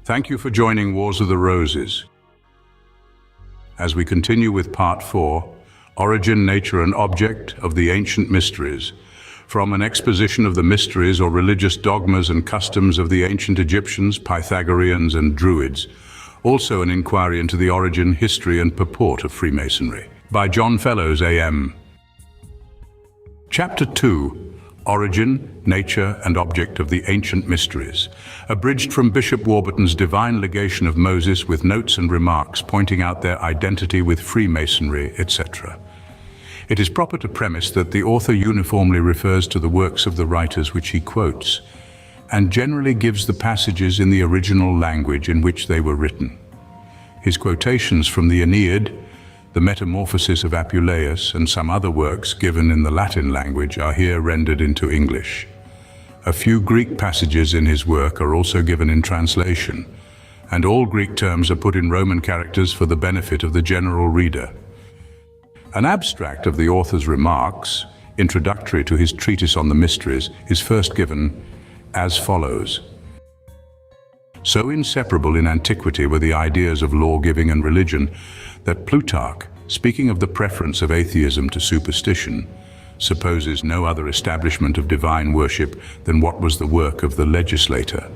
Thank you for joining Wars of the Roses. As we continue with Part 4, Origin, Nature and Object of the Ancient Mysteries, from An Exposition of the Mysteries or Religious Dogmas and Customs of the Ancient Egyptians, Pythagoreans and Druids, also an inquiry into the origin, history and purport of Freemasonry, by John Fellows, AM. Chapter 2, Origin, Nature and Object of the Ancient Mysteries, abridged from Bishop Warburton's Divine Legation of Moses with notes and remarks pointing out their identity with Freemasonry, etc. It is proper to premise that the author uniformly refers to the works of the writers which he quotes, and generally gives the passages in the original language in which they were written. His quotations from the Aeneid, the Metamorphoses of Apuleius and some other works given in the Latin language are here rendered into English. A few Greek passages in his work are also given in translation, and all Greek terms are put in Roman characters for the benefit of the general reader. An abstract of the author's remarks, introductory to his treatise on the mysteries, is first given as follows. So inseparable in antiquity were the ideas of law-giving and religion that Plutarch, speaking of the preference of atheism to superstition, supposes no other establishment of divine worship than what was the work of the legislator.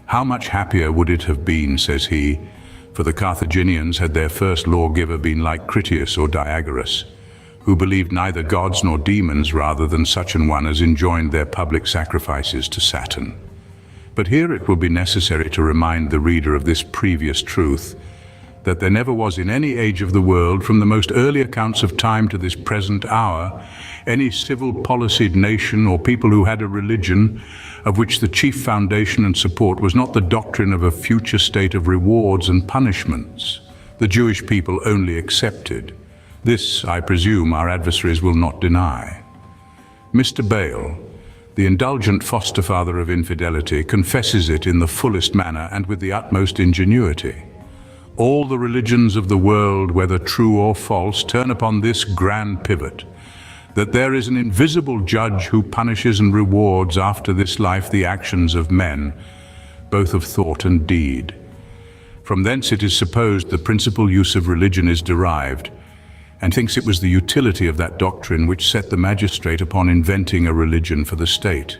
How much happier would it have been, says he, for the Carthaginians had their first lawgiver been like Critias or Diagoras, who believed neither gods nor demons rather than such an one as enjoined their public sacrifices to Saturn. But here it will be necessary to remind the reader of this previous truth, that there never was in any age of the world, from the most early accounts of time to this present hour, any civil-policied nation or people who had a religion of which the chief foundation and support was not the doctrine of a future state of rewards and punishments, the Jewish people only accepted. This, I presume, our adversaries will not deny. Mr. Bayle, the indulgent foster father of infidelity, confesses it in the fullest manner and with the utmost ingenuity. All the religions of the world, whether true or false, turn upon this grand pivot, that there is an invisible judge who punishes and rewards after this life the actions of men, both of thought and deed. From thence it is supposed the principal use of religion is derived, and thinks it was the utility of that doctrine which set the magistrate upon inventing a religion for the state.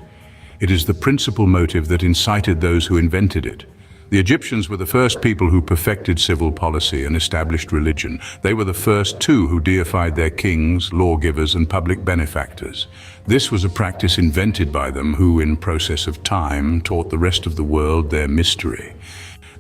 It is the principal motive that incited those who invented it. The Egyptians were the first people who perfected civil policy and established religion. They were the first, too, who deified their kings, lawgivers, and public benefactors. This was a practice invented by them who, in process of time, taught the rest of the world their mystery.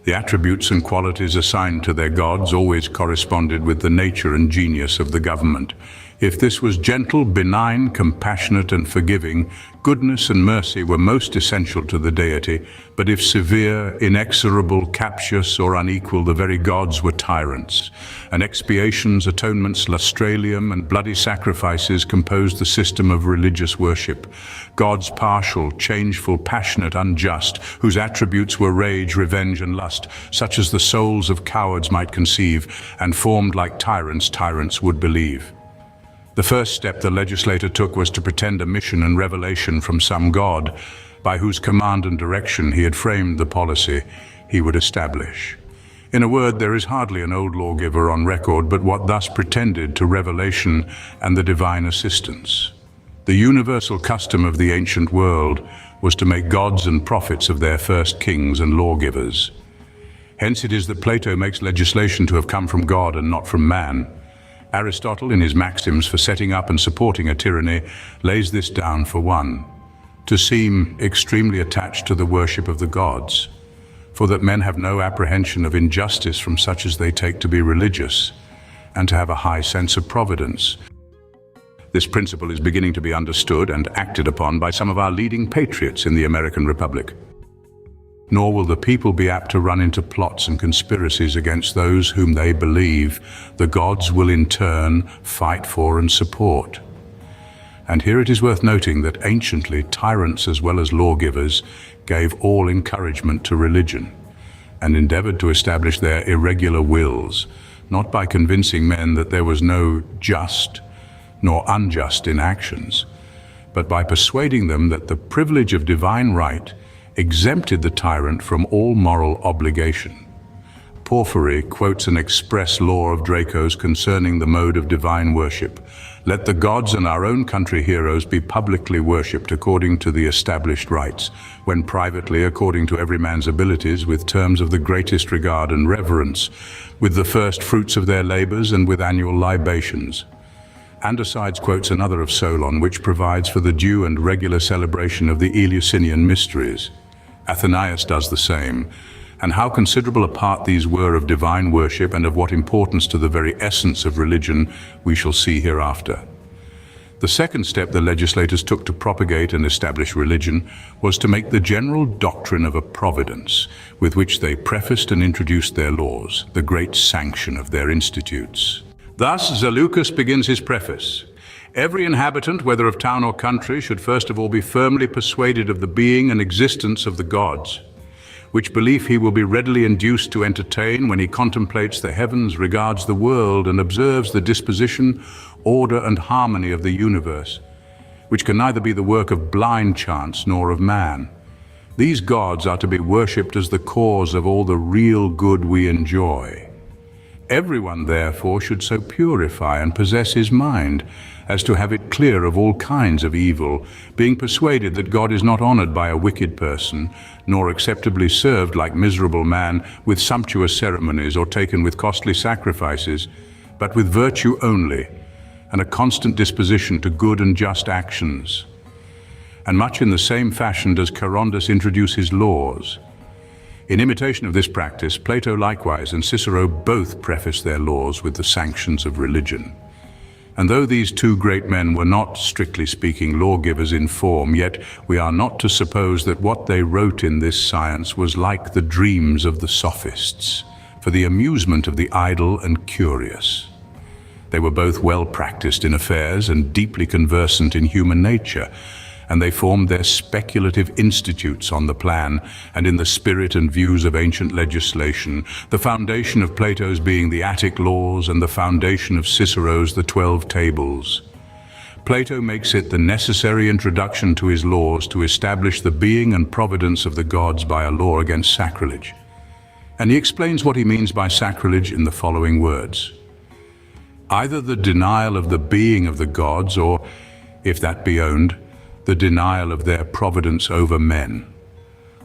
The attributes and qualities assigned to their gods always corresponded with the nature and genius of the government. If this was gentle, benign, compassionate and forgiving, goodness and mercy were most essential to the deity, but if severe, inexorable, captious or unequal, the very gods were tyrants. And expiations, atonements, lustralium and bloody sacrifices composed the system of religious worship. Gods partial, changeful, passionate, unjust, whose attributes were rage, revenge and lust, such as the souls of cowards might conceive, and formed like tyrants, tyrants would believe. The first step the legislator took was to pretend a mission and revelation from some god, by whose command and direction he had framed the policy he would establish. In a word, there is hardly an old lawgiver on record but what thus pretended to revelation and the divine assistance. The universal custom of the ancient world was to make gods and prophets of their first kings and lawgivers. Hence it is that Plato makes legislation to have come from God and not from man. Aristotle, in his maxims for setting up and supporting a tyranny, lays this down for one, to seem extremely attached to the worship of the gods, for that men have no apprehension of injustice from such as they take to be religious, and to have a high sense of providence. This principle is beginning to be understood and acted upon by some of our leading patriots in the American Republic. Nor will the people be apt to run into plots and conspiracies against those whom they believe the gods will in turn fight for and support. And here it is worth noting that anciently tyrants as well as lawgivers gave all encouragement to religion and endeavored to establish their irregular wills, not by convincing men that there was no just nor unjust in actions, but by persuading them that the privilege of divine right exempted the tyrant from all moral obligation. Porphyry quotes an express law of Draco's concerning the mode of divine worship. Let the gods and our own country heroes be publicly worshipped according to the established rites, when privately according to every man's abilities, with terms of the greatest regard and reverence, with the first fruits of their labors and with annual libations. Andocides quotes another of Solon, which provides for the due and regular celebration of the Eleusinian mysteries. Athenaeus does the same. And how considerable a part these were of divine worship and of what importance to the very essence of religion we shall see hereafter. The second step the legislators took to propagate and establish religion was to make the general doctrine of a providence, with which they prefaced and introduced their laws, the great sanction of their institutes. Thus Zaleucus begins his preface. Every inhabitant, whether of town or country, should first of all be firmly persuaded of the being and existence of the gods, which belief he will be readily induced to entertain when he contemplates the heavens, regards the world, and observes the disposition, order, and harmony of the universe, which can neither be the work of blind chance nor of man. These gods are to be worshipped as the cause of all the real good we enjoy. Everyone, therefore, should so purify and possess his mind as to have it clear of all kinds of evil, being persuaded that God is not honored by a wicked person, nor acceptably served like miserable man with sumptuous ceremonies or taken with costly sacrifices, but with virtue only, and a constant disposition to good and just actions. And much in the same fashion does Charondas introduce his laws. In imitation of this practice, Plato likewise and Cicero both preface their laws with the sanctions of religion. And though these two great men were not, strictly speaking, lawgivers in form, yet we are not to suppose that what they wrote in this science was like the dreams of the sophists, for the amusement of the idle and curious. They were both well practiced in affairs and deeply conversant in human nature, and they formed their speculative institutes on the plan and in the spirit and views of ancient legislation, the foundation of Plato's being the Attic laws and the foundation of Cicero's the 12 tables. Plato makes it the necessary introduction to his laws to establish the being and providence of the gods by a law against sacrilege. And he explains what he means by sacrilege in the following words. Either the denial of the being of the gods, or, if that be owned, the denial of their providence over men,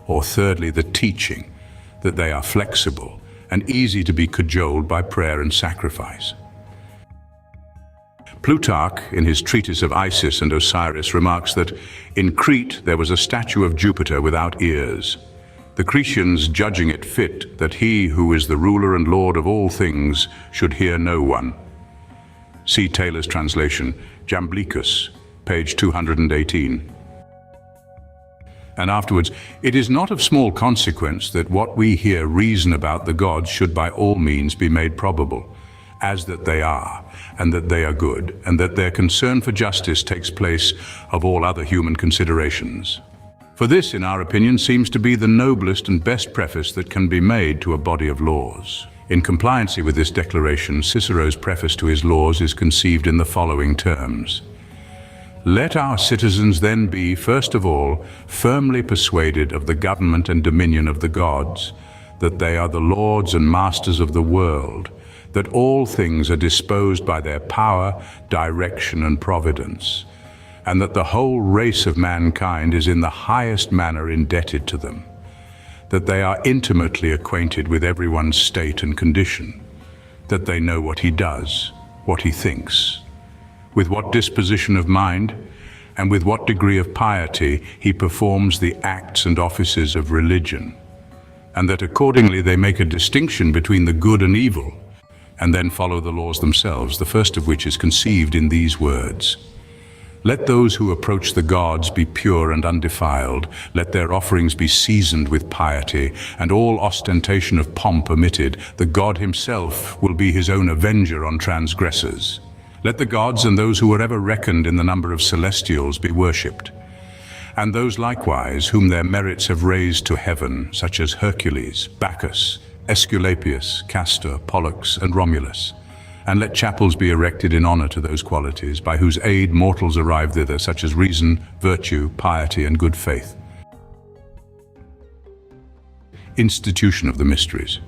or thirdly, the teaching that they are flexible and easy to be cajoled by prayer and sacrifice. Plutarch, in his treatise of Isis and Osiris, remarks that in Crete there was a statue of Jupiter without ears, the Cretians judging it fit that he who is the ruler and lord of all things should hear no one. See Taylor's translation, Jamblichus, page 218. And afterwards, it is not of small consequence that what we hear reason about the gods should by all means be made probable, as that they are, and that they are good, and that their concern for justice takes place of all other human considerations. For this, in our opinion, seems to be the noblest and best preface that can be made to a body of laws. In compliancy with this declaration, Cicero's preface to his laws is conceived in the following terms. Let our citizens then be, first of all, firmly persuaded of the government and dominion of the gods, that they are the lords and masters of the world, that all things are disposed by their power, direction, and providence, and that the whole race of mankind is in the highest manner indebted to them, that they are intimately acquainted with everyone's state and condition, that they know what he does, what he thinks, with what disposition of mind, and with what degree of piety he performs the acts and offices of religion, and that accordingly they make a distinction between the good and evil, and then follow the laws themselves, the first of which is conceived in these words. Let those who approach the gods be pure and undefiled, let their offerings be seasoned with piety, and all ostentation of pomp omitted. The God himself will be his own avenger on transgressors. Let the gods and those who are ever reckoned in the number of celestials be worshipped, and those likewise whom their merits have raised to heaven, such as Hercules, Bacchus, Aesculapius, Castor, Pollux, and Romulus. And let chapels be erected in honor to those qualities, by whose aid mortals arrive thither, such as reason, virtue, piety, and good faith. institution of the mysteries.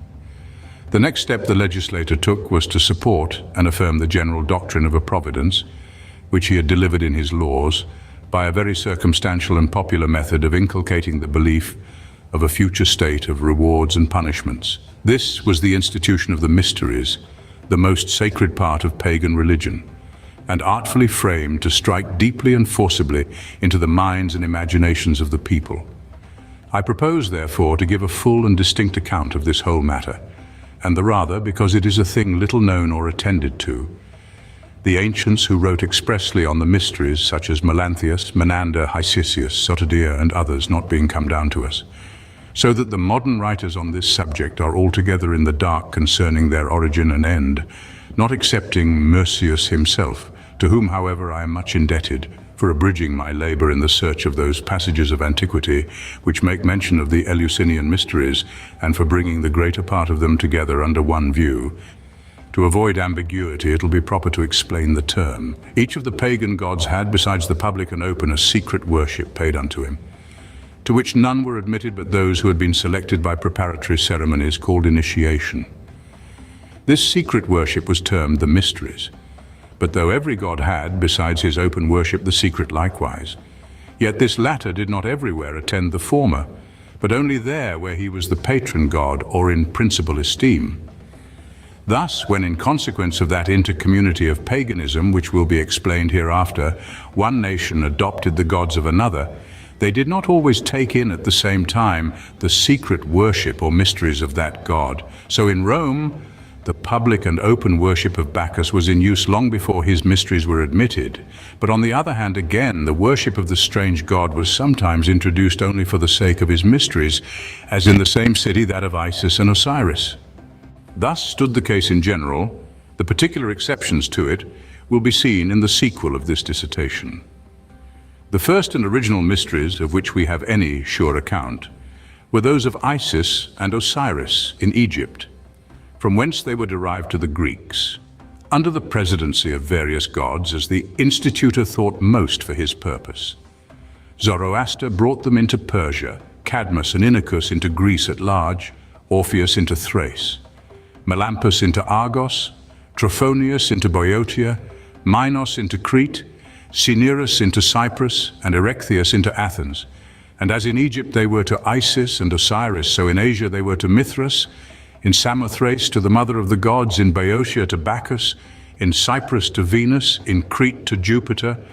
The next step the legislator took was to support and affirm the general doctrine of a providence, which he had delivered in his laws, by a very circumstantial and popular method of inculcating the belief of a future state of rewards and punishments. This was the institution of the mysteries, the most sacred part of pagan religion, and artfully framed to strike deeply and forcibly into the minds and imaginations of the people. I propose, therefore, to give a full and distinct account of this whole matter, and the rather because it is a thing little known or attended to. The ancients who wrote expressly on the mysteries, such as Melanthius, Menander, Hesychius, Soterides, and others, not being come down to us, so that the modern writers on this subject are altogether in the dark concerning their origin and end, not excepting Mercius himself, to whom, however, I am much indebted for abridging my labor in the search of those passages of antiquity which make mention of the Eleusinian mysteries, and for bringing the greater part of them together under one view. To avoid ambiguity, it will be proper to explain the term. Each of the pagan gods had, besides the public and open, a secret worship paid unto him, to which none were admitted but those who had been selected by preparatory ceremonies called initiation. This secret worship was termed the mysteries. But though every god had, besides his open worship, the secret likewise, yet this latter did not everywhere attend the former, but only there where he was the patron god or in principal esteem. Thus, when in consequence of that intercommunity of paganism, which will be explained hereafter, one nation adopted the gods of another, they did not always take in at the same time the secret worship or mysteries of that god. So in Rome, the public and open worship of Bacchus was in use long before his mysteries were admitted. But on the other hand, again, the worship of the strange god was sometimes introduced only for the sake of his mysteries, as in the same city that of Isis and Osiris. Thus stood the case in general. The particular exceptions to it will be seen in the sequel of this dissertation. The first and original mysteries, of which we have any sure account, were those of Isis and Osiris in Egypt, from whence they were derived to the Greeks, under the presidency of various gods as the institutor thought most for his purpose. Zoroaster brought them into Persia, Cadmus and Inachus into Greece at large, Orpheus into Thrace, Melampus into Argos, Trophonius into Boeotia, Minos into Crete, Cinyras into Cyprus, and Erechtheus into Athens. And as in Egypt they were to Isis and Osiris, so in Asia they were to Mithras, in Samothrace to the mother of the gods, in Boeotia to Bacchus, in Cyprus to Venus, in Crete to Jupiter,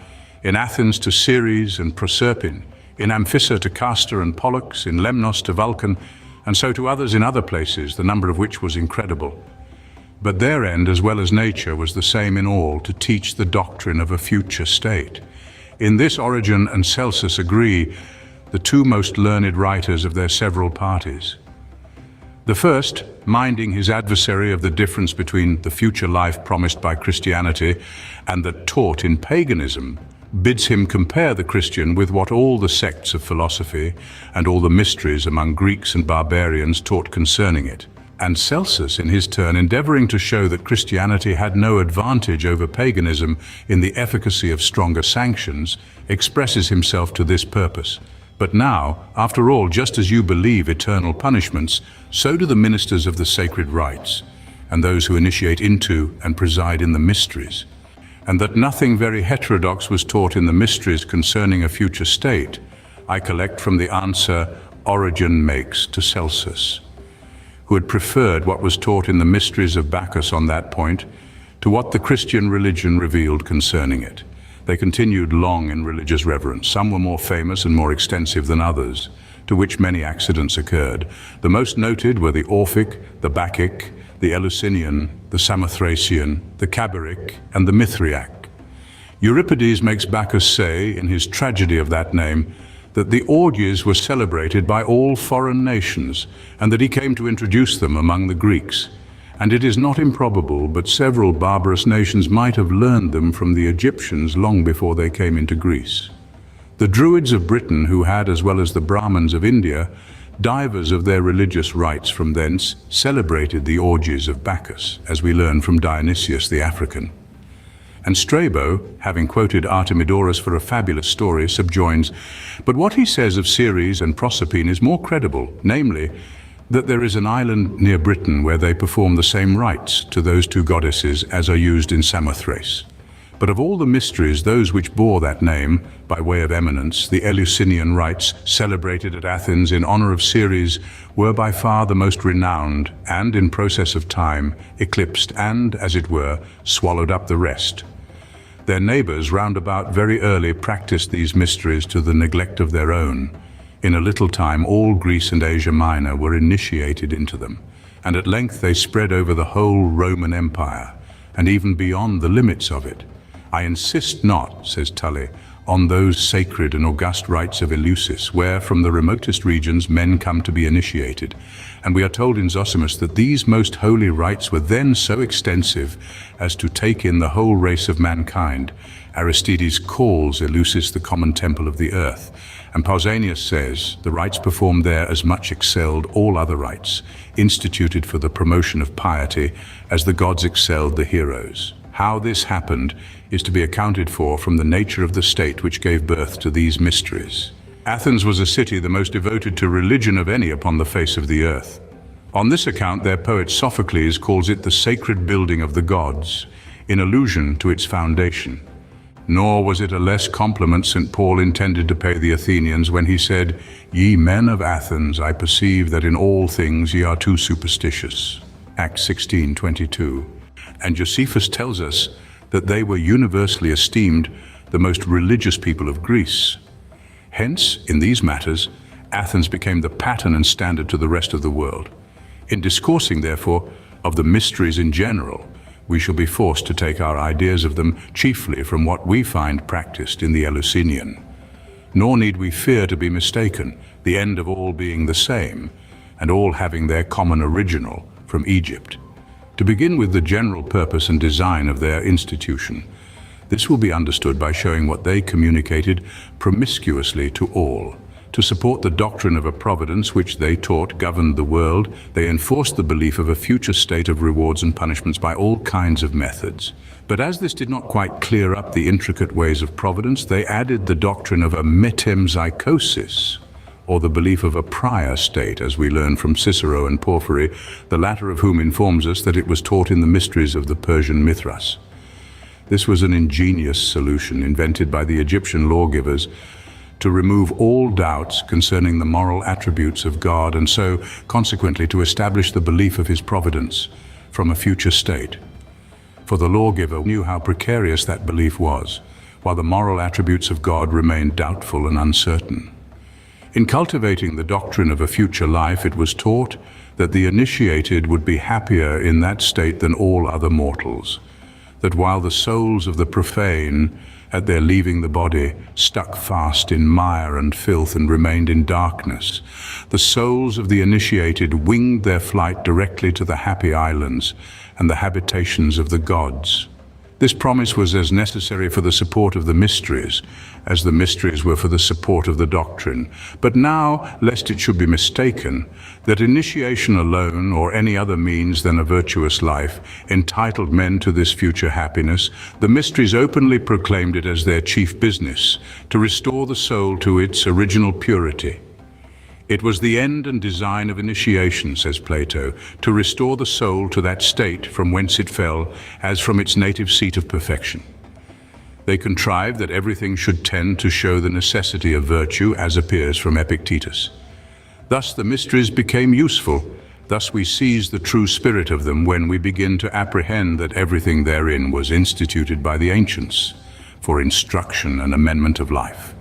in Athens to Ceres and Proserpine, in Amphissa to Castor and Pollux, in Lemnos to Vulcan, and so to others in other places, the number of which was incredible. But their end, as well as nature, was the same in all, to teach the doctrine of a future state. In this Origen and Celsus agree, the two most learned writers of their several parties. The first, minding his adversary of the difference between the future life promised by Christianity and that taught in paganism, bids him compare the Christian with what all the sects of philosophy and all the mysteries among Greeks and barbarians taught concerning it. And Celsus, in his turn, endeavoring to show that Christianity had no advantage over paganism in the efficacy of stronger sanctions, expresses himself to this purpose. But now, after all, just as you believe eternal punishments, so do the ministers of the sacred rites, and those who initiate into and preside in the mysteries. And that nothing very heterodox was taught in the mysteries concerning a future state, I collect from the answer Origen makes to Celsus, who had preferred what was taught in the mysteries of Bacchus on that point to what the Christian religion revealed concerning it. They continued long in religious reverence. Some were more famous and more extensive than others, to which many accidents occurred. The most noted were the Orphic, the Bacchic, the Eleusinian, the Samothracian, the Cabiric, and the Mithriac. Euripides makes Bacchus say, in his tragedy of that name, that the orgies were celebrated by all foreign nations, and that he came to introduce them among the Greeks. And it is not improbable, but several barbarous nations might have learned them from the Egyptians long before they came into Greece. The Druids of Britain, who had, as well as the Brahmins of India, divers of their religious rites from thence, celebrated the orgies of Bacchus, as we learn from Dionysius the African. And Strabo, having quoted Artemidorus for a fabulous story, subjoins, "But what he says of Ceres and Proserpine is more credible, namely, that there is an island near Britain where they perform the same rites to those two goddesses as are used in Samothrace. But of all the mysteries, those which bore that name, by way of eminence, the Eleusinian rites celebrated at Athens in honor of Ceres, were by far the most renowned, and in process of time, eclipsed and, as it were, swallowed up the rest. Their neighbors round about very early practiced these mysteries to the neglect of their own. In a little time all Greece and Asia Minor were initiated into them, and at length they spread over the whole Roman Empire, and even beyond the limits of it. I insist not, says Tully, on those sacred and august rites of Eleusis, where from the remotest regions men come to be initiated. And we are told in Zosimus that these most holy rites were then so extensive as to take in the whole race of mankind. Aristides calls Eleusis the common temple of the earth, and Pausanias says the rites performed there as much excelled all other rites, instituted for the promotion of piety, as the gods excelled the heroes. How this happened is to be accounted for from the nature of the state which gave birth to these mysteries. Athens was a city the most devoted to religion of any upon the face of the earth. On this account their poet Sophocles calls it the sacred building of the gods, in allusion to its foundation. Nor was it a less compliment St. Paul intended to pay the Athenians when he said, "Ye men of Athens, I perceive that in all things ye are too superstitious." Acts 16:22. And Josephus tells us that they were universally esteemed the most religious people of Greece. Hence, in these matters, Athens became the pattern and standard to the rest of the world. In discoursing, therefore, of the mysteries in general, we shall be forced to take our ideas of them chiefly from what we find practiced in the Eleusinian. Nor need we fear to be mistaken, the end of all being the same, and all having their common original from Egypt. To begin with the general purpose and design of their institution, this will be understood by showing what they communicated promiscuously to all. To support the doctrine of a providence which they taught governed the world, they enforced the belief of a future state of rewards and punishments by all kinds of methods. But as this did not quite clear up the intricate ways of providence, they added the doctrine of a metempsychosis, or the belief of a prior state, as we learn from Cicero and Porphyry, the latter of whom informs us that it was taught in the mysteries of the Persian Mithras. This was an ingenious solution invented by the Egyptian lawgivers to remove all doubts concerning the moral attributes of God, and so, consequently, to establish the belief of his providence from a future state. For the lawgiver knew how precarious that belief was, while the moral attributes of God remained doubtful and uncertain. In cultivating the doctrine of a future life, it was taught that the initiated would be happier in that state than all other mortals, that while the souls of the profane, at their leaving the body, stuck fast in mire and filth and remained in darkness, the souls of the initiated winged their flight directly to the happy islands and the habitations of the gods. This promise was as necessary for the support of the mysteries as the mysteries were for the support of the doctrine. But now, lest it should be mistaken, that initiation alone or any other means than a virtuous life entitled men to this future happiness, the mysteries openly proclaimed it as their chief business, to restore the soul to its original purity. It was the end and design of initiation, says Plato, to restore the soul to that state from whence it fell, as from its native seat of perfection. They contrived that everything should tend to show the necessity of virtue, as appears from Epictetus. Thus the mysteries became useful. Thus we seize the true spirit of them when we begin to apprehend that everything therein was instituted by the ancients for instruction and amendment of life.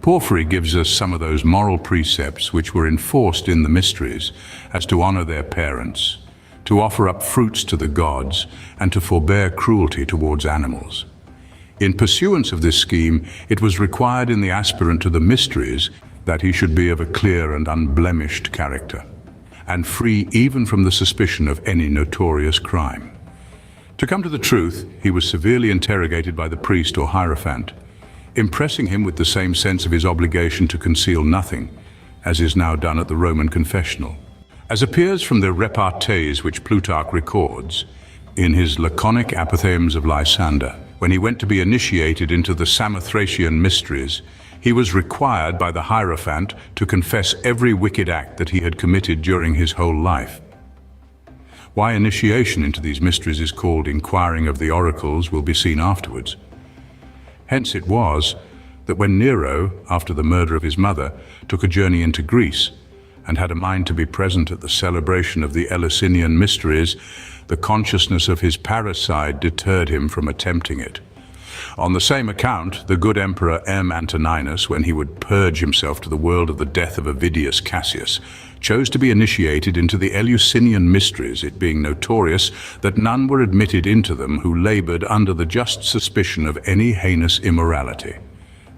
Porphyry gives us some of those moral precepts which were enforced in the mysteries, as to honor their parents, to offer up fruits to the gods, and to forbear cruelty towards animals. In pursuance of this scheme, it was required in the aspirant to the mysteries that he should be of a clear and unblemished character, and free even from the suspicion of any notorious crime. To come to the truth, he was severely interrogated by the priest or hierophant, impressing him with the same sense of his obligation to conceal nothing, as is now done at the Roman confessional. As appears from the repartees which Plutarch records, in his laconic apothegms of Lysander, when he went to be initiated into the Samothracian mysteries, He was required by the Hierophant to confess every wicked act that he had committed during his whole life. Why initiation into these mysteries is called inquiring of the oracles will be seen afterwards. Hence it was that when Nero, after the murder of his mother, took a journey into Greece and had a mind to be present at the celebration of the Eleusinian mysteries, the consciousness of his parricide deterred him from attempting it. On the same account, the good Emperor M. Antoninus, when he would purge himself to the world of the death of Avidius Cassius, chose to be initiated into the Eleusinian mysteries, it being notorious that none were admitted into them who labored under the just suspicion of any heinous immorality.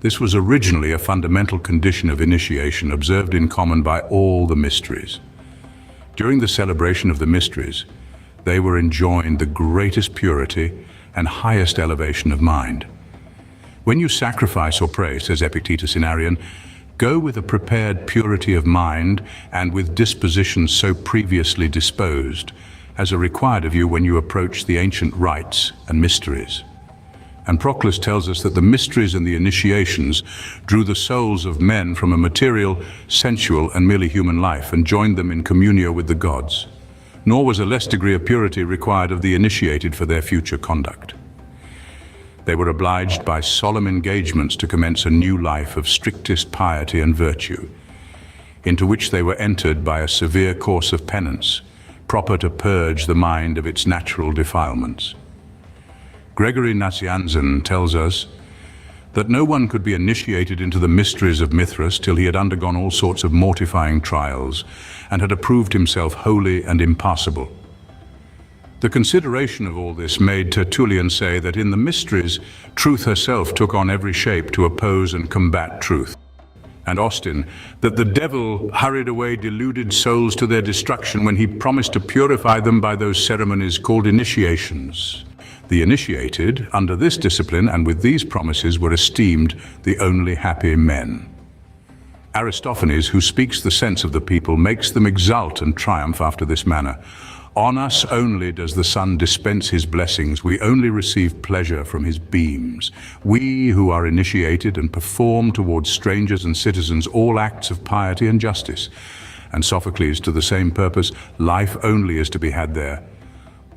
This was originally a fundamental condition of initiation observed in common by all the mysteries. During the celebration of the mysteries, they were enjoined the greatest purity and highest elevation of mind. When you sacrifice or pray, says Epictetus in Arian, go with a prepared purity of mind and with dispositions so previously disposed as are required of you when you approach the ancient rites and mysteries. And Proclus tells us that the mysteries and the initiations drew the souls of men from a material, sensual, and merely human life and joined them in communio with the gods. Nor was a less degree of purity required of the initiated for their future conduct. They were obliged by solemn engagements to commence a new life of strictest piety and virtue, into which they were entered by a severe course of penance, proper to purge the mind of its natural defilements. Gregory Nazianzen tells us that no one could be initiated into the mysteries of Mithras till he had undergone all sorts of mortifying trials and had approved himself holy and impassible. The consideration of all this made Tertullian say that in the mysteries, truth herself took on every shape to oppose and combat truth. And Austin, that the devil hurried away deluded souls to their destruction when he promised to purify them by those ceremonies called initiations. The initiated, under this discipline and with these promises, were esteemed the only happy men. Aristophanes, who speaks the sense of the people, makes them exult and triumph after this manner. On us only does the sun dispense his blessings, we only receive pleasure from his beams. We who are initiated and perform towards strangers and citizens all acts of piety and justice. And Sophocles, to the same purpose, life only is to be had there.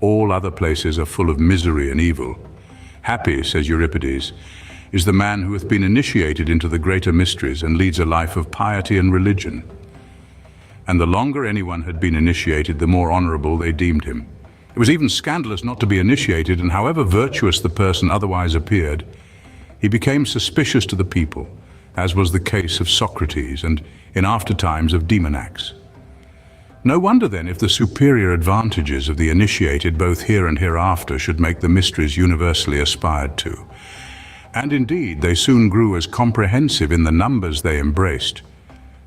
All other places are full of misery and evil. Happy, says Euripides, is the man who hath been initiated into the greater mysteries and leads a life of piety and religion. And the longer anyone had been initiated, the more honorable they deemed him. It was even scandalous not to be initiated, and however virtuous the person otherwise appeared, he became suspicious to the people, as was the case of Socrates and, in after times, of Demonax. No wonder then if the superior advantages of the initiated both here and hereafter should make the mysteries universally aspired to. And indeed they soon grew as comprehensive in the numbers they embraced,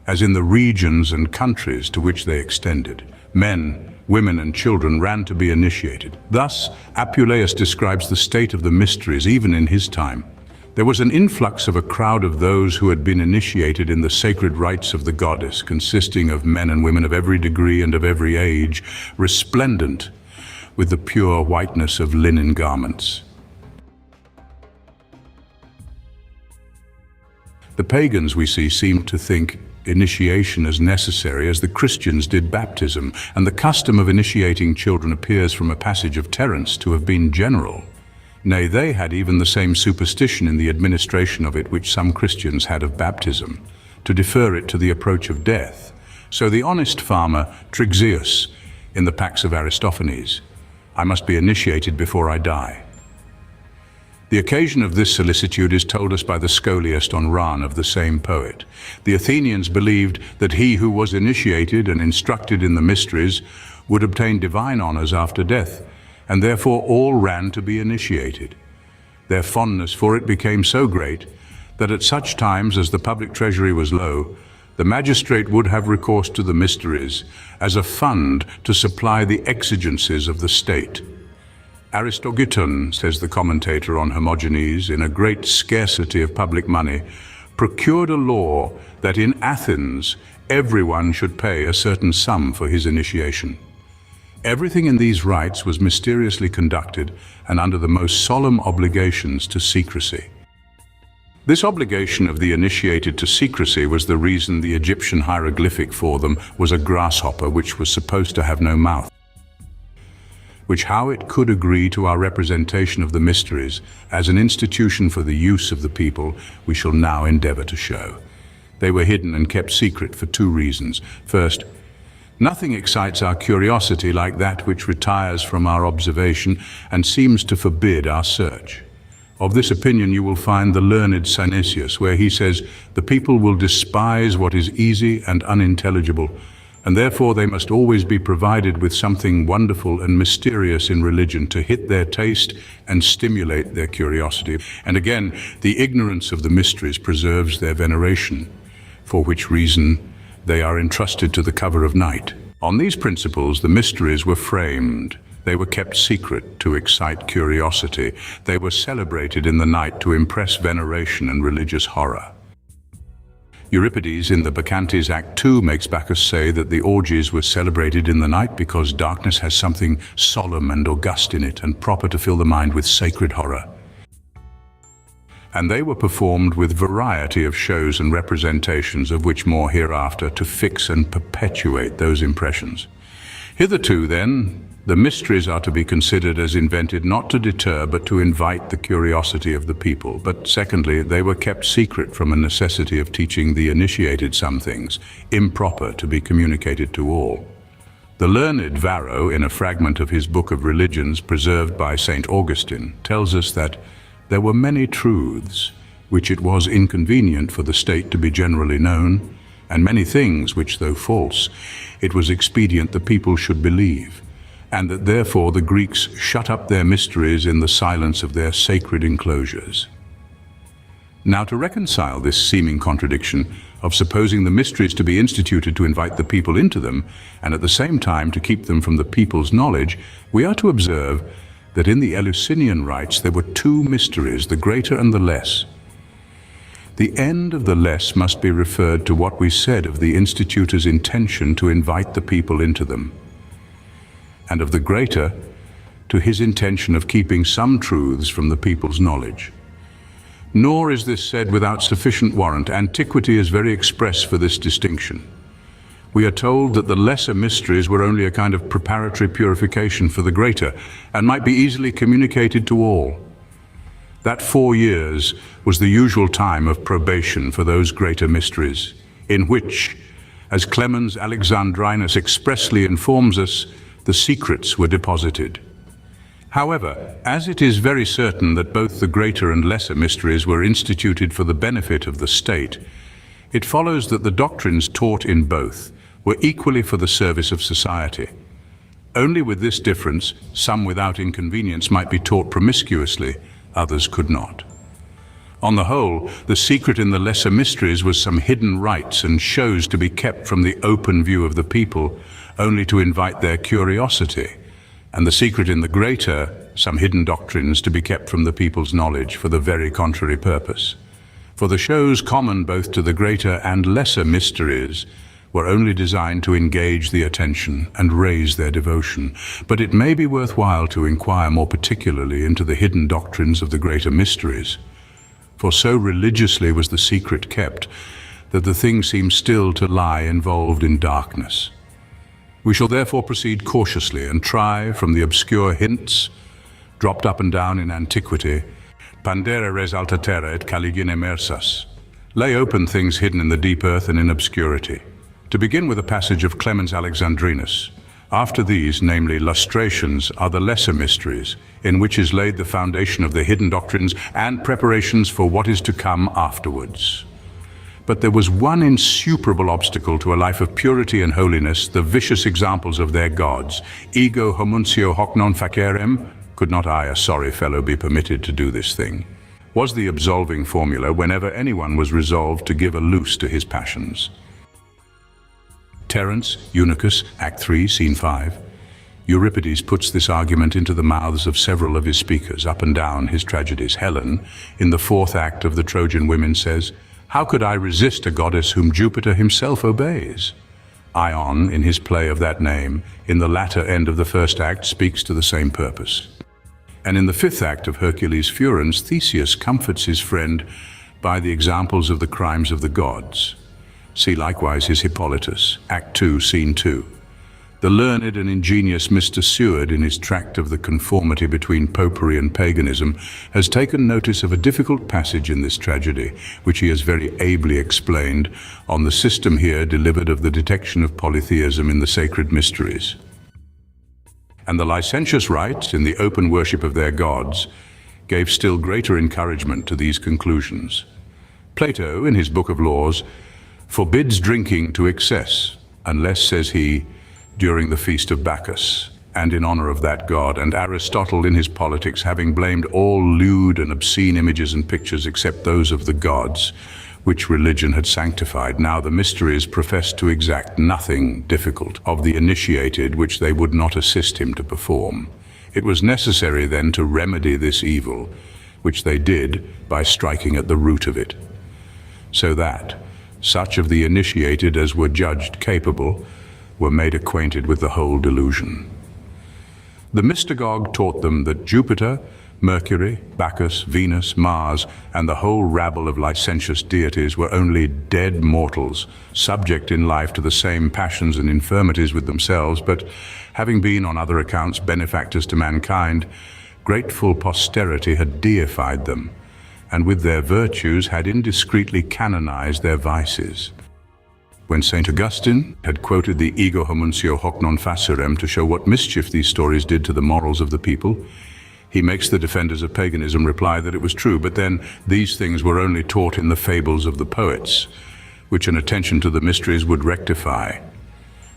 as in the regions and countries to which they extended. Men, women and children ran to be initiated. Thus, Apuleius describes the state of the mysteries even in his time. There was an influx of a crowd of those who had been initiated in the sacred rites of the goddess, consisting of men and women of every degree and of every age, resplendent with the pure whiteness of linen garments. The pagans, we see, seemed to think initiation as necessary as the Christians did baptism, and the custom of initiating children appears from a passage of Terence to have been general. Nay, they had even the same superstition in the administration of it which some Christians had of baptism, to defer it to the approach of death. So the honest farmer Trixeus, in the Pax of Aristophanes, I must be initiated before I die. The occasion of this solicitude is told us by the scholiast on Ran of the same poet. The Athenians believed that he who was initiated and instructed in the mysteries would obtain divine honors after death, and therefore all ran to be initiated. Their fondness for it became so great that at such times as the public treasury was low, the magistrate would have recourse to the mysteries as a fund to supply the exigencies of the state. Aristogiton, says the commentator on Hermogenes, in a great scarcity of public money, procured a law that in Athens everyone should pay a certain sum for his initiation. Everything in these rites was mysteriously conducted and under the most solemn obligations to secrecy. This obligation of the initiated to secrecy was the reason the Egyptian hieroglyphic for them was a grasshopper which was supposed to have no mouth, which how it could agree to our representation of the mysteries as an institution for the use of the people, we shall now endeavor to show. They were hidden and kept secret for two reasons. First, nothing excites our curiosity like that which retires from our observation and seems to forbid our search. Of this opinion you will find the learned Synesius, where he says, the people will despise what is easy and unintelligible, and therefore they must always be provided with something wonderful and mysterious in religion to hit their taste and stimulate their curiosity. And again, the ignorance of the mysteries preserves their veneration, for which reason they are entrusted to the cover of night. On these principles, the mysteries were framed. They were kept secret to excite curiosity. They were celebrated in the night to impress veneration and religious horror. Euripides in the Bacchantes Act 2 makes Bacchus say that the orgies were celebrated in the night because darkness has something solemn and august in it and proper to fill the mind with sacred horror. And they were performed with variety of shows and representations, of which more hereafter, to fix and perpetuate those impressions. Hitherto, then, the mysteries are to be considered as invented not to deter but to invite the curiosity of the people. But secondly, they were kept secret from a necessity of teaching the initiated some things, improper to be communicated to all. The learned Varro, in a fragment of his Book of Religions preserved by St. Augustine, tells us that there were many truths which it was inconvenient for the state to be generally known, and many things which, though false, it was expedient the people should believe, and that therefore the Greeks shut up their mysteries in the silence of their sacred enclosures. Now, to reconcile this seeming contradiction of supposing the mysteries to be instituted to invite the people into them, and at the same time to keep them from the people's knowledge, we are to observe that in the Eleusinian rites there were two mysteries, the greater and the less. The end of the less must be referred to what we said of the institutor's intention to invite the people into them, and of the greater to his intention of keeping some truths from the people's knowledge. Nor is this said without sufficient warrant. Antiquity is very express for this distinction. We are told that the lesser mysteries were only a kind of preparatory purification for the greater, and might be easily communicated to all. That 4 years was the usual time of probation for those greater mysteries, in which, as Clemens Alexandrinus expressly informs us, the secrets were deposited. However, as it is very certain that both the greater and lesser mysteries were instituted for the benefit of the state, it follows that the doctrines taught in both were equally for the service of society. Only with this difference, some without inconvenience might be taught promiscuously, others could not. On the whole, the secret in the lesser mysteries was some hidden rites and shows to be kept from the open view of the people, only to invite their curiosity, and the secret in the greater, some hidden doctrines to be kept from the people's knowledge for the very contrary purpose. For the shows common both to the greater and lesser mysteries were only designed to engage the attention and raise their devotion. But it may be worthwhile to inquire more particularly into the hidden doctrines of the greater mysteries, for so religiously was the secret kept that the thing seems still to lie involved in darkness. We shall therefore proceed cautiously and try, from the obscure hints dropped up and down in antiquity, pandere res alta terra et caligine mersas, lay open things hidden in the deep earth and in obscurity. To begin with a passage of Clemens Alexandrinus. After these, namely lustrations, are the lesser mysteries, in which is laid the foundation of the hidden doctrines and preparations for what is to come afterwards. But there was one insuperable obstacle to a life of purity and holiness, the vicious examples of their gods. Ego homuncio hoc non facerem, could not I, a sorry fellow, be permitted to do this thing, was the absolving formula whenever anyone was resolved to give a loose to his passions. Terence, Eunuchus, Act 3, Scene 5. Euripides puts this argument into the mouths of several of his speakers up and down his tragedies. Helen, in the 4th act of the Trojan Women, says, "How could I resist a goddess whom Jupiter himself obeys?" Ion, in his play of that name, in the latter end of the 1st act, speaks to the same purpose. And in the 5th act of Hercules Furens, Theseus comforts his friend by the examples of the crimes of the gods. See likewise his Hippolytus, Act 2, Scene 2. The learned and ingenious Mr. Seward, in his tract of the conformity between popery and paganism, has taken notice of a difficult passage in this tragedy, which he has very ably explained on the system here delivered of the detection of polytheism in the sacred mysteries. And the licentious rites in the open worship of their gods gave still greater encouragement to these conclusions. Plato, in his Book of Laws, forbids drinking to excess, unless, says he, during the feast of Bacchus, and in honor of that god, and Aristotle in his Politics, having blamed all lewd and obscene images and pictures except those of the gods, which religion had sanctified. Now the mysteries professed to exact nothing difficult of the initiated which they would not assist him to perform. It was necessary then to remedy this evil, which they did by striking at the root of it, so that such of the initiated as were judged capable were made acquainted with the whole delusion. The mystagogue taught them that Jupiter, Mercury, Bacchus, Venus, Mars, and the whole rabble of licentious deities were only dead mortals, subject in life to the same passions and infirmities with themselves, but having been on other accounts benefactors to mankind, grateful posterity had deified them, and with their virtues had indiscreetly canonized their vices. When St. Augustine had quoted the Ego homuncio hoc non facere to show what mischief these stories did to the morals of the people, he makes the defenders of paganism reply that it was true, but then these things were only taught in the fables of the poets, which an attention to the mysteries would rectify.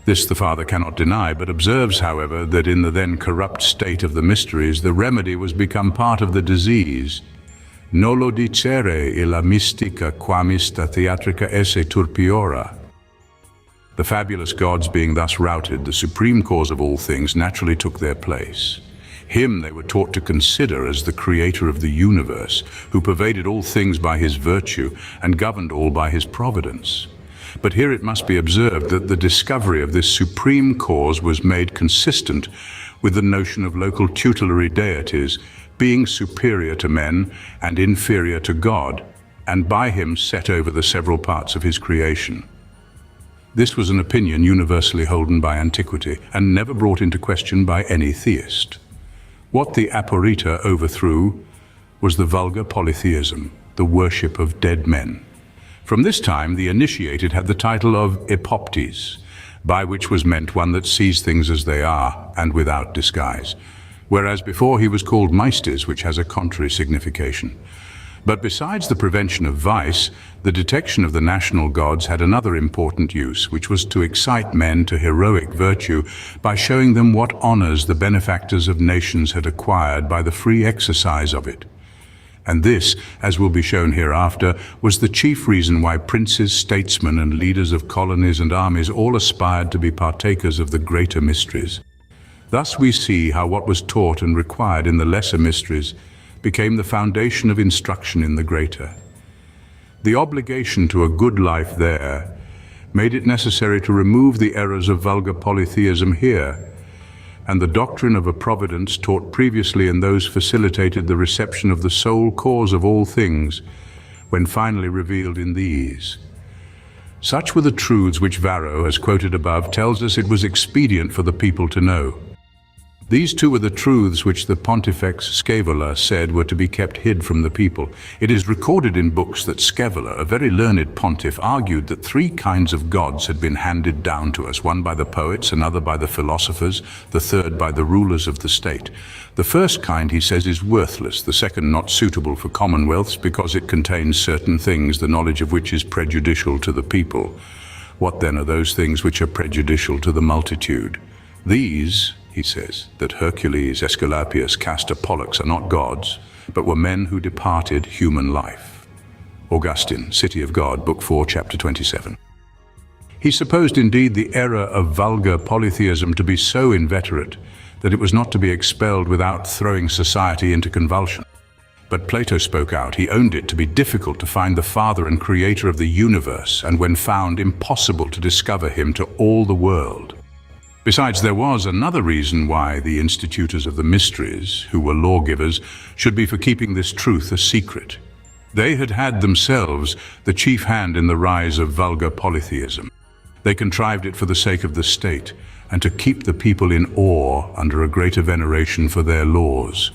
This the father cannot deny, but observes, however, that in the then corrupt state of the mysteries, the remedy was become part of the disease. Nolo dicere illa mystica quamista theatrica esse turpiora. The fabulous gods being thus routed, the supreme cause of all things naturally took their place. Him they were taught to consider as the creator of the universe, who pervaded all things by his virtue and governed all by his providence. But here it must be observed that the discovery of this supreme cause was made consistent with the notion of local tutelary deities being superior to men and inferior to God, and by him set over the several parts of his creation. This was an opinion universally holden by antiquity and never brought into question by any theist. What the Aporita overthrew was the vulgar polytheism, the worship of dead men. From this time, the initiated had the title of epoptes, by which was meant one that sees things as they are and without disguise, whereas before he was called maestes, which has a contrary signification. But besides the prevention of vice, the detection of the national gods had another important use, which was to excite men to heroic virtue by showing them what honors the benefactors of nations had acquired by the free exercise of it. And this, as will be shown hereafter, was the chief reason why princes, statesmen, and leaders of colonies and armies all aspired to be partakers of the greater mysteries. Thus we see how what was taught and required in the lesser mysteries became the foundation of instruction in the greater. The obligation to a good life there made it necessary to remove the errors of vulgar polytheism here, and the doctrine of a providence taught previously in those facilitated the reception of the sole cause of all things, when finally revealed in these. Such were the truths which Varro, as quoted above, tells us it was expedient for the people to know. These two were the truths which the Pontifex Scaevola said were to be kept hid from the people. It is recorded in books that Scaevola, a very learned pontiff, argued that three kinds of gods had been handed down to us, one by the poets, another by the philosophers, the third by the rulers of the state. The first kind, he says, is worthless, the second not suitable for commonwealths because it contains certain things, the knowledge of which is prejudicial to the people. What then are those things which are prejudicial to the multitude? These, he says, that Hercules, Aesculapius, Castor, Pollux are not gods, but were men who departed human life. Augustine, City of God, Book 4, Chapter 27. He supposed indeed the error of vulgar polytheism to be so inveterate that it was not to be expelled without throwing society into convulsion. But Plato spoke out. He owned it to be difficult to find the Father and Creator of the universe, and when found, impossible to discover him to all the world. Besides, there was another reason why the institutors of the mysteries, who were lawgivers, should be for keeping this truth a secret. They had had themselves the chief hand in the rise of vulgar polytheism. They contrived it for the sake of the state, and to keep the people in awe under a greater veneration for their laws.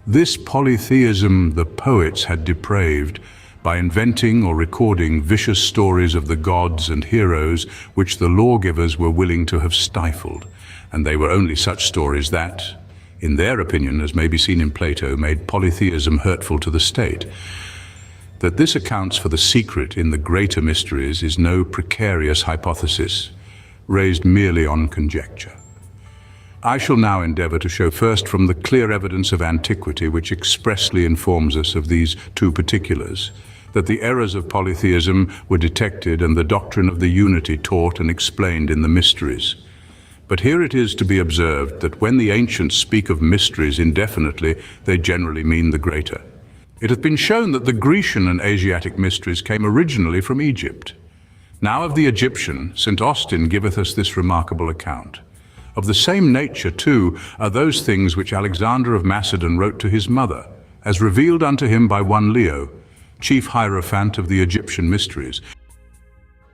This polytheism the poets had depraved by inventing or recording vicious stories of the gods and heroes which the lawgivers were willing to have stifled, and they were only such stories that, in their opinion, as may be seen in Plato, made polytheism hurtful to the state. That this accounts for the secret in the greater mysteries is no precarious hypothesis, raised merely on conjecture. I shall now endeavor to show first from the clear evidence of antiquity which expressly informs us of these two particulars, that the errors of polytheism were detected and the doctrine of the unity taught and explained in the mysteries. But here it is to be observed that when the ancients speak of mysteries indefinitely, they generally mean the greater. It hath been shown that the Grecian and Asiatic mysteries came originally from Egypt. Now of the Egyptian, St. Austin giveth us this remarkable account. Of the same nature, too, are those things which Alexander of Macedon wrote to his mother, as revealed unto him by one Leo, chief hierophant of the Egyptian mysteries.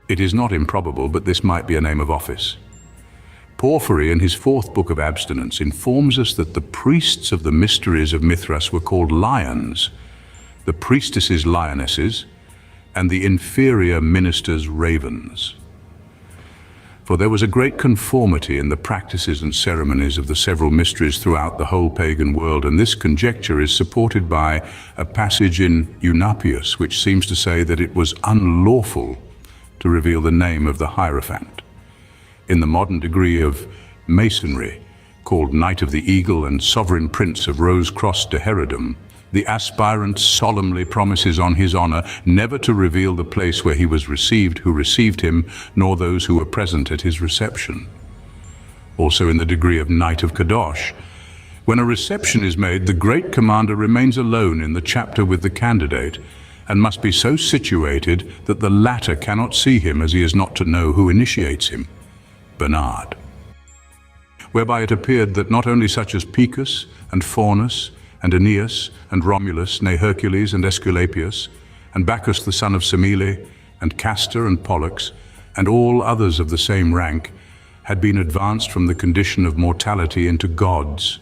It is not improbable, but this might be a name of office. Porphyry, in his 4th book of Abstinence, informs us that the priests of the mysteries of Mithras were called lions, the priestesses lionesses, and the inferior ministers ravens. For there was a great conformity in the practices and ceremonies of the several mysteries throughout the whole pagan world, and this conjecture is supported by a passage in Eunapius, which seems to say that it was unlawful to reveal the name of the hierophant. In the modern degree of Masonry, called Knight of the Eagle and Sovereign Prince of Rose-Cross de Herodom, the aspirant solemnly promises on his honor never to reveal the place where he was received, who received him, nor those who were present at his reception. Also in the degree of Knight of Kadosh, when a reception is made, the great commander remains alone in the chapter with the candidate, and must be so situated that the latter cannot see him, as he is not to know who initiates him. Bernard. Whereby it appeared that not only such as Picus and Faunus and Aeneas and Romulus, nay Hercules and Aesculapius, and Bacchus the son of Semele, and Castor and Pollux, and all others of the same rank, had been advanced from the condition of mortality into gods,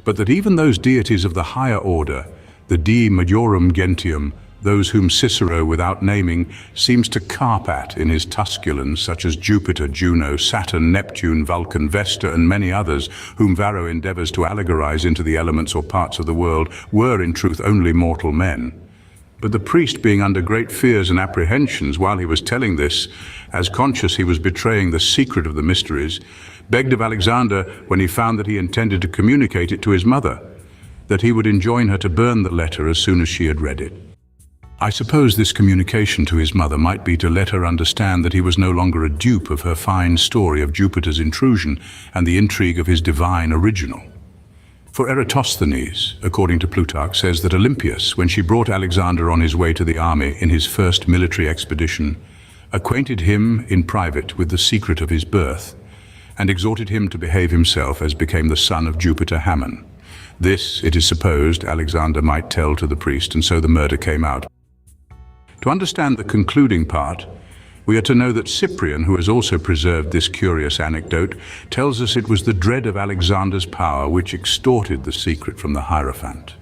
but that even those deities of the higher order, the Dei Majorum Gentium, those whom Cicero, without naming, seems to carp at in his Tusculans, such as Jupiter, Juno, Saturn, Neptune, Vulcan, Vesta, and many others, whom Varro endeavors to allegorize into the elements or parts of the world, were in truth only mortal men. But the priest, being under great fears and apprehensions while he was telling this, as conscious he was betraying the secret of the mysteries, begged of Alexander, when he found that he intended to communicate it to his mother, that he would enjoin her to burn the letter as soon as she had read it. I suppose this communication to his mother might be to let her understand that he was no longer a dupe of her fine story of Jupiter's intrusion and the intrigue of his divine original. For Eratosthenes, according to Plutarch, says that Olympias, when she brought Alexander on his way to the army in his first military expedition, acquainted him in private with the secret of his birth, and exhorted him to behave himself as became the son of Jupiter Hammon. This, it is supposed, Alexander might tell to the priest, and so the murder came out. To understand the concluding part, we are to know that Cyprian, who has also preserved this curious anecdote, tells us it was the dread of Alexander's power which extorted the secret from the hierophant.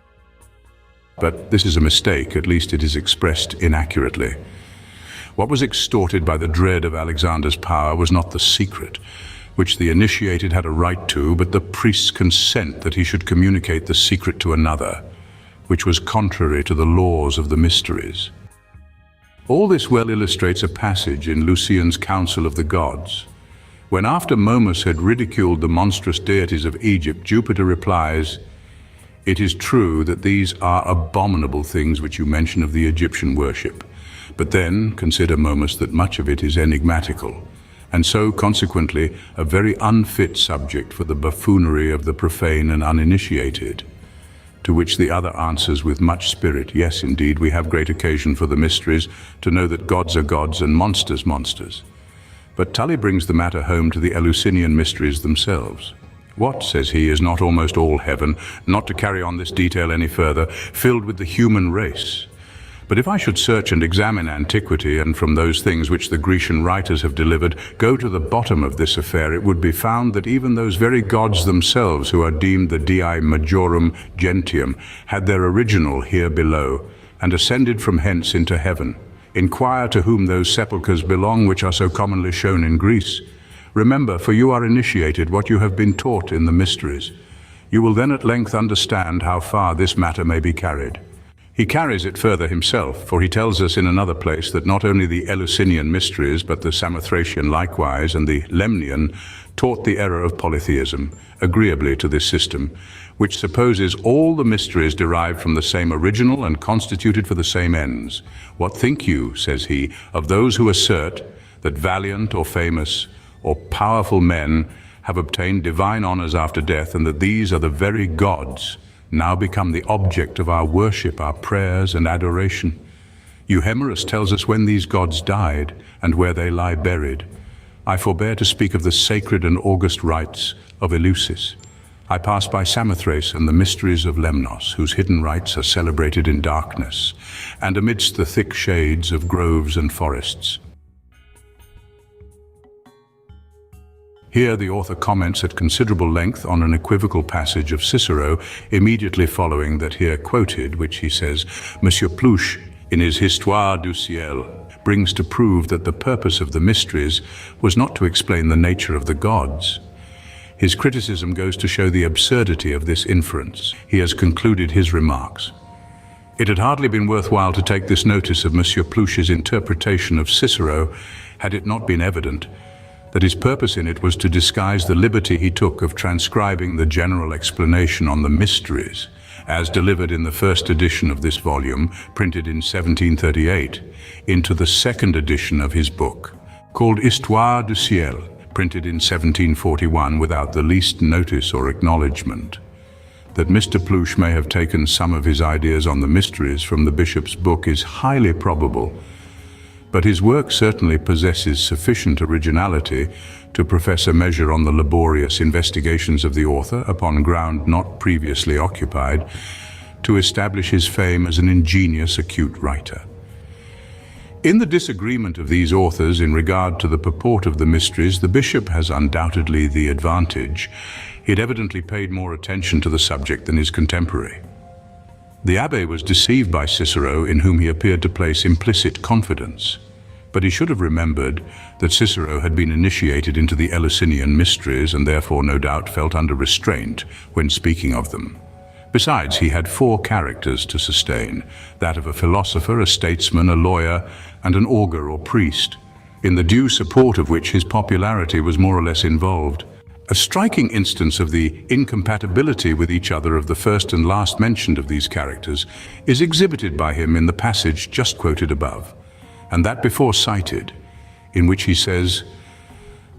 But this is a mistake, at least it is expressed inaccurately. What was extorted by the dread of Alexander's power was not the secret, which the initiated had a right to, but the priest's consent that he should communicate the secret to another, which was contrary to the laws of the mysteries. All this well illustrates a passage in Lucian's Council of the Gods, when after Momus had ridiculed the monstrous deities of Egypt, Jupiter replies, "It is true that these are abominable things which you mention of the Egyptian worship, but then consider, Momus, that much of it is enigmatical, and so consequently a very unfit subject for the buffoonery of the profane and uninitiated." To which the other answers with much spirit, "Yes, indeed, we have great occasion for the mysteries, to know that gods are gods and monsters monsters." But Tully brings the matter home to the Eleusinian mysteries themselves. "What," says he, "is not almost all heaven, not to carry on this detail any further, filled with the human race? But if I should search and examine antiquity, and from those things which the Grecian writers have delivered, go to the bottom of this affair, it would be found that even those very gods themselves, who are deemed the dei majorum gentium, had their original here below, and ascended from hence into heaven. Inquire to whom those sepulchres belong which are so commonly shown in Greece. Remember, for you are initiated, what you have been taught in the mysteries. You will then at length understand how far this matter may be carried. He carries it further himself, for he tells us in another place that not only the Eleusinian mysteries, but the Samothracian likewise, and the Lemnian, taught the error of polytheism, agreeably to this system, which supposes all the mysteries derived from the same original and constituted for the same ends. What think you, says he, of those who assert that valiant or famous or powerful men have obtained divine honors after death, and that these are the very gods, now become the object of our worship, our prayers and adoration? Euhemerus tells us when these gods died and where they lie buried. I forbear to speak of the sacred and august rites of Eleusis. I pass by Samothrace and the mysteries of Lemnos, whose hidden rites are celebrated in darkness and amidst the thick shades of groves and forests. Here the author comments at considerable length on an equivocal passage of Cicero immediately following that here quoted, which he says, Monsieur Pluche, in his Histoire du Ciel, brings to prove that the purpose of the mysteries was not to explain the nature of the gods. His criticism goes to show the absurdity of this inference. He has concluded his remarks. It had hardly been worthwhile to take this notice of Monsieur Pluche's interpretation of Cicero had it not been evident that his purpose in it was to disguise the liberty he took of transcribing the general explanation on the mysteries, as delivered in the first edition of this volume, printed in 1738, into the second edition of his book, called Histoire du Ciel, printed in 1741 without the least notice or acknowledgement. That Mr. Pluche may have taken some of his ideas on the mysteries from the bishop's book is highly probable, but his work certainly possesses sufficient originality to profess a measure on the laborious investigations of the author upon ground not previously occupied, to establish his fame as an ingenious, acute writer. In the disagreement of these authors in regard to the purport of the mysteries, the bishop has undoubtedly the advantage. He had evidently paid more attention to the subject than his contemporary. The abbé was deceived by Cicero, in whom he appeared to place implicit confidence. But he should have remembered that Cicero had been initiated into the Eleusinian mysteries and therefore no doubt felt under restraint when speaking of them. Besides, he had four characters to sustain, that of a philosopher, a statesman, a lawyer, and an augur or priest, in the due support of which his popularity was more or less involved. A striking instance of the incompatibility with each other of the first and last mentioned of these characters is exhibited by him in the passage just quoted above, and that before cited, in which he says,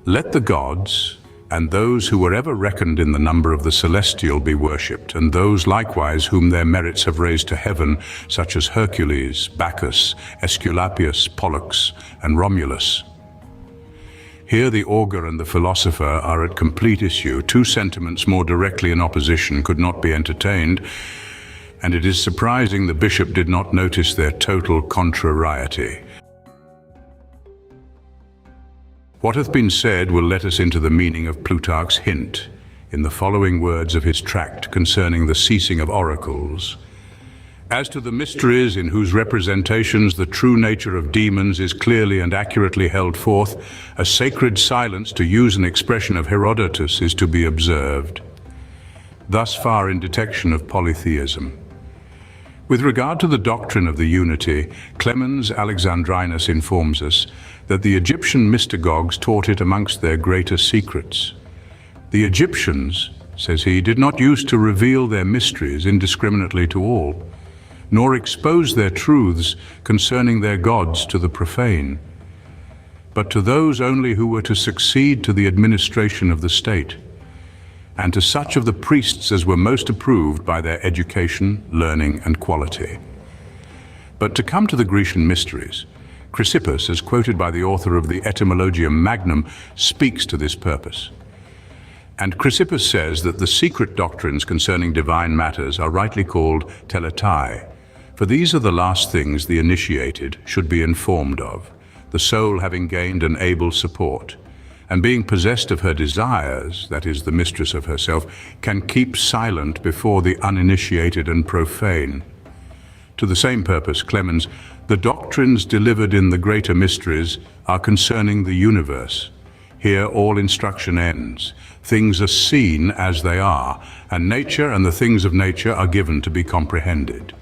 "Let the gods, and those who were ever reckoned in the number of the celestial be worshipped, and those likewise whom their merits have raised to heaven, such as Hercules, Bacchus, Aesculapius, Pollux, and Romulus." Here the augur and the philosopher are at complete issue. Two sentiments more directly in opposition could not be entertained, and it is surprising the bishop did not notice their total contrariety. What hath been said will let us into the meaning of Plutarch's hint in the following words of his tract concerning the ceasing of oracles. As to the mysteries in whose representations the true nature of demons is clearly and accurately held forth, a sacred silence, to use an expression of Herodotus, is to be observed. Thus far in detection of polytheism. With regard to the doctrine of the unity, Clemens Alexandrinus informs us that the Egyptian mystagogues taught it amongst their greater secrets. The Egyptians, says he, did not use to reveal their mysteries indiscriminately to all, nor expose their truths concerning their gods to the profane, but to those only who were to succeed to the administration of the state, and to such of the priests as were most approved by their education, learning, and quality. But to come to the Grecian mysteries, Chrysippus, as quoted by the author of the Etymologium Magnum, speaks to this purpose. And Chrysippus says that the secret doctrines concerning divine matters are rightly called teletai, For these are the last things the initiated should be informed of, the soul having gained an able support, and being possessed of her desires, that is, the mistress of herself, can keep silent before the uninitiated and profane. To the same purpose, Clemens, the doctrines delivered in the greater mysteries are concerning the universe. Here all instruction ends. Things are seen as they are, and nature and the things of nature are given to be comprehended.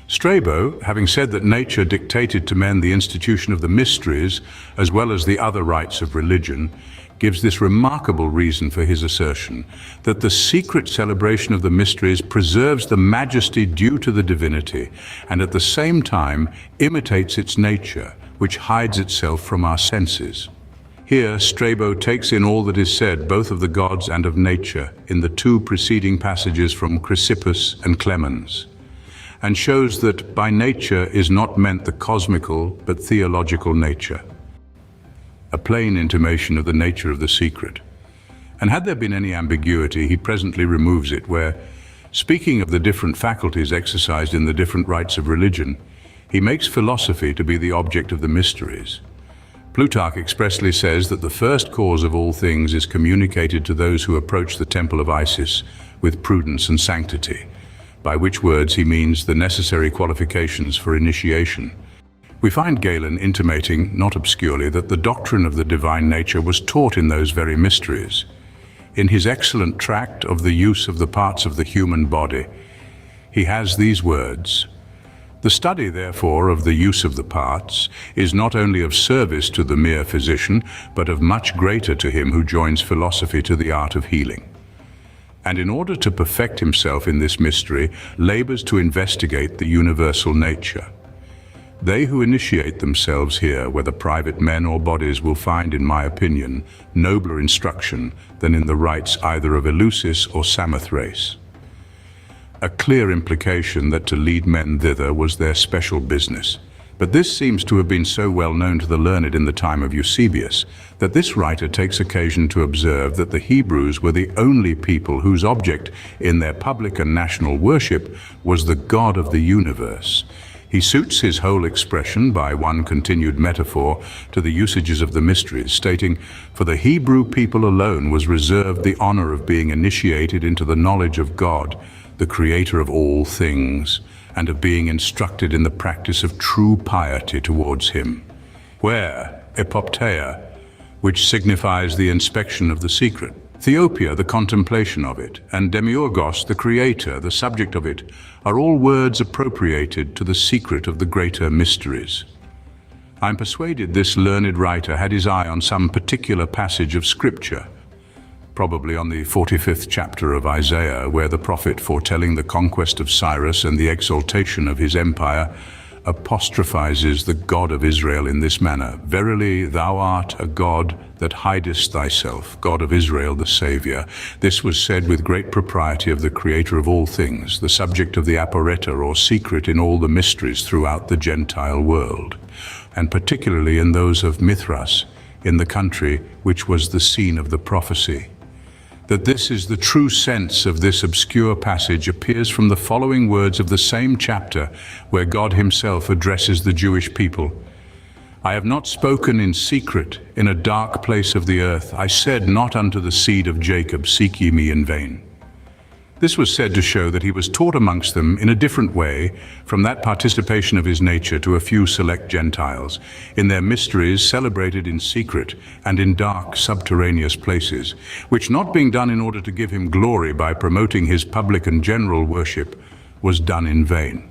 Strabo, having said that nature dictated to men the institution of the mysteries as well as the other rites of religion, gives this remarkable reason for his assertion, that the secret celebration of the mysteries preserves the majesty due to the divinity and at the same time imitates its nature, which hides itself from our senses. Here Strabo takes in all that is said both of the gods and of nature in the two preceding passages from Chrysippus and Clemens, and shows that by nature is not meant the cosmical but theological nature, a plain intimation of the nature of the secret. And had there been any ambiguity, he presently removes it, where, speaking of the different faculties exercised in the different rites of religion, he makes philosophy to be the object of the mysteries. Plutarch expressly says that the first cause of all things is communicated to those who approach the temple of Isis with prudence and sanctity, by which words he means the necessary qualifications for initiation. We find Galen intimating, not obscurely, that the doctrine of the divine nature was taught in those very mysteries. In his excellent tract of the use of the parts of the human body, he has these words: "The study, therefore, of the use of the parts is not only of service to the mere physician, but of much greater to him who joins philosophy to the art of healing, and in order to perfect himself in this mystery, labors to investigate the universal nature. They who initiate themselves here, whether private men or bodies, will find, in my opinion, nobler instruction than in the rites either of Eleusis or Samothrace." A clear implication that to lead men thither was their special business. But this seems to have been so well known to the learned in the time of Eusebius that this writer takes occasion to observe that the Hebrews were the only people whose object in their public and national worship was the God of the universe. He suits his whole expression by one continued metaphor to the usages of the mysteries, stating, "For the Hebrew people alone was reserved the honor of being initiated into the knowledge of God, the creator of all things, and of being instructed in the practice of true piety towards him." Where epopteia, which signifies the inspection of the secret; theopia, the contemplation of it; and demiurgos, the creator, the subject of it, are all words appropriated to the secret of the greater mysteries. I am persuaded this learned writer had his eye on some particular passage of Scripture, probably on the 45th chapter of Isaiah, where the prophet, foretelling the conquest of Cyrus and the exaltation of his empire, apostrophizes the God of Israel in this manner: "Verily thou art a God that hidest thyself, God of Israel the Saviour." This was said with great propriety of the Creator of all things, the subject of the aporeta or secret in all the mysteries throughout the Gentile world, and particularly in those of Mithras, in the country which was the scene of the prophecy. That this is the true sense of this obscure passage appears from the following words of the same chapter, where God himself addresses the Jewish people: "I have not spoken in secret in a dark place of the earth. I said not unto the seed of Jacob, seek ye me in vain." This was said to show that he was taught amongst them in a different way from that participation of his nature to a few select Gentiles, in their mysteries celebrated in secret and in dark subterraneous places, which, not being done in order to give him glory by promoting his public and general worship, was done in vain.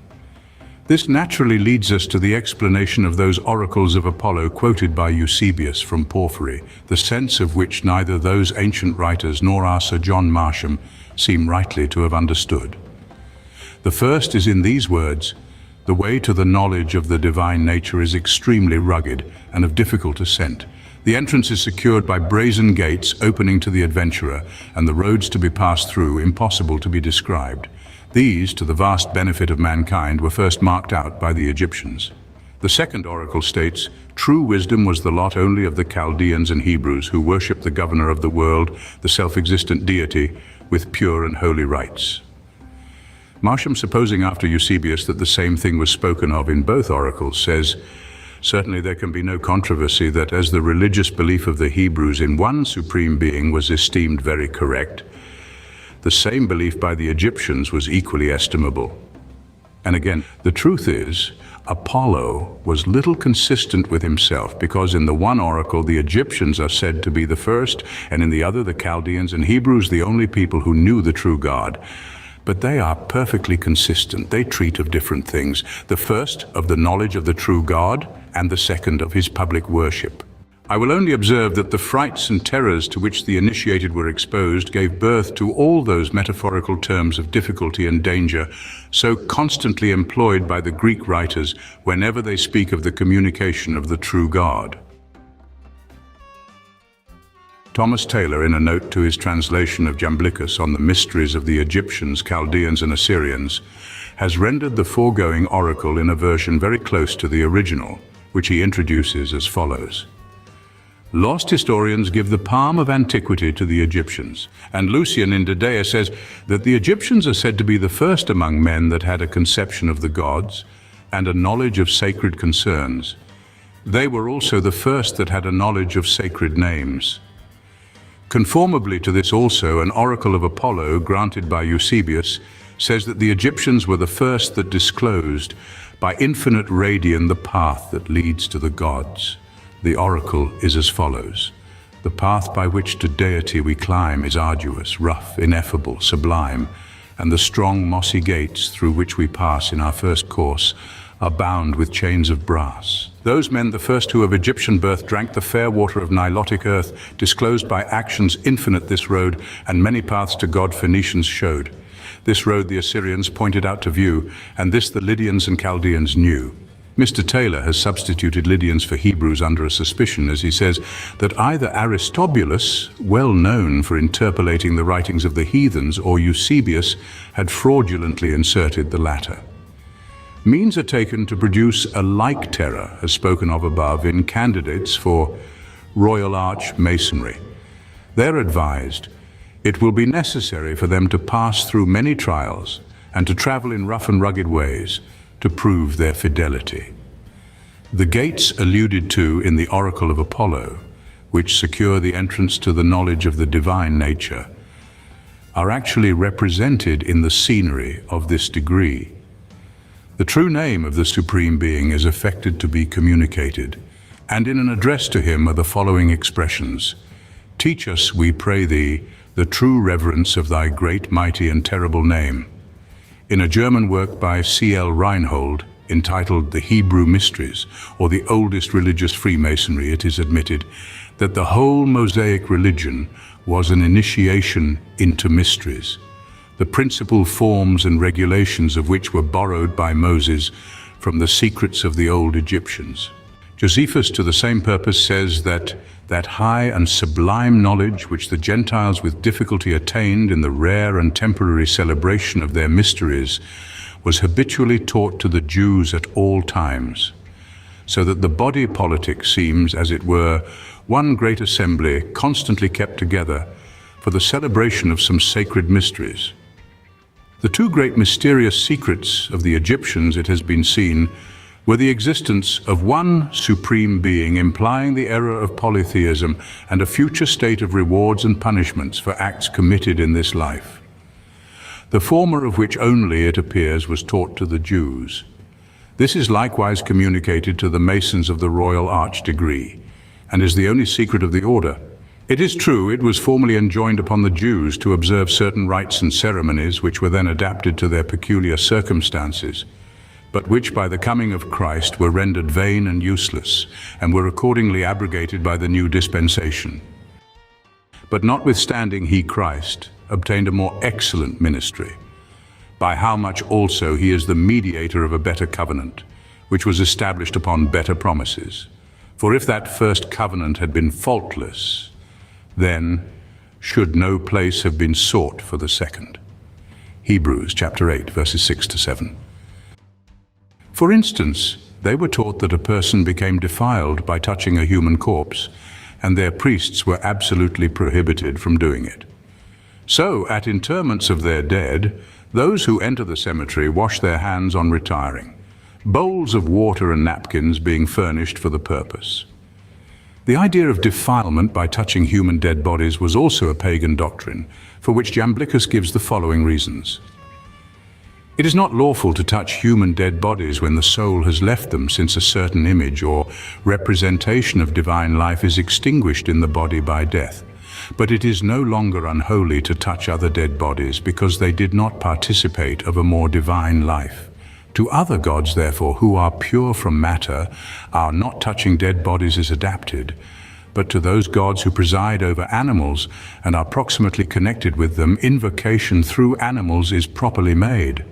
This naturally leads us to the explanation of those oracles of Apollo quoted by Eusebius from Porphyry, the sense of which neither those ancient writers nor our Sir John Marsham seem rightly to have understood. The first is in these words: "The way to the knowledge of the divine nature is extremely rugged and of difficult ascent. The entrance is secured by brazen gates opening to the adventurer, and the roads to be passed through impossible to be described. These, to the vast benefit of mankind, were first marked out by the Egyptians." The second oracle states, "True wisdom was the lot only of the Chaldeans and Hebrews, who worship the governor of the world, the self-existent deity, with pure and holy rites." Marsham, supposing after Eusebius that the same thing was spoken of in both oracles, says, "Certainly there can be no controversy that as the religious belief of the Hebrews in one supreme being was esteemed very correct, the same belief by the Egyptians was equally estimable." And again, the truth is, Apollo was little consistent with himself, because in the one oracle the Egyptians are said to be the first, and in the other the Chaldeans and Hebrews the only people who knew the true God. But they are perfectly consistent. They treat of different things. The first of the knowledge of the true God, and the second of his public worship. I will only observe that the frights and terrors to which the initiated were exposed gave birth to all those metaphorical terms of difficulty and danger so constantly employed by the Greek writers whenever they speak of the communication of the true God. Thomas Taylor, in a note to his translation of Jamblichus on the mysteries of the Egyptians, Chaldeans and Assyrians, has rendered the foregoing oracle in a version very close to the original, which he introduces as follows. Lost historians give the palm of antiquity to the Egyptians, and Lucian in Didea says that the Egyptians are said to be the first among men that had a conception of the gods and a knowledge of sacred concerns. They were also the first that had a knowledge of sacred names. Conformably to this also, an oracle of Apollo granted by Eusebius says that the Egyptians were the first that disclosed by infinite radian the path that leads to the gods. The oracle is as follows. The path by which to deity we climb is arduous, rough, ineffable, sublime, and the strong mossy gates through which we pass in our first course are bound with chains of brass. Those men, the first who of Egyptian birth drank the fair water of Nilotic earth, disclosed by actions infinite this road, and many paths to God Phoenicians showed. This road the Assyrians pointed out to view, and this the Lydians and Chaldeans knew. Mr. Taylor has substituted Lydians for Hebrews under a suspicion, as he says that either Aristobulus, well known for interpolating the writings of the heathens, or Eusebius had fraudulently inserted the latter. Means are taken to produce a like terror, as spoken of above, in candidates for Royal Arch Masonry. They're advised it will be necessary for them to pass through many trials and to travel in rough and rugged ways to prove their fidelity. The gates alluded to in the oracle of Apollo, which secure the entrance to the knowledge of the divine nature, are actually represented in the scenery of this degree. The true name of the Supreme Being is affected to be communicated, and in an address to him are the following expressions. Teach us, we pray thee, the true reverence of thy great, mighty, and terrible name. In a German work by C.L. Reinhold, entitled The Hebrew Mysteries, or the oldest religious Freemasonry, it is admitted that the whole Mosaic religion was an initiation into mysteries, the principal forms and regulations of which were borrowed by Moses from the secrets of the old Egyptians. Josephus, to the same purpose, says that high and sublime knowledge which the Gentiles with difficulty attained in the rare and temporary celebration of their mysteries was habitually taught to the Jews at all times, so that the body politic seems, as it were, one great assembly constantly kept together for the celebration of some sacred mysteries. The two great mysterious secrets of the Egyptians, it has been seen, were the existence of one supreme being, implying the error of polytheism, and a future state of rewards and punishments for acts committed in this life. The former of which only, it appears, was taught to the Jews. This is likewise communicated to the Masons of the Royal Arch degree, and is the only secret of the order. It is true, it was formerly enjoined upon the Jews to observe certain rites and ceremonies which were then adapted to their peculiar circumstances, but which by the coming of Christ were rendered vain and useless, and were accordingly abrogated by the new dispensation. But notwithstanding he, Christ, obtained a more excellent ministry, by how much also he is the mediator of a better covenant, which was established upon better promises. For if that first covenant had been faultless, then should no place have been sought for the second. Hebrews chapter 8, verses 6 to 7. For instance, they were taught that a person became defiled by touching a human corpse, and their priests were absolutely prohibited from doing it. So, at interments of their dead, Those who enter the cemetery wash their hands on retiring, bowls of water and napkins being furnished for the purpose. The idea of defilement by touching human dead bodies was also a pagan doctrine, for which Jamblichus gives the following reasons. It is not lawful to touch human dead bodies when the soul has left them, since a certain image or representation of divine life is extinguished in the body by death. But it is no longer unholy to touch other dead bodies, because they did not participate of a more divine life. To other gods, therefore, who are pure from matter, our not touching dead bodies is adapted. But to those gods who preside over animals and are proximately connected with them, invocation through animals is properly made.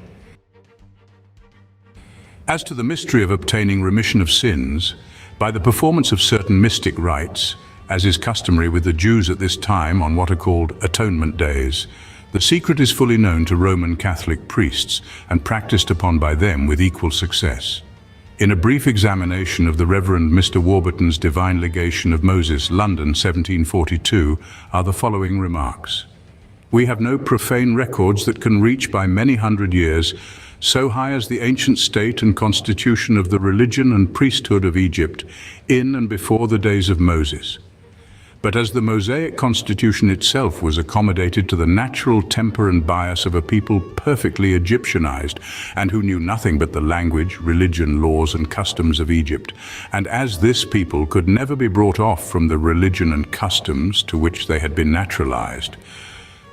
As to the mystery of obtaining remission of sins, by the performance of certain mystic rites, as is customary with the Jews at this time on what are called atonement days, the secret is fully known to Roman Catholic priests and practiced upon by them with equal success. In a brief examination of the Reverend Mr. Warburton's Divine Legation of Moses, London, 1742, are the following remarks. We have no profane records that can reach by many hundred years so high as the ancient state and constitution of the religion and priesthood of Egypt in and before the days of Moses. But as the Mosaic constitution itself was accommodated to the natural temper and bias of a people perfectly Egyptianized and who knew nothing but the language, religion, laws and customs of Egypt, and as this people could never be brought off from the religion and customs to which they had been naturalized,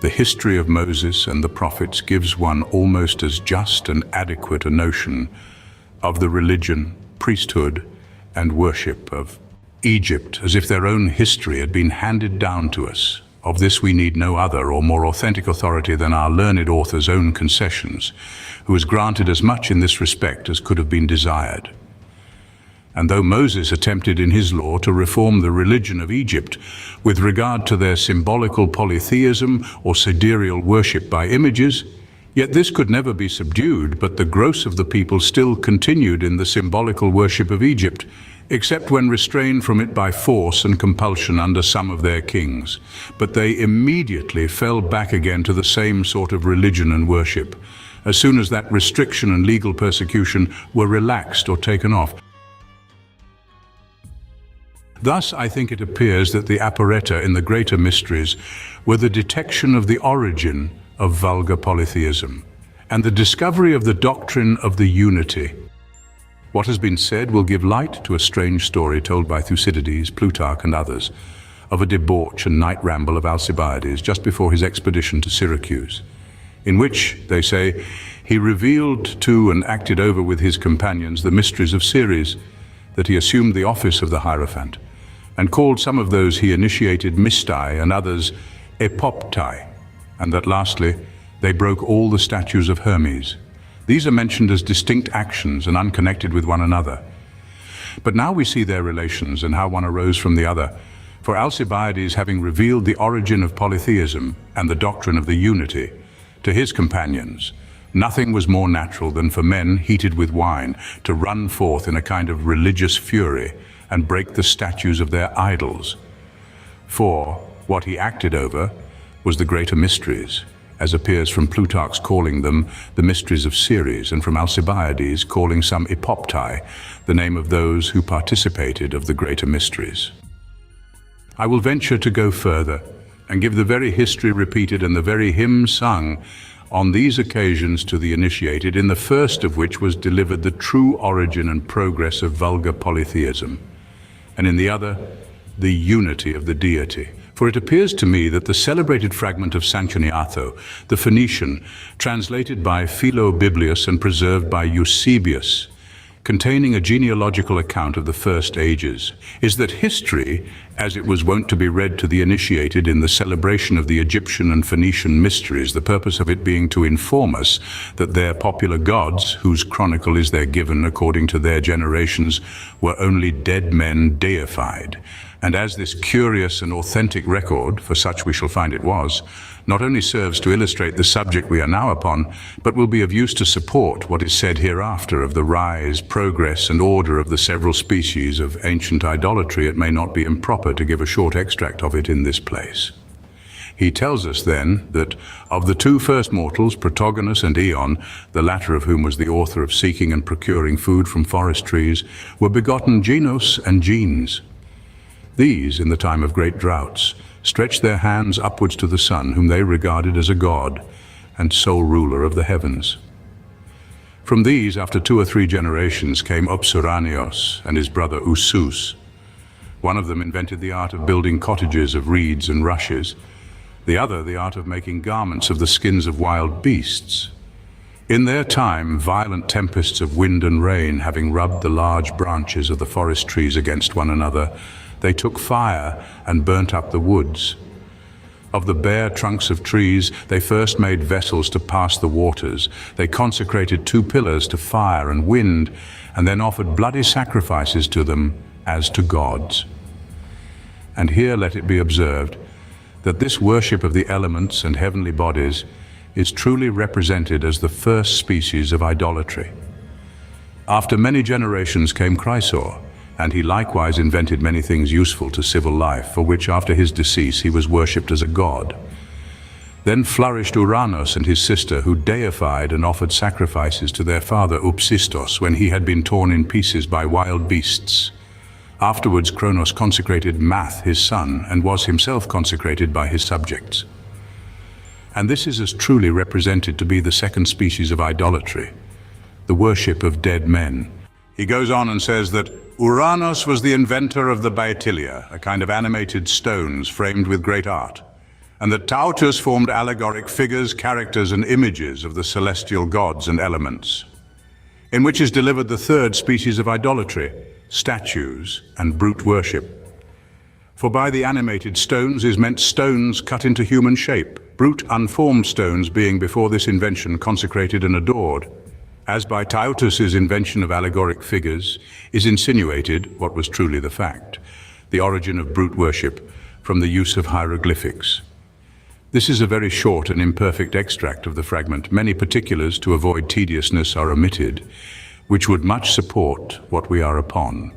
the history of Moses and the prophets gives one almost as just and adequate a notion of the religion, priesthood, and worship of Egypt as if their own history had been handed down to us. Of this we need no other or more authentic authority than our learned author's own concessions, who has granted as much in this respect as could have been desired. And though Moses attempted in his law to reform the religion of Egypt with regard to their symbolical polytheism or sidereal worship by images, yet this could never be subdued, but the gross of the people still continued in the symbolical worship of Egypt, except when restrained from it by force and compulsion under some of their kings. But they immediately fell back again to the same sort of religion and worship, as soon as that restriction and legal persecution were relaxed or taken off. Thus, I think it appears that the apparata in the greater mysteries were the detection of the origin of vulgar polytheism and the discovery of the doctrine of the unity. What has been said will give light to a strange story told by Thucydides, Plutarch and others of a debauch and night ramble of Alcibiades just before his expedition to Syracuse, in which, they say, he revealed to and acted over with his companions the mysteries of Ceres, that he assumed the office of the Hierophant, and called some of those he initiated Mystae and others Epoptai, and that lastly they broke all the statues of Hermes. These are mentioned as distinct actions and unconnected with one another. But now we see their relations and how one arose from the other. For Alcibiades, having revealed the origin of polytheism and the doctrine of the unity to his companions, nothing was more natural than for men heated with wine to run forth in a kind of religious fury and break the statues of their idols. For what he acted over was the greater mysteries, as appears from Plutarch's calling them the mysteries of Ceres, and from Alcibiades calling some Epoptai, the name of those who participated of the greater mysteries. I will venture to go further and give the very history repeated and the very hymn sung on these occasions to the initiated, in the first of which was delivered the true origin and progress of vulgar polytheism, and in the other, the unity of the deity. For it appears to me that the celebrated fragment of Sanchoniatho, the Phoenician, translated by Philobiblius and preserved by Eusebius, containing a genealogical account of the first ages, is that history, as it was wont to be read to the initiated in the celebration of the Egyptian and Phoenician mysteries, the purpose of it being to inform us that their popular gods, whose chronicle is there given according to their generations, were only dead men deified. And as this curious and authentic record, for such we shall find it was, not only serves to illustrate the subject we are now upon, but will be of use to support what is said hereafter of the rise, progress, and order of the several species of ancient idolatry, it may not be improper to give a short extract of it in this place. He tells us then that of the two first mortals, Protagonus and Aeon, the latter of whom was the author of seeking and procuring food from forest trees, were begotten Genos and Genes. These, in the time of great droughts, stretched their hands upwards to the sun, whom they regarded as a god and sole ruler of the heavens. From these, after 2 or 3 generations, came Opsuranios and his brother Usus. One of them invented the art of building cottages of reeds and rushes, the other the art of making garments of the skins of wild beasts. In their time, violent tempests of wind and rain, having rubbed the large branches of the forest trees against one another, they took fire and burnt up the woods. Of the bare trunks of trees, they first made vessels to pass the waters. They consecrated 2 pillars to fire and wind, and then offered bloody sacrifices to them as to gods. And here let it be observed that this worship of the elements and heavenly bodies is truly represented as the first species of idolatry. After many generations came Chrysor, and he likewise invented many things useful to civil life, for which after his decease he was worshipped as a god. Then flourished Uranos and his sister, who deified and offered sacrifices to their father Upsistos when he had been torn in pieces by wild beasts. Afterwards Kronos consecrated Math, his son, and was himself consecrated by his subjects. And this is as truly represented to be the second species of idolatry, the worship of dead men. He goes on and says that Uranos was the inventor of the Baetilia, a kind of animated stones framed with great art, and that Tautus formed allegoric figures, characters, and images of the celestial gods and elements, in which is delivered the third species of idolatry, statues and brute worship. For by the animated stones is meant stones cut into human shape, brute unformed stones being before this invention consecrated and adored. As by Tautus's invention of allegoric figures is insinuated, what was truly the fact, the origin of brute worship from the use of hieroglyphics. This is a very short and imperfect extract of the fragment. Many particulars, to avoid tediousness, are omitted, which would much support what we are upon,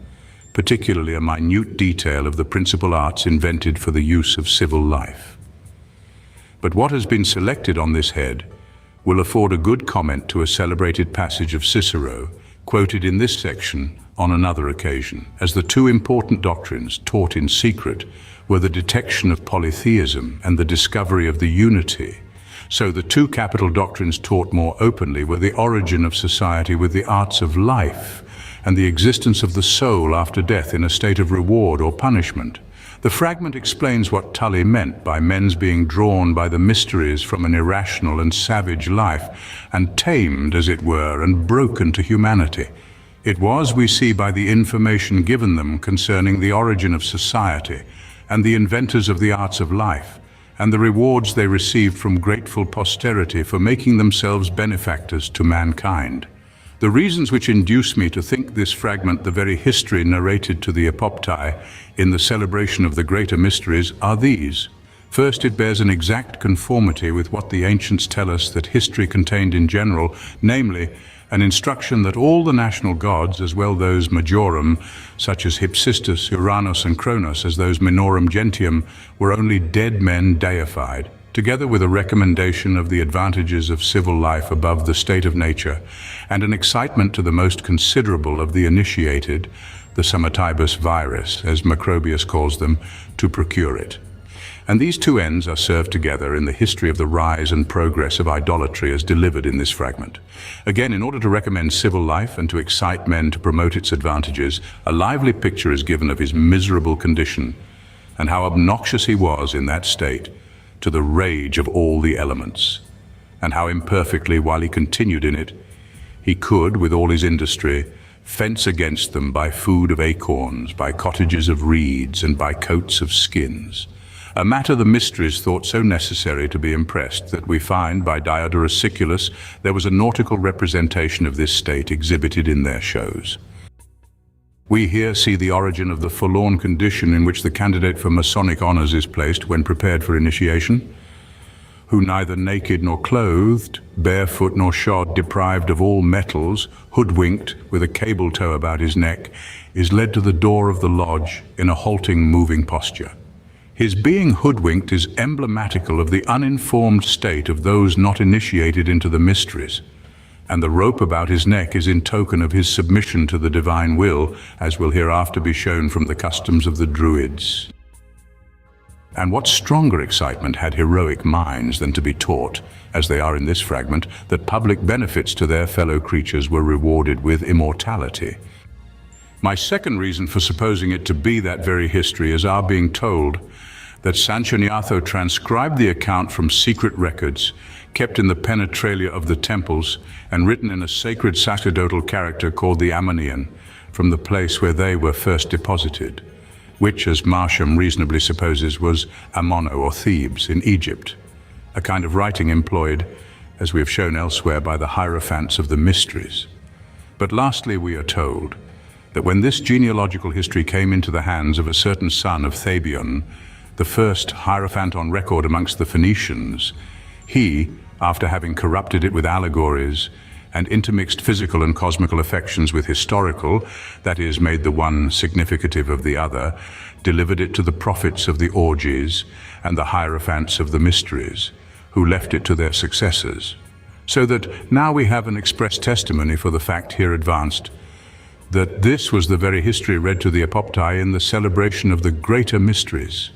particularly a minute detail of the principal arts invented for the use of civil life. But what has been selected on this head will afford a good comment to a celebrated passage of Cicero, quoted in this section on another occasion, as the 2 important doctrines taught in secret were the detection of polytheism and the discovery of the unity. So the 2 capital doctrines taught more openly were the origin of society with the arts of life and the existence of the soul after death in a state of reward or punishment. The fragment explains what Tully meant by men's being drawn by the mysteries from an irrational and savage life and tamed, as it were, and broken to humanity. It was, we see, by the information given them concerning the origin of society and the inventors of the arts of life, and the rewards they received from grateful posterity for making themselves benefactors to mankind. The reasons which induce me to think this fragment the very history narrated to the Apoptai in the celebration of the greater mysteries are these. First, it bears an exact conformity with what the ancients tell us that history contained in general, namely, an instruction that all the national gods, as well those majorum, such as Hypsistus, Uranos, and Kronos, as those minorum gentium, were only dead men deified, together with a recommendation of the advantages of civil life above the state of nature, and an excitement to the most considerable of the initiated, the summatibus virus, as Macrobius calls them, to procure it. And these 2 ends are served together in the history of the rise and progress of idolatry as delivered in this fragment. Again, in order to recommend civil life and to excite men to promote its advantages, a lively picture is given of his miserable condition and how obnoxious he was in that state to the rage of all the elements, and how imperfectly, while he continued in it, he could, with all his industry, fence against them by food of acorns, by cottages of reeds, and by coats of skins. A matter the mysteries thought so necessary to be impressed that we find by Diodorus Siculus there was a nautical representation of this state exhibited in their shows. We here see the origin of the forlorn condition in which the candidate for Masonic honors is placed when prepared for initiation, who neither naked nor clothed, barefoot nor shod, deprived of all metals, hoodwinked, with a cable tow about his neck, is led to the door of the lodge in a halting, moving posture. His being hoodwinked is emblematical of the uninformed state of those not initiated into the mysteries, and the rope about his neck is in token of his submission to the divine will, as will hereafter be shown from the customs of the Druids. And what stronger excitement had heroic minds than to be taught, as they are in this fragment, that public benefits to their fellow creatures were rewarded with immortality. My second reason for supposing it to be that very history is our being told that Sanchoniatho transcribed the account from secret records kept in the penetralia of the temples and written in a sacred sacerdotal character called the Ammonian, from the place where they were first deposited, which, as Marsham reasonably supposes, was Ammon or Thebes in Egypt, a kind of writing employed, as we have shown elsewhere, by the hierophants of the mysteries. But lastly, we are told that when this genealogical history came into the hands of a certain son of Thebion, the first hierophant on record amongst the Phoenicians, he, after having corrupted it with allegories and intermixed physical and cosmical affections with historical, that is, made the one significative of the other, delivered it to the prophets of the orgies and the hierophants of the mysteries, who left it to their successors. So that now we have an express testimony for the fact here advanced, that this was the very history read to the apoptai in the celebration of the greater mysteries.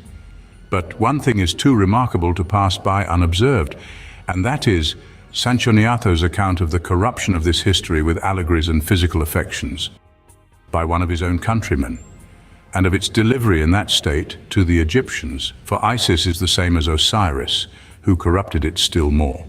But one thing is too remarkable to pass by unobserved, and that is Sanchoniatho's account of the corruption of this history with allegories and physical affections by one of his own countrymen, and of its delivery in that state to the Egyptians, for Isis is the same as Osiris, who corrupted it still more.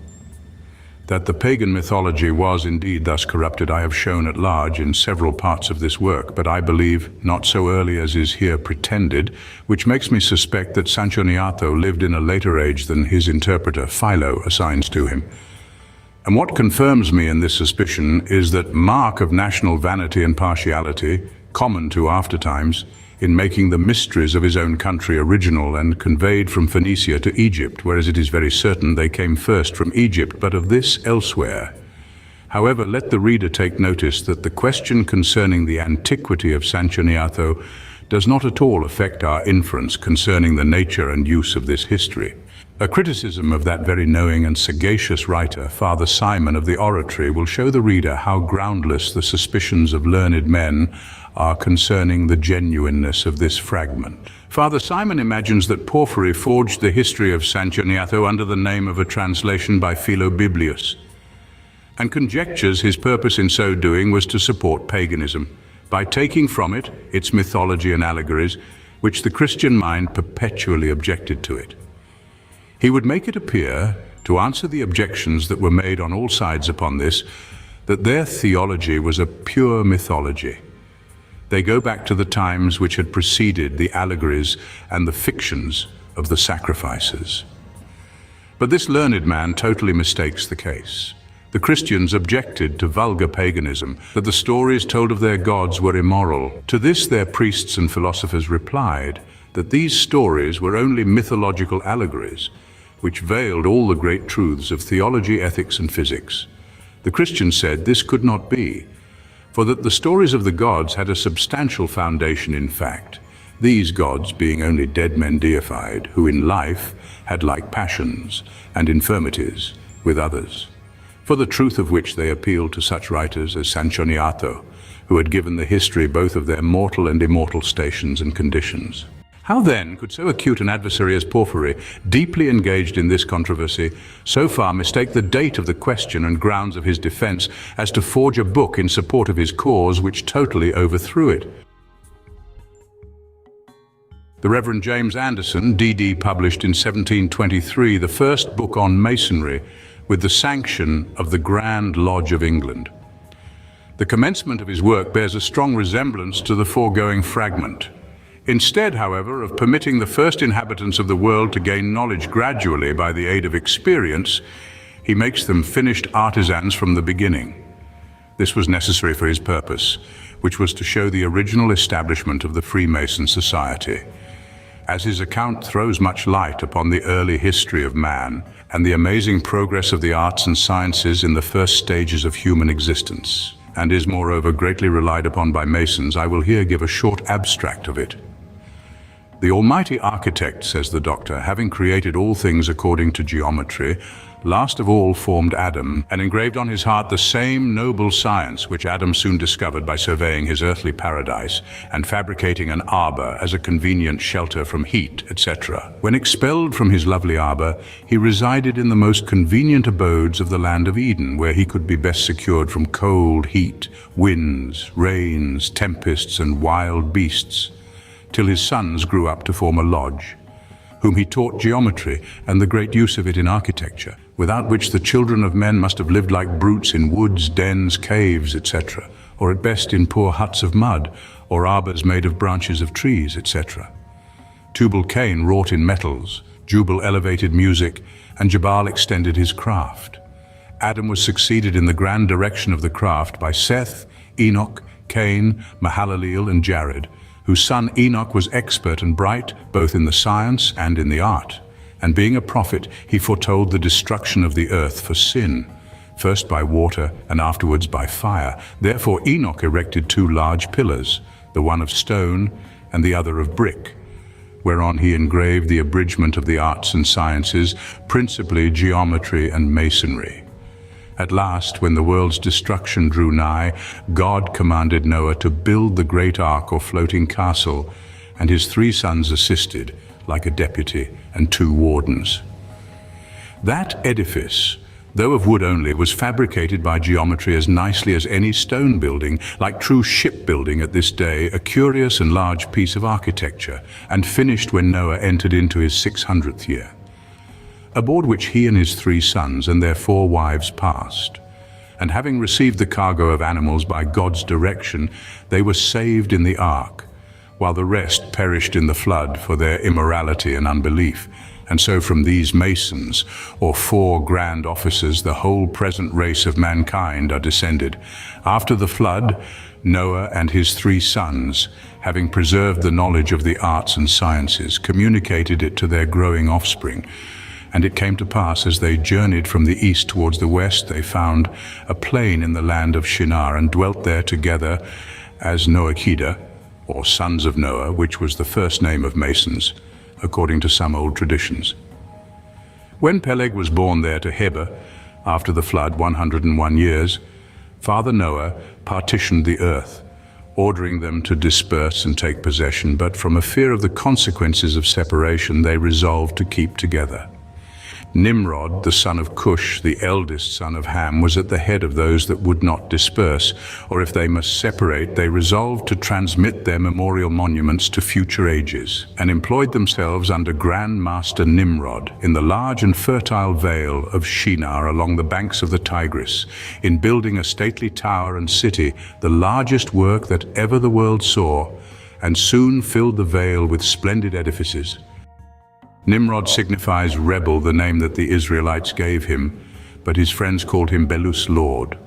That the pagan mythology was indeed thus corrupted I have shown at large in several parts of this work, but I believe not so early as is here pretended, which makes me suspect that Sanchoniatho lived in a later age than his interpreter Philo assigns to him. And what confirms me in this suspicion is that mark of national vanity and partiality, common to aftertimes, in making the mysteries of his own country original and conveyed from Phoenicia to Egypt, whereas it is very certain they came first from Egypt, but of this elsewhere. However, let the reader take notice that the question concerning the antiquity of Sanchoniatho does not at all affect our inference concerning the nature and use of this history. A criticism of that very knowing and sagacious writer, Father Simon of the Oratory, will show the reader how groundless the suspicions of learned men are concerning the genuineness of this fragment. Father Simon imagines that Porphyry forged the history of Sanchoniatho under the name of a translation by Philobiblius, and conjectures his purpose in so doing was to support paganism, by taking from it its mythology and allegories, which the Christian mind perpetually objected to it. He would make it appear, to answer the objections that were made on all sides upon this, that their theology was a pure mythology. They go back to the times which had preceded the allegories and the fictions of the sacrifices. But this learned man totally mistakes the case. The Christians objected to vulgar paganism, that the stories told of their gods were immoral. To this their priests and philosophers replied that these stories were only mythological allegories, which veiled all the great truths of theology, ethics, and physics. The Christians said this could not be, for that the stories of the gods had a substantial foundation in fact, these gods being only dead men deified, who in life had like passions and infirmities with others, for the truth of which they appealed to such writers as Sanchoniatho, who had given the history both of their mortal and immortal stations and conditions. How then could so acute an adversary as Porphyry, deeply engaged in this controversy, so far mistake the date of the question and grounds of his defense as to forge a book in support of his cause which totally overthrew it? The Reverend James Anderson, D.D., published in 1723 the first book on Masonry with the sanction of the Grand Lodge of England. The commencement of his work bears a strong resemblance to the foregoing fragment. Instead, however, of permitting the first inhabitants of the world to gain knowledge gradually by the aid of experience, he makes them finished artisans from the beginning. This was necessary for his purpose, which was to show the original establishment of the Freemason society, as his account throws much light upon the early history of man and the amazing progress of the arts and sciences in the first stages of human existence, and is moreover greatly relied upon by Masons. I will here give a short abstract of it. The Almighty Architect, says the Doctor, having created all things according to geometry, last of all formed Adam, and engraved on his heart the same noble science which Adam soon discovered by surveying his earthly paradise and fabricating an arbor as a convenient shelter from heat, etc. When expelled from his lovely arbor, he resided in the most convenient abodes of the land of Eden, where he could be best secured from cold, heat, winds, rains, tempests, and wild beasts, till his sons grew up to form a lodge, whom he taught geometry and the great use of it in architecture, without which the children of men must have lived like brutes in woods, dens, caves, etc., or at best in poor huts of mud, or arbors made of branches of trees, etc. Tubal-Cain wrought in metals, Jubal elevated music, and Jabal extended his craft. Adam was succeeded in the grand direction of the craft by Seth, Enoch, Cain, Mahalaleel, and Jared, whose son Enoch was expert and bright both in the science and in the art. And being a prophet, he foretold the destruction of the earth for sin, first by water and afterwards by fire. Therefore Enoch erected 2 large pillars, the one of stone and the other of brick, whereon he engraved the abridgment of the arts and sciences, principally geometry and masonry. At last, when the world's destruction drew nigh, God commanded Noah to build the great ark or floating castle, and his 3 sons assisted, like a deputy and 2 wardens. That edifice, though of wood only, was fabricated by geometry as nicely as any stone building, like true shipbuilding at this day, a curious and large piece of architecture, and finished when Noah entered into his 600th year, aboard which he and his 3 sons and their 4 wives passed. And having received the cargo of animals by God's direction, they were saved in the ark, while the rest perished in the flood for their immorality and unbelief. And so from these masons, or 4 grand officers, the whole present race of mankind are descended. After the flood, Noah and his 3 sons, having preserved the knowledge of the arts and sciences, communicated it to their growing offspring. And it came to pass, as they journeyed from the east towards the west, they found a plain in the land of Shinar, and dwelt there together as Noachida, or sons of Noah, which was the first name of masons, according to some old traditions. When Peleg was born there to Heber, after the flood 101 years, Father Noah partitioned the earth, ordering them to disperse and take possession, but from a fear of the consequences of separation, they resolved to keep together. Nimrod, the son of Cush, the eldest son of Ham, was at the head of those that would not disperse, or if they must separate, they resolved to transmit their memorial monuments to future ages, and employed themselves under Grand Master Nimrod in the large and fertile vale of Shinar along the banks of the Tigris, in building a stately tower and city, the largest work that ever the world saw, and soon filled the vale with splendid edifices. Nimrod signifies rebel, the name that the Israelites gave him, but his friends called him Belus, Lord.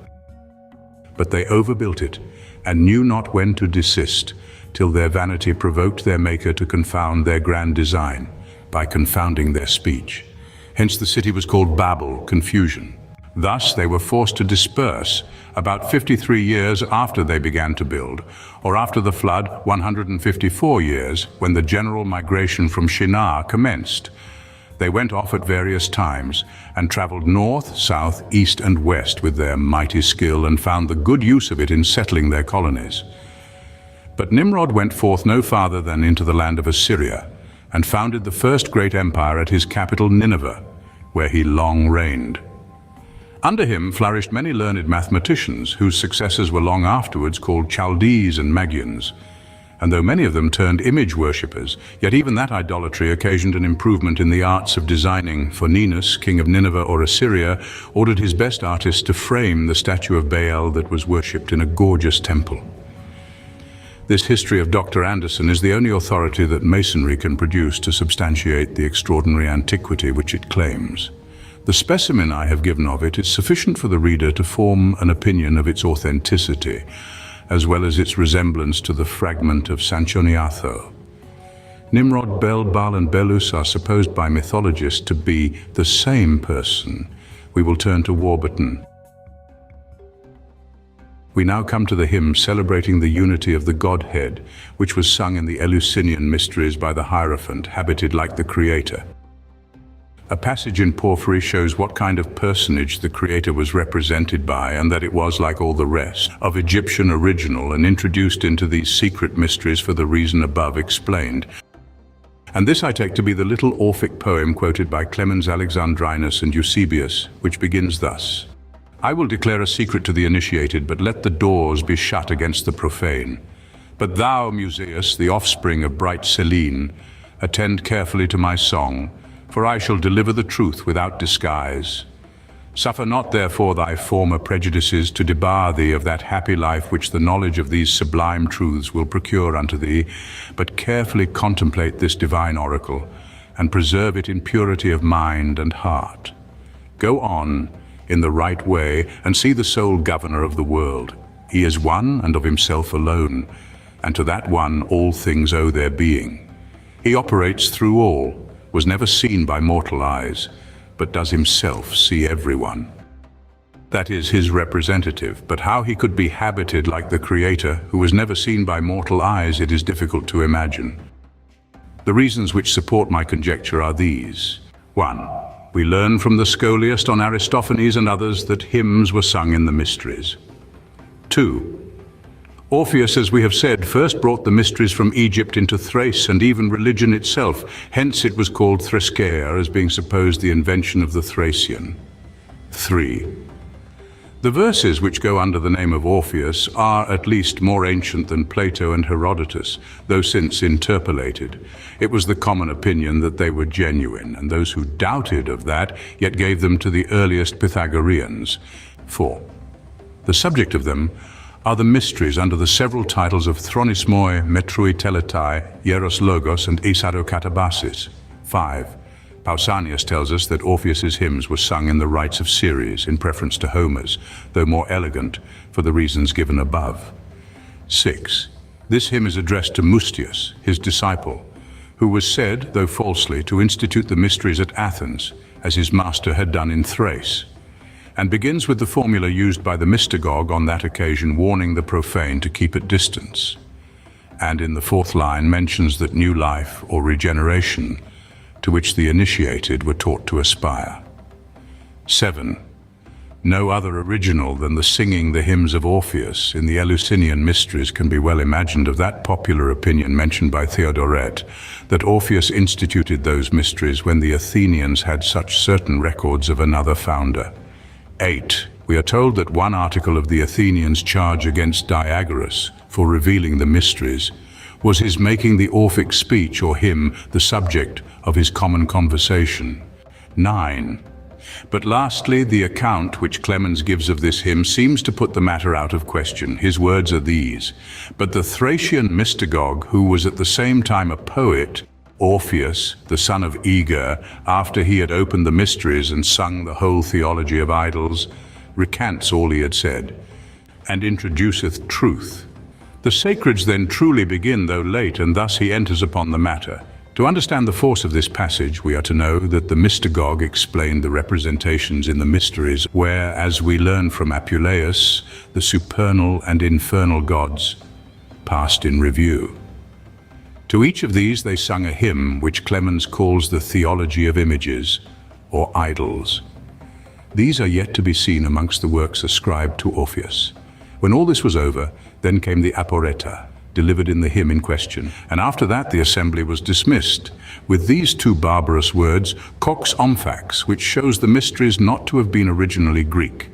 But they overbuilt it, and knew not when to desist, till their vanity provoked their Maker to confound their grand design, by confounding their speech. Hence the city was called Babel, confusion. Thus they were forced to disperse about 53 years after they began to build, or after the flood 154 years, when the general migration from Shinar commenced. They went off at various times, and traveled north, south, east, and west with their mighty skill, and found the good use of it in settling their colonies. But Nimrod went forth no farther than into the land of Assyria, and founded the first great empire at his capital Nineveh, where he long reigned. Under him flourished many learned mathematicians, whose successors were long afterwards called Chaldees and Magians. And though many of them turned image worshippers, yet even that idolatry occasioned an improvement in the arts of designing, for Ninus, king of Nineveh or Assyria, ordered his best artists to frame the statue of Baal that was worshipped in a gorgeous temple. This history of Dr. Anderson is the only authority that Masonry can produce to substantiate the extraordinary antiquity which it claims. The specimen I have given of it is sufficient for the reader to form an opinion of its authenticity, as well as its resemblance to the fragment of Sanchoniatho. Nimrod, Bel, Baal, and Belus are supposed by mythologists to be the same person. We will turn to Warburton. We now come to the hymn celebrating the unity of the Godhead, which was sung in the Eleusinian mysteries by the Hierophant, habited like the Creator. A passage in Porphyry shows what kind of personage the Creator was represented by, and that it was, like all the rest, of Egyptian original and introduced into these secret mysteries for the reason above explained. And this I take to be the little Orphic poem quoted by Clemens Alexandrinus and Eusebius, which begins thus: I will declare a secret to the initiated, but let the doors be shut against the profane. But thou, Musaeus, the offspring of bright Selene, attend carefully to my song, for I shall deliver the truth without disguise. Suffer not therefore thy former prejudices to debar thee of that happy life which the knowledge of these sublime truths will procure unto thee, but carefully contemplate this divine oracle, and preserve it in purity of mind and heart. Go on in the right way, and see the sole governor of the world. He is one and of himself alone, and to that one all things owe their being. He operates through all, was never seen by mortal eyes, but does himself see everyone. That is his representative, but how he could be habited like the Creator, who was never seen by mortal eyes, it is difficult to imagine. The reasons which support my conjecture are these. 1. We learn from the scholiast on Aristophanes and others that hymns were sung in the mysteries. 2. Orpheus, as we have said, first brought the mysteries from Egypt into Thrace and even religion itself. Hence it was called Threskeia, as being supposed the invention of the Thracian. 3. The verses which go under the name of Orpheus are at least more ancient than Plato and Herodotus, though since interpolated. It was the common opinion that they were genuine, and those who doubted of that yet gave them to the earliest Pythagoreans. 4. The subject of them are the mysteries under the several titles of Thronismoi, Metrui Teletai, Hieros Logos, and Katabasis. 5. Pausanias tells us that Orpheus's hymns were sung in the rites of Ceres, in preference to Homer's, though more elegant, for the reasons given above. 6. This hymn is addressed to Mustius, his disciple, who was said, though falsely, to institute the mysteries at Athens, as his master had done in Thrace, and begins with the formula used by the mystagogue on that occasion, warning the profane to keep at distance. And in the 4th line mentions that new life or regeneration to which the initiated were taught to aspire. 7. No other original than the singing the hymns of Orpheus in the Eleusinian mysteries can be well imagined of that popular opinion mentioned by Theodoret, that Orpheus instituted those mysteries when the Athenians had such certain records of another founder. 8. We are told that one article of the Athenians' charge against Diagoras for revealing the mysteries was his making the Orphic speech or hymn the subject of his common conversation. 9. But lastly, the account which Clemens gives of this hymn seems to put the matter out of question. His words are these: but the Thracian mystagogue, who was at the same time a poet, Orpheus, the son of Aeger, after he had opened the mysteries and sung the whole theology of idols, recants all he had said, and introduceth truth. The sacreds then truly begin, though late, and thus he enters upon the matter. To understand the force of this passage, we are to know that the mystagogue explained the representations in the mysteries, where, as we learn from Apuleius, the supernal and infernal gods passed in review. To each of these they sung a hymn which Clemens calls the theology of images, or idols. These are yet to be seen amongst the works ascribed to Orpheus. When all this was over, then came the aporeta, delivered in the hymn in question, and after that the assembly was dismissed, with these 2 barbarous words, cox omphax, which shows the mysteries not to have been originally Greek.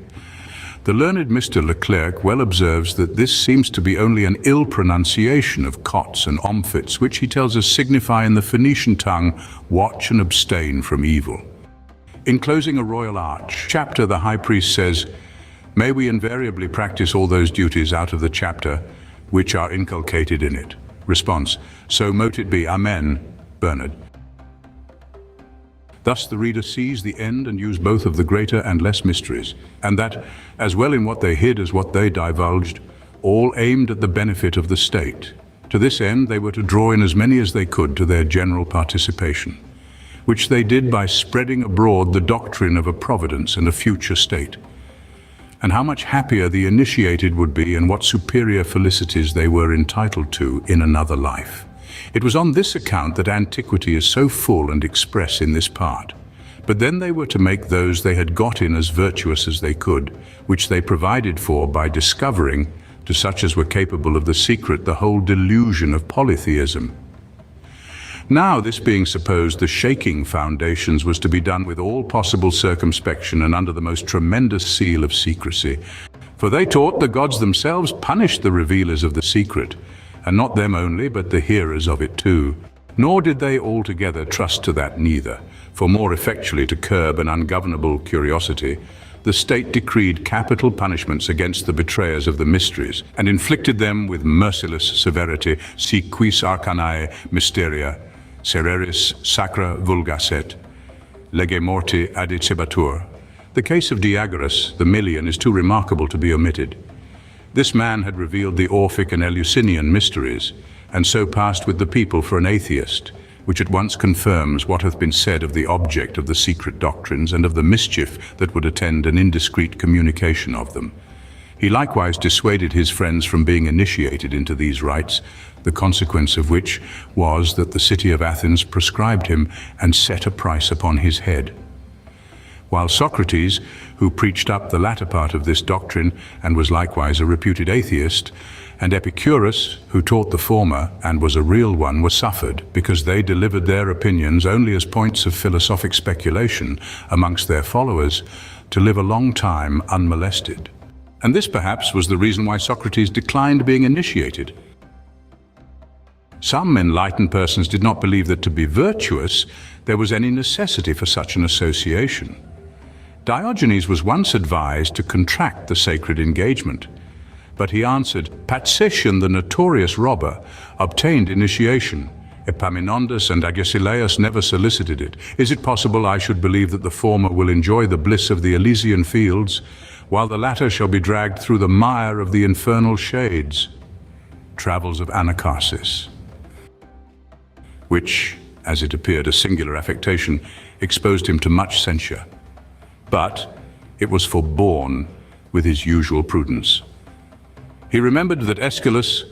The learned Mr. Leclerc well observes that this seems to be only an ill pronunciation of cots and omphits, which he tells us signify in the Phoenician tongue, watch and abstain from evil. In closing a royal arch chapter, the high priest says, may we invariably practice all those duties out of the chapter which are inculcated in it. Response: so mote it be. Amen. Bernard. Thus the reader sees the end and use both of the greater and less mysteries, and that, as well in what they hid as what they divulged, all aimed at the benefit of the state. To this end they were to draw in as many as they could to their general participation, which they did by spreading abroad the doctrine of a providence and a future state. and how much happier the initiated would be and what superior felicities they were entitled to in another life. It was on this account that antiquity is so full and express in this part. But then they were to make those they had got in as virtuous as they could, which they provided for by discovering, to such as were capable of the secret, the whole delusion of polytheism. Now, this being supposed, the shaking foundations was to be done with all possible circumspection and under the most tremendous seal of secrecy. For they taught the gods themselves punished the revealers of the secret, and not them only, but the hearers of it too. Nor did they altogether trust to that neither, for more effectually to curb an ungovernable curiosity, the state decreed capital punishments against the betrayers of the mysteries, and inflicted them with merciless severity, si quis arcanae mysteria, sereris sacra vulgaset, lege morti adicibatur. The case of Diagoras, the Milian, is too remarkable to be omitted. This man had revealed the Orphic and Eleusinian mysteries, and so passed with the people for an atheist, which at once confirms what hath been said of the object of the secret doctrines and of the mischief that would attend an indiscreet communication of them. He likewise dissuaded his friends from being initiated into these rites, the consequence of which was that the city of Athens proscribed him and set a price upon his head. While Socrates, who preached up the latter part of this doctrine and was likewise a reputed atheist, and Epicurus, who taught the former and was a real one, were suffered because they delivered their opinions only as points of philosophic speculation amongst their followers to live a long time unmolested. And this perhaps was the reason why Socrates declined being initiated. Some enlightened persons did not believe that to be virtuous there was any necessity for such an association. Diogenes was once advised to contract the sacred engagement, but he answered, Patrician, the notorious robber, obtained initiation. Epaminondas and Agesilaus never solicited it. Is it possible I should believe that the former will enjoy the bliss of the Elysian fields, while the latter shall be dragged through the mire of the infernal shades? Travels of Anacharsis, which, as it appeared a singular affectation, exposed him to much censure. But it was forborne with his usual prudence. He remembered that Aeschylus,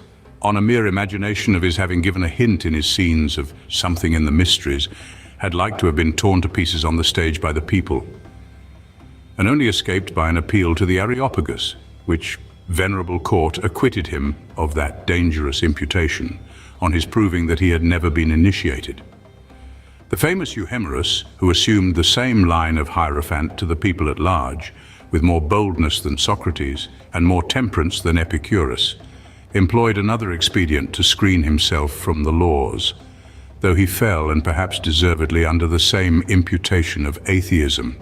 on a mere imagination of his having given a hint in his scenes of something in the mysteries, had like to have been torn to pieces on the stage by the people, and only escaped by an appeal to the Areopagus, which venerable court acquitted him of that dangerous imputation on his proving that he had never been initiated. The famous Euhemerus, who assumed the same line of hierophant to the people at large, with more boldness than Socrates and more temperance than Epicurus, employed another expedient to screen himself from the laws, though he fell, and perhaps deservedly, under the same imputation of atheism.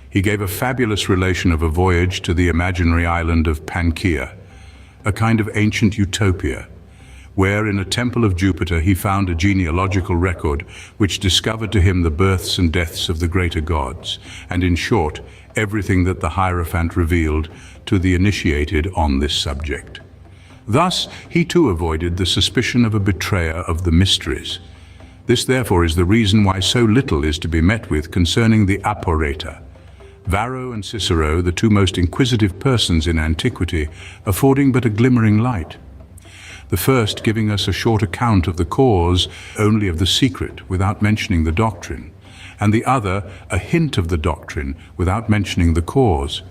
He gave a fabulous relation of a voyage to the imaginary island of Pangaea, a kind of ancient utopia, where in a temple of Jupiter he found a genealogical record which discovered to him the births and deaths of the greater gods, and in short, everything that the Hierophant revealed to the initiated on this subject. Thus, he too avoided the suspicion of a betrayer of the mysteries. This therefore is the reason why so little is to be met with concerning the aporeta. Varro and Cicero, the two most inquisitive persons in antiquity, affording but a glimmering light. The first giving us a short account of the cause only of the secret without mentioning the doctrine, and the other a hint of the doctrine without mentioning the cause.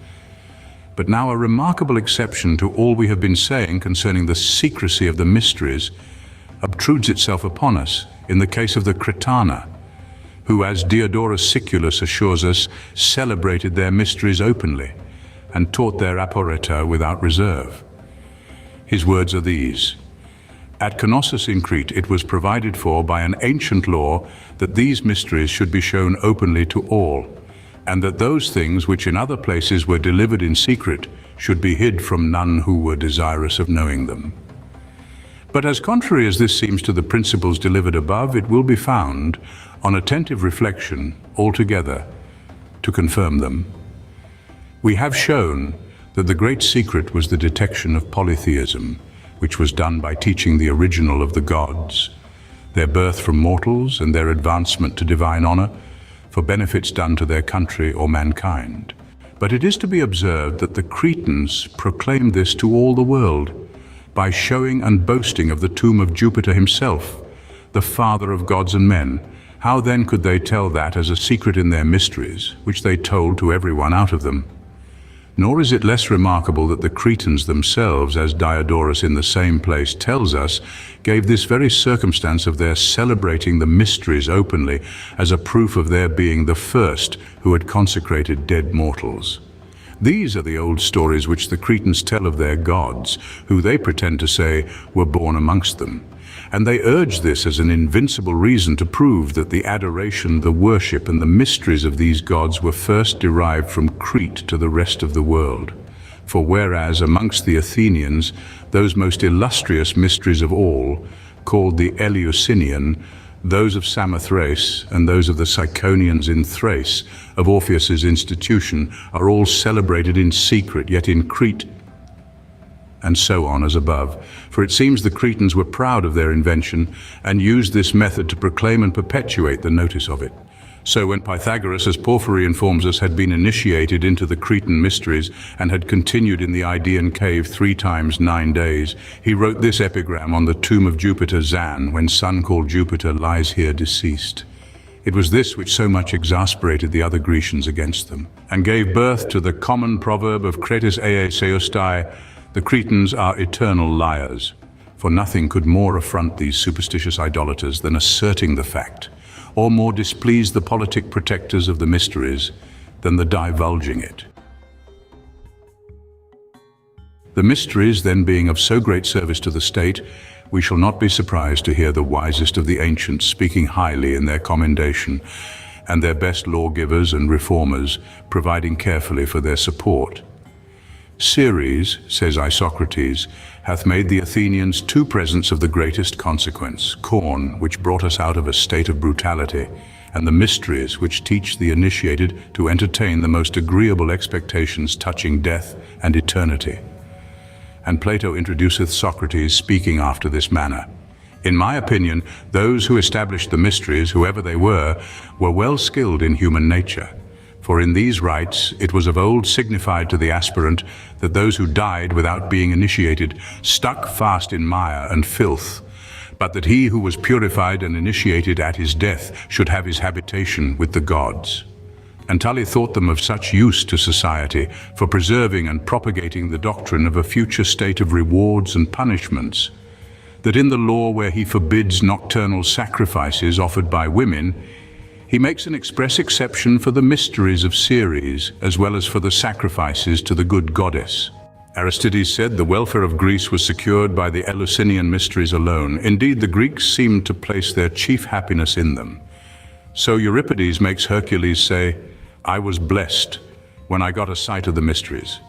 But now a remarkable exception to all we have been saying concerning the secrecy of the mysteries obtrudes itself upon us in the case of the Cretana, who, as Diodorus Siculus assures us, celebrated their mysteries openly and taught their aporeta without reserve. His words are these: At Knossos in Crete it was provided for by an ancient law that these mysteries should be shown openly to all, and that those things which in other places were delivered in secret should be hid from none who were desirous of knowing them. But as contrary as this seems to the principles delivered above, it will be found, on attentive reflection, altogether to confirm them. We have shown that the great secret was the detection of polytheism, which was done by teaching the original of the gods, their birth from mortals and their advancement to divine honor, for benefits done to their country or mankind. But But it is to be observed that the Cretans proclaimed this to all the world by showing and boasting of the tomb of Jupiter himself, the father of gods and men. How then could they tell that as a secret in their mysteries, which they told to everyone out of them? Nor is it less remarkable that the Cretans themselves, as Diodorus in the same place tells us, gave this very circumstance of their celebrating the mysteries openly as a proof of their being the first who had consecrated dead mortals. These are the old stories which the Cretans tell of their gods, who they pretend to say were born amongst them. And they urge this as an invincible reason to prove that the adoration, the worship, and the mysteries of these gods were first derived from Crete to the rest of the world. For whereas amongst the Athenians, those most illustrious mysteries of all, called the Eleusinian, those of Samothrace, and those of the Ciconians in Thrace, of Orpheus's institution, are all celebrated in secret, yet in Crete, and so on as above. For it seems the Cretans were proud of their invention and used this method to proclaim and perpetuate the notice of it. So when Pythagoras, as Porphyry informs us, had been initiated into the Cretan mysteries and had continued in the Idaean cave 3 times 9 days, he wrote this epigram on the tomb of Jupiter Zan, when son called Jupiter lies here deceased. It was this which so much exasperated the other Grecians against them, and gave birth to the common proverb of Kretis eie seustai, the Cretans are eternal liars. For nothing could more affront these superstitious idolaters than asserting the fact, or more displease the politic protectors of the mysteries than the divulging it. The mysteries then being of so great service to the state, we shall not be surprised to hear the wisest of the ancients speaking highly in their commendation, and their best lawgivers and reformers providing carefully for their support. Ceres, says Isocrates, hath made the Athenians 2 presents of the greatest consequence, corn, which brought us out of a state of brutality, and the mysteries which teach the initiated to entertain the most agreeable expectations touching death and eternity. And Plato introduceth Socrates speaking after this manner. In my opinion, those who established the mysteries, whoever they were well skilled in human nature. For in these rites it was of old signified to the aspirant that those who died without being initiated stuck fast in mire and filth, but that he who was purified and initiated at his death should have his habitation with the gods. And Tully thought them of such use to society for preserving and propagating the doctrine of a future state of rewards and punishments, that in the law where he forbids nocturnal sacrifices offered by women, he makes an express exception for the mysteries of Ceres, as well as for the sacrifices to the good goddess. Aristides said the welfare of Greece was secured by the Eleusinian mysteries alone. Indeed, the Greeks seemed to place their chief happiness in them. So Euripides makes Hercules say, "I was blessed when I got a sight of the mysteries."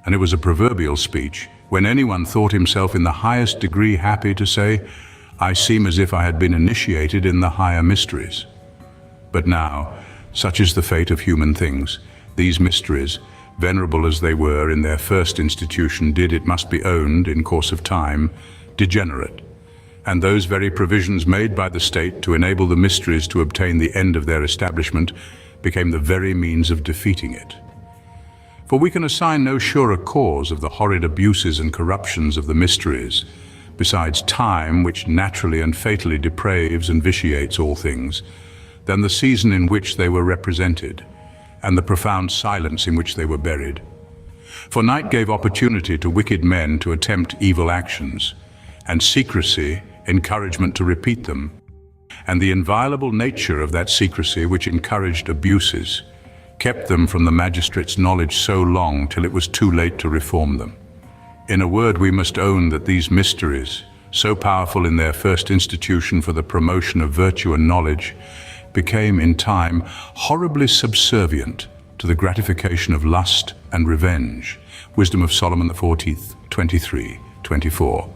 And it was a proverbial speech, when anyone thought himself in the highest degree happy, to say, "I seem as if I had been initiated in the higher mysteries." But now, such is the fate of human things. These mysteries, venerable as they were in their first institution, did, it must be owned, in course of time, degenerate. And those very provisions made by the state to enable the mysteries to obtain the end of their establishment became the very means of defeating it. For we can assign no surer cause of the horrid abuses and corruptions of the mysteries, besides time, which naturally and fatally depraves and vitiates all things, than the season in which they were represented, and the profound silence in which they were buried. For night gave opportunity to wicked men to attempt evil actions, and secrecy encouragement to repeat them, and the inviolable nature of that secrecy which encouraged abuses kept them from the magistrate's knowledge so long till it was too late to reform them. In a word, we must own that these mysteries, so powerful in their first institution for the promotion of virtue and knowledge, became in time horribly subservient to the gratification of lust and revenge. Wisdom of Solomon the 14th, 23-24.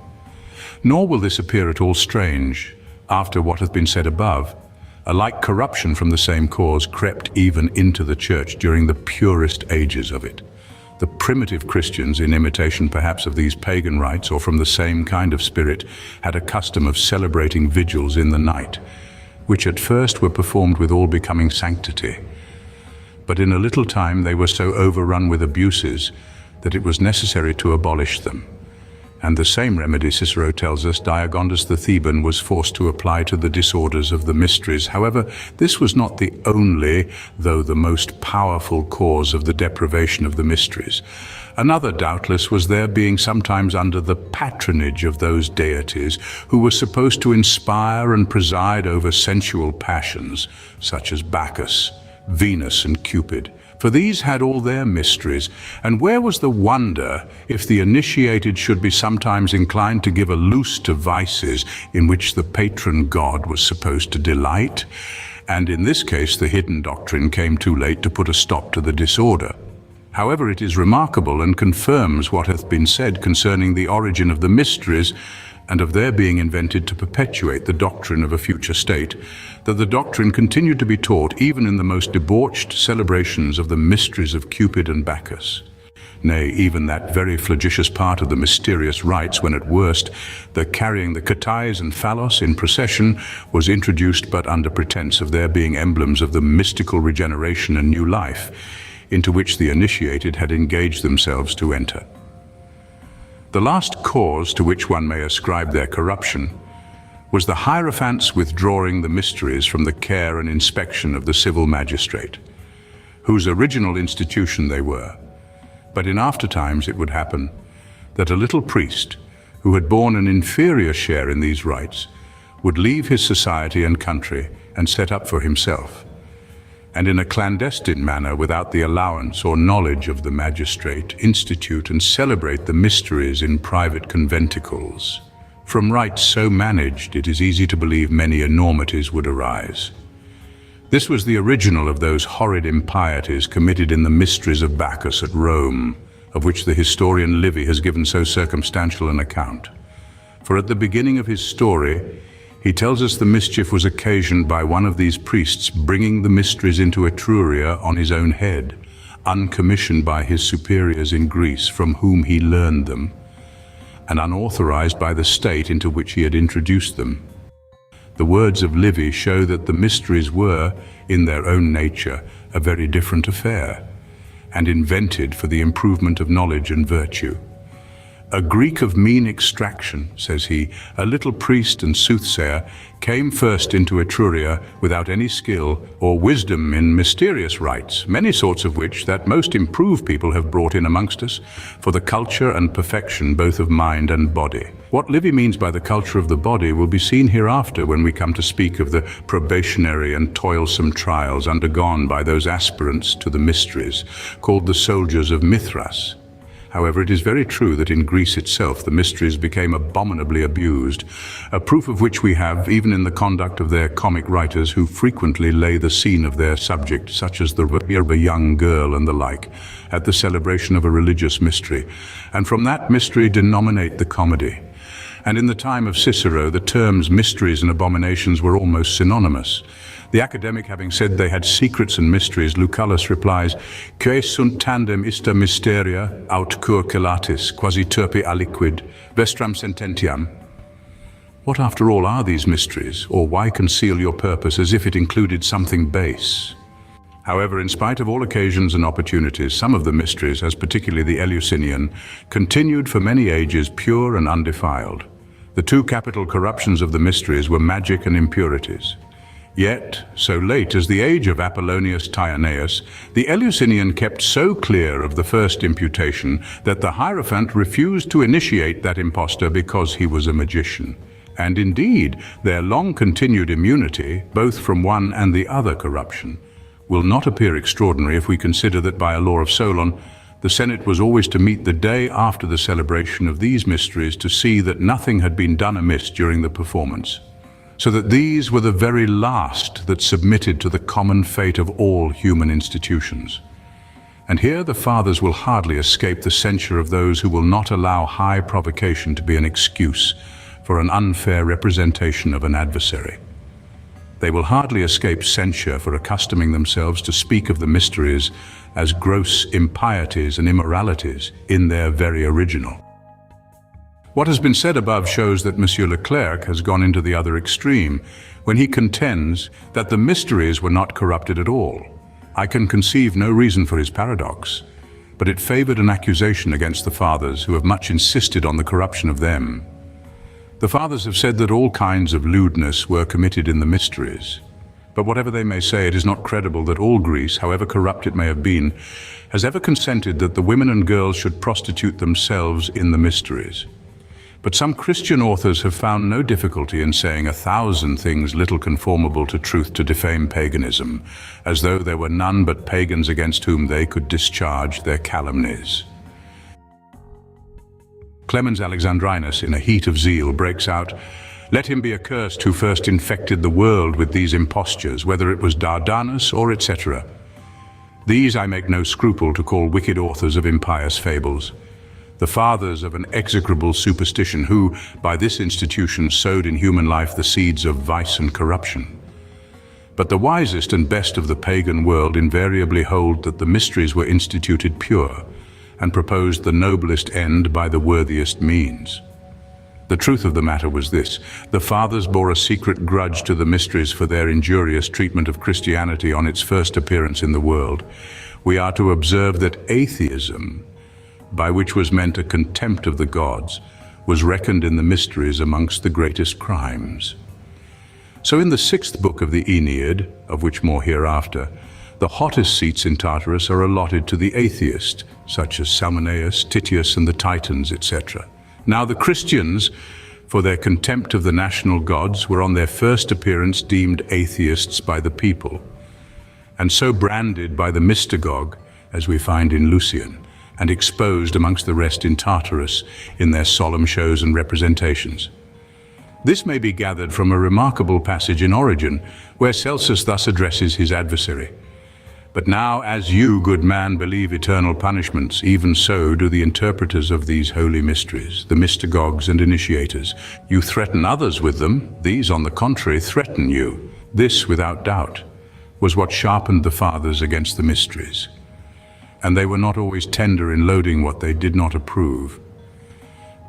Nor will this appear at all strange, after what hath been said above. A like corruption from the same cause crept even into the church during the purest ages of it. The primitive Christians, in imitation perhaps of these pagan rites, or from the same kind of spirit, had a custom of celebrating vigils in the night, which at first were performed with all becoming sanctity. but in a little time they were so overrun with abuses that it was necessary to abolish them. And the same remedy, Cicero tells us, Diogondas the Theban was forced to apply to the disorders of the mysteries. However, this was not the only, though the most powerful cause of the deprivation of the mysteries. Another, doubtless, was their being sometimes under the patronage of those deities who were supposed to inspire and preside over sensual passions, such as Bacchus, Venus, and Cupid. For these had all their mysteries, and where was the wonder if the initiated should be sometimes inclined to give a loose to vices in which the patron god was supposed to delight? And in this case, the hidden doctrine came too late to put a stop to the disorder. However, it is remarkable and confirms what hath been said concerning the origin of the mysteries and of their being invented to perpetuate the doctrine of a future state, that the doctrine continued to be taught even in the most debauched celebrations of the mysteries of Cupid and Bacchus. Nay, even that very flagitious part of the mysterious rites when at worst the carrying the katais and phallos in procession was introduced but under pretense of their being emblems of the mystical regeneration and new life into which the initiated had engaged themselves to enter. The last cause to which one may ascribe their corruption was the hierophants withdrawing the mysteries from the care and inspection of the civil magistrate, whose original institution they were. But in after times it would happen that a little priest, who had borne an inferior share in these rites, would leave his society and country and set up for himself, and in a clandestine manner, without the allowance or knowledge of the magistrate, institute and celebrate the mysteries in private conventicles. From rites so managed, it is easy to believe many enormities would arise. This was the original of those horrid impieties committed in the mysteries of Bacchus at Rome, of which the historian Livy has given so circumstantial an account. For at the beginning of his story, he tells us the mischief was occasioned by one of these priests bringing the mysteries into Etruria on his own head, uncommissioned by his superiors in Greece from whom he learned them, and unauthorized by the state into which he had introduced them. The words of Livy show that the mysteries were, in their own nature, a very different affair, and invented for the improvement of knowledge and virtue. A Greek of mean extraction, says he, a little priest and soothsayer, came first into Etruria without any skill or wisdom in mysterious rites, many sorts of which that most improved people have brought in amongst us, for the culture and perfection both of mind and body. What Livy means by the culture of the body will be seen hereafter when we come to speak of the probationary and toilsome trials undergone by those aspirants to the mysteries, called the soldiers of Mithras. However, it is very true that in Greece itself the mysteries became abominably abused, a proof of which we have even in the conduct of their comic writers who frequently lay the scene of their subject, such as the rape of a young girl and the like, at the celebration of a religious mystery, and from that mystery denominate the comedy. And in the time of Cicero, the terms mysteries and abominations were almost synonymous. The academic having said they had secrets and mysteries, Lucullus replies, "Que sunt tandem ista mysteria, aut cur celatis, quasi turpi aliquid, vestram sententiam." What after all are these mysteries, or why conceal your purpose as if it included something base? However, in spite of all occasions and opportunities, some of the mysteries, as particularly the Eleusinian, continued for many ages pure and undefiled. The two capital corruptions of the mysteries were magic and impurities. Yet, so late as the age of Apollonius Tyaneus, the Eleusinian kept so clear of the first imputation that the Hierophant refused to initiate that impostor because he was a magician. And indeed, their long-continued immunity, both from one and the other corruption, will not appear extraordinary if we consider that by a law of Solon, the Senate was always to meet the day after the celebration of these mysteries to see that nothing had been done amiss during the performance, so that these were the very last that submitted to the common fate of all human institutions. And here the fathers will hardly escape the censure of those who will not allow high provocation to be an excuse for an unfair representation of an adversary. They will hardly escape censure for accustoming themselves to speak of the mysteries as gross impieties and immoralities in their very original. What has been said above shows that M. Leclerc has gone into the other extreme when he contends that the mysteries were not corrupted at all, I can conceive no reason for his paradox, but it favored an accusation against the fathers who have much insisted on the corruption of them. The fathers have said that all kinds of lewdness were committed in the mysteries. But whatever they may say, it is not credible that all Greece, however corrupt it may have been, has ever consented that the women and girls should prostitute themselves in the mysteries. But some Christian authors have found no difficulty in saying 1,000 things little conformable to truth to defame paganism, as though there were none but pagans against whom they could discharge their calumnies. Clemens Alexandrinus, in a heat of zeal, breaks out, "Let him be accursed who first infected the world with these impostures, whether it was Dardanus or etc. These I make no scruple to call wicked authors of impious fables, the fathers of an execrable superstition who, by this institution, sowed in human life the seeds of vice and corruption. But the wisest and best of the pagan world invariably hold that the mysteries were instituted pure, and proposed the noblest end by the worthiest means. The truth of the matter was this: the fathers bore a secret grudge to the mysteries for their injurious treatment of Christianity on its first appearance in the world. We are to observe that atheism, by which was meant a contempt of the gods, was reckoned in the mysteries amongst the greatest crimes. So in the 6th book of the Aeneid, of which more hereafter, the hottest seats in Tartarus are allotted to the atheist, such as Salmoneus, Titius, and the Titans, etc. Now the Christians, for their contempt of the national gods, were on their first appearance deemed atheists by the people, and so branded by the mystagogue, as we find in Lucian, and exposed amongst the rest in Tartarus in their solemn shows and representations. This may be gathered from a remarkable passage in Origen, where Celsus thus addresses his adversary: "But now, as you, good man, believe eternal punishments, even so do the interpreters of these holy mysteries, the mystagogues and initiators. You threaten others with them, these, on the contrary, threaten you." This, without doubt, was what sharpened the fathers against the mysteries. And they were not always tender in loading what they did not approve.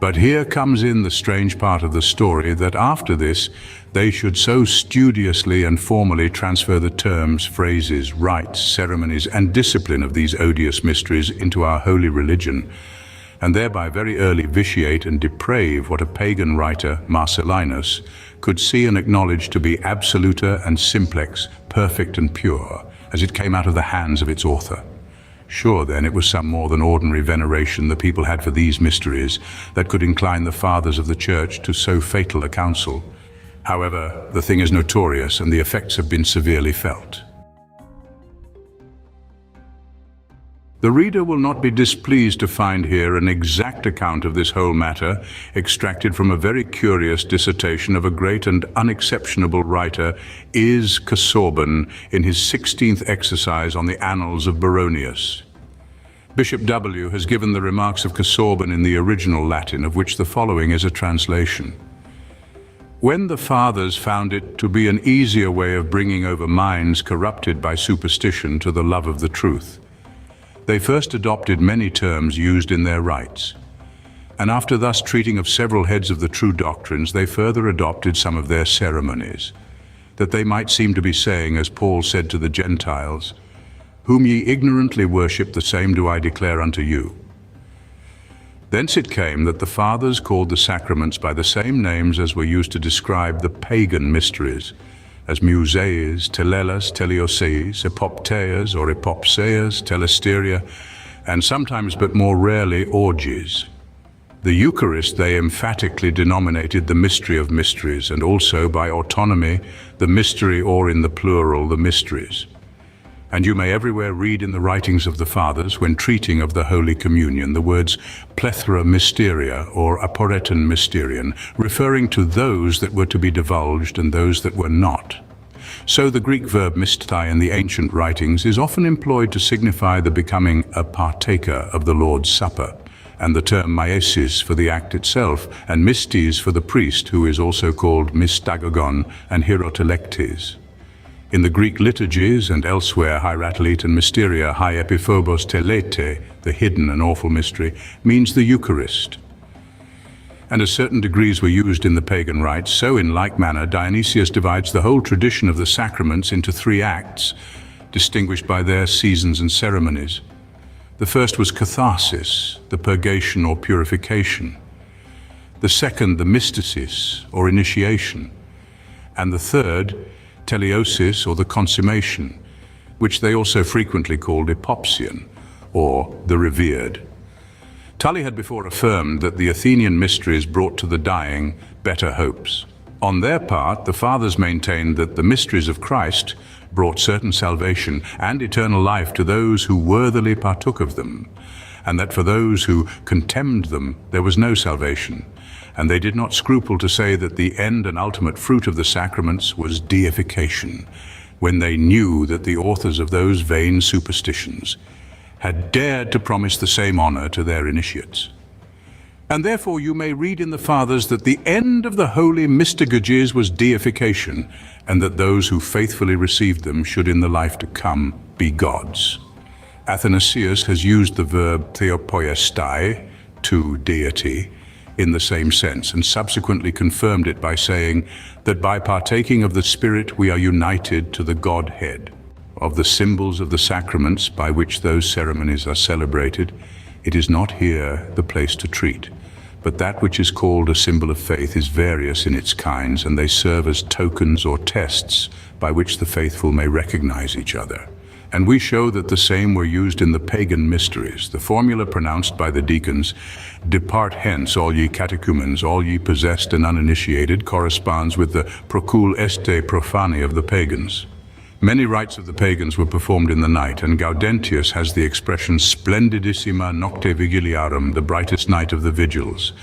But here comes in the strange part of the story, that after this they should so studiously and formally transfer the terms, phrases, rites, ceremonies, and discipline of these odious mysteries into our holy religion, and thereby very early vitiate and deprave what a pagan writer, Marcellinus, could see and acknowledge to be absoluta and simplex, perfect and pure, as it came out of the hands of its author. Sure, then, it was some more than ordinary veneration the people had for these mysteries that could incline the fathers of the Church to so fatal a counsel. However, the thing is notorious, and the effects have been severely felt. The reader will not be displeased to find here an exact account of this whole matter, extracted from a very curious dissertation of a great and unexceptionable writer, Is. Casaubon, in his 16th exercise on the Annals of Baronius. Bishop W. has given the remarks of Casaubon in the original Latin, of which the following is a translation. When the fathers found it to be an easier way of bringing over minds corrupted by superstition to the love of the truth, they first adopted many terms used in their rites, and after thus treating of several heads of the true doctrines, they further adopted some of their ceremonies, that they might seem to be saying, as Paul said to the Gentiles, "Whom ye ignorantly worship, the same do I declare unto you." Thence it came that the fathers called the sacraments by the same names as were used to describe the pagan mysteries, as museis, telelas, teleoseis, epopteas or epopseas, telesteria, and sometimes but more rarely orgies. The Eucharist they emphatically denominated the mystery of mysteries, and also by autonomy the mystery, or in the plural, the mysteries. And you may everywhere read in the writings of the fathers, when treating of the Holy Communion, the words plethora mysteria or aporeton mysterion, referring to those that were to be divulged and those that were not. So the Greek verb mystai in the ancient writings is often employed to signify the becoming a partaker of the Lord's Supper, and the term myesis for the act itself, and mystis for the priest, who is also called mystagogon and hierotelektes. In the Greek liturgies and elsewhere, hieratolete and mysteria, hi epiphobos telete, the hidden and awful mystery, means the Eucharist. And as certain degrees were used in the pagan rites, so in like manner Dionysius divides the whole tradition of the sacraments into 3 acts, distinguished by their seasons and ceremonies. The first was catharsis, the purgation or purification. The second, the mystasis, or initiation. And the third, teleosis, or the consummation, which they also frequently called epopsion, or the revered. Tully had before affirmed that the Athenian mysteries brought to the dying better hopes. On their part, the fathers maintained that the mysteries of Christ brought certain salvation and eternal life to those who worthily partook of them, and that for those who contemned them there was no salvation. And they did not scruple to say that the end and ultimate fruit of the sacraments was deification, when they knew that the authors of those vain superstitions had dared to promise the same honor to their initiates. And therefore you may read in the Fathers that the end of the holy mystagogies was deification, and that those who faithfully received them should in the life to come be gods. Athanasius has used the verb theopoiestai, to deity, in the same sense, and subsequently confirmed it by saying that by partaking of the Spirit we are united to the Godhead. Of the symbols of the sacraments by which those ceremonies are celebrated, it is not here the place to treat, but that which is called a symbol of faith is various in its kinds, and they serve as tokens or tests by which the faithful may recognize each other. And we show that the same were used in the pagan mysteries. The formula pronounced by the deacons, "Depart hence, all ye catechumens, all ye possessed and uninitiated," corresponds with the procul este profani of the pagans. Many rites of the pagans were performed in the night, and Gaudentius has the expression splendidissima nocte vigiliarum, the brightest night of the vigils.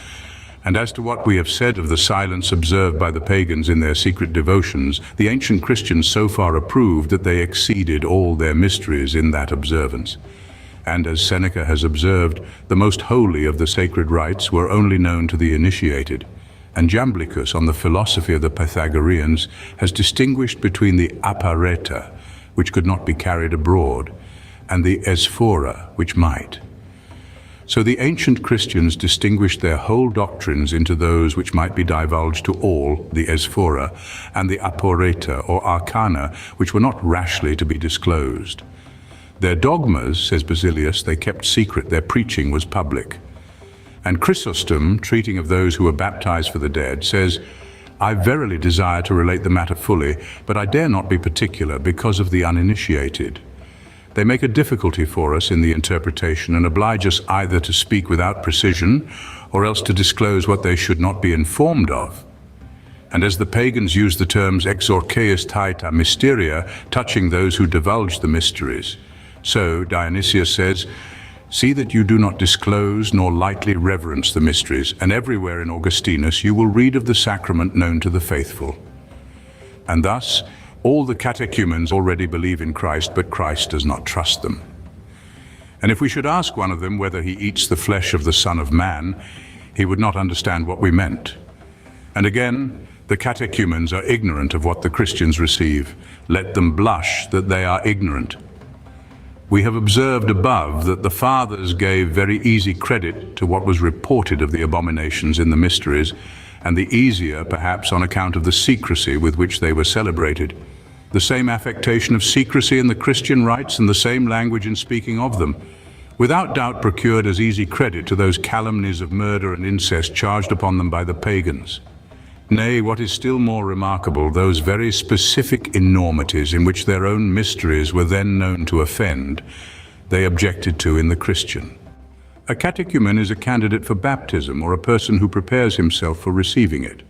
And as to what we have said of the silence observed by the pagans in their secret devotions, the ancient Christians so far approved that they exceeded all their mysteries in that observance. And as Seneca has observed, the most holy of the sacred rites were only known to the initiated. And Jamblichus, on the philosophy of the Pythagoreans, has distinguished between the appareta, which could not be carried abroad, and the esphora, which might. So the ancient Christians distinguished their whole doctrines into those which might be divulged to all, the esphora, and the appareta, or arcana, which were not rashly to be disclosed. Their dogmas, says Basilius, they kept secret, their preaching was public. And Chrysostom, treating of those who were baptized for the dead, says, "I verily desire to relate the matter fully, but I dare not be particular because of the uninitiated. They make a difficulty for us in the interpretation and oblige us either to speak without precision or else to disclose what they should not be informed of." And as the pagans used the terms exorceus taeta mysteria, touching those who divulged the mysteries, so Dionysius says, "See that you do not disclose nor lightly reverence the mysteries," and everywhere in Augustinus you will read of the sacrament known to the faithful. And thus, all the catechumens already believe in Christ, but Christ does not trust them. And if we should ask one of them whether he eats the flesh of the Son of Man, he would not understand what we meant. And again, the catechumens are ignorant of what the Christians receive. Let them blush that they are ignorant. We have observed above that the fathers gave very easy credit to what was reported of the abominations in the mysteries, and the easier perhaps on account of the secrecy with which they were celebrated. The same affectation of secrecy in the Christian rites and the same language in speaking of them, without doubt procured as easy credit to those calumnies of murder and incest charged upon them by the pagans. Nay, what is still more remarkable, those very specific enormities in which their own mysteries were then known to offend, they objected to in the Christian. A catechumen is a candidate for baptism, or a person who prepares himself for receiving it.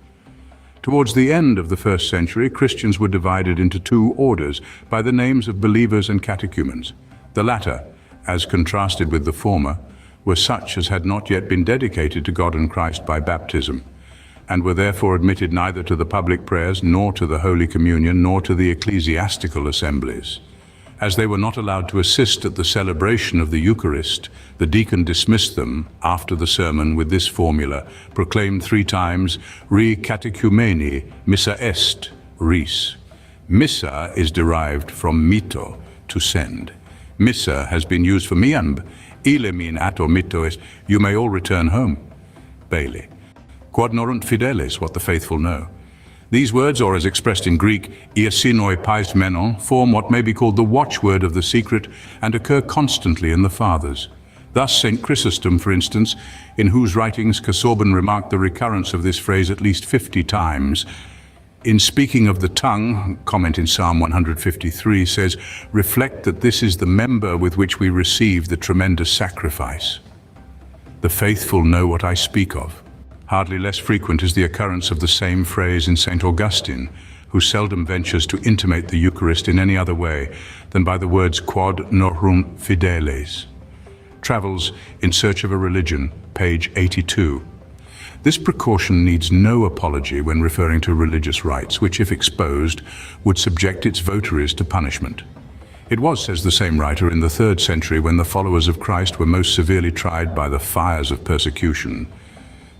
Towards the end of the first century, Christians were divided into two orders by the names of believers and catechumens. The latter, as contrasted with the former, were such as had not yet been dedicated to God and Christ by baptism, and were therefore admitted neither to the public prayers, nor to the Holy Communion, nor to the ecclesiastical assemblies. As they were not allowed to assist at the celebration of the Eucharist, the deacon dismissed them after the sermon with this formula, proclaimed 3 times, "Re catechumeni, missa est, ris." Missa is derived from mito, to send. Missa has been used for miamb, ile min ato mito est, you may all return home. Bailey. Quod norunt fideles, what the faithful know. These words, or as expressed in Greek, iasinoi paismenon, form what may be called the watchword of the secret and occur constantly in the Fathers. Thus, St. Chrysostom, for instance, in whose writings Casaubon remarked the recurrence of this phrase at least 50 times, in speaking of the tongue, comment in Psalm 153 says, reflect that this is the member with which we receive the tremendous sacrifice. The faithful know what I speak of. Hardly less frequent is the occurrence of the same phrase in St. Augustine, who seldom ventures to intimate the Eucharist in any other way than by the words quod norum fideles. Travels in Search of a Religion, page 82. This precaution needs no apology when referring to religious rites, which, if exposed, would subject its votaries to punishment. It was, says the same writer, in the 3rd century, when the followers of Christ were most severely tried by the fires of persecution,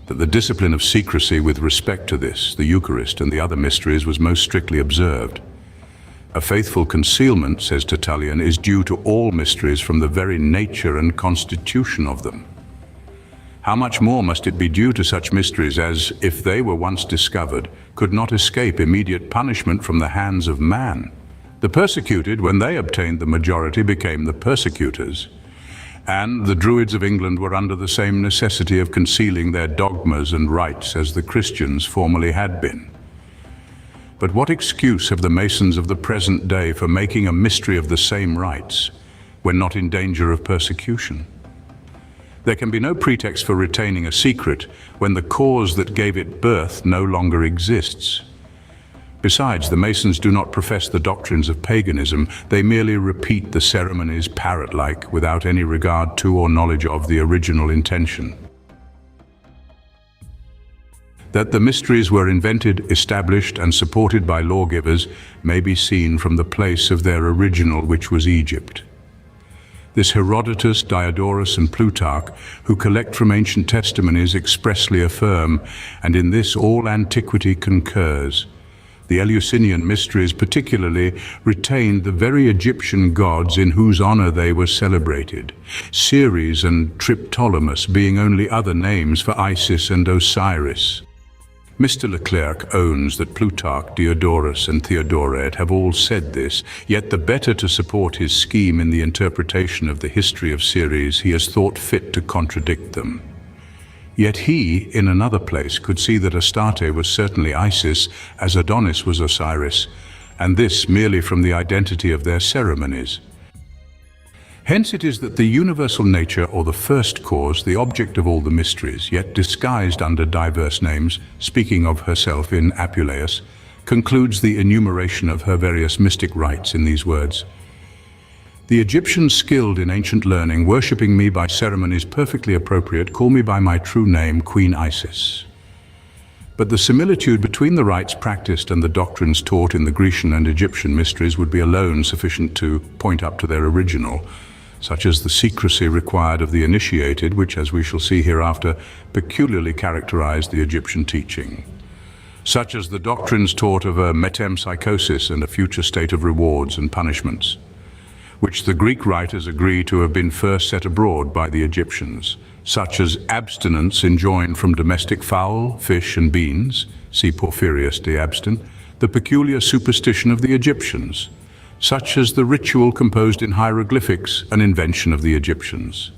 that the discipline of secrecy with respect to this, the Eucharist and the other mysteries, was most strictly observed. A faithful concealment, says Tertullian, is due to all mysteries from the very nature and constitution of them. How much more must it be due to such mysteries as, if they were once discovered, could not escape immediate punishment from the hands of man? The persecuted, when they obtained the majority, became the persecutors. And the Druids of England were under the same necessity of concealing their dogmas and rites as the Christians formerly had been. But what excuse have the Masons of the present day for making a mystery of the same rites, when not in danger of persecution? There can be no pretext for retaining a secret when the cause that gave it birth no longer exists. Besides, the Masons do not profess the doctrines of paganism, they merely repeat the ceremonies parrot-like without any regard to or knowledge of the original intention. That the mysteries were invented, established, and supported by lawgivers may be seen from the place of their original, which was Egypt. This Herodotus, Diodorus, and Plutarch, who collect from ancient testimonies, expressly affirm, and in this all antiquity concurs. The Eleusinian mysteries particularly retained the very Egyptian gods in whose honor they were celebrated, Ceres and Triptolemus being only other names for Isis and Osiris. Mr. Leclerc owns that Plutarch, Diodorus, and Theodoret have all said this, yet the better to support his scheme in the interpretation of the history of Ceres, he has thought fit to contradict them. Yet he, in another place, could see that Astarte was certainly Isis, as Adonis was Osiris, and this merely from the identity of their ceremonies. Hence it is that the universal nature, or the first cause, the object of all the mysteries, yet disguised under diverse names, speaking of herself in Apuleius, concludes the enumeration of her various mystic rites in these words: The Egyptians skilled in ancient learning, worshipping me by ceremonies perfectly appropriate, call me by my true name, Queen Isis. But the similitude between the rites practiced and the doctrines taught in the Grecian and Egyptian mysteries would be alone sufficient to point up to their original, such as the secrecy required of the initiated, which, as we shall see hereafter, peculiarly characterized the Egyptian teaching, such as the doctrines taught of a metempsychosis and a future state of rewards and punishments, which the Greek writers agree to have been first set abroad by the Egyptians, such as abstinence enjoined from domestic fowl, fish, and beans, see Porphyrius de Abstin, the peculiar superstition of the Egyptians, such as the ritual composed in hieroglyphics, an invention of the Egyptians.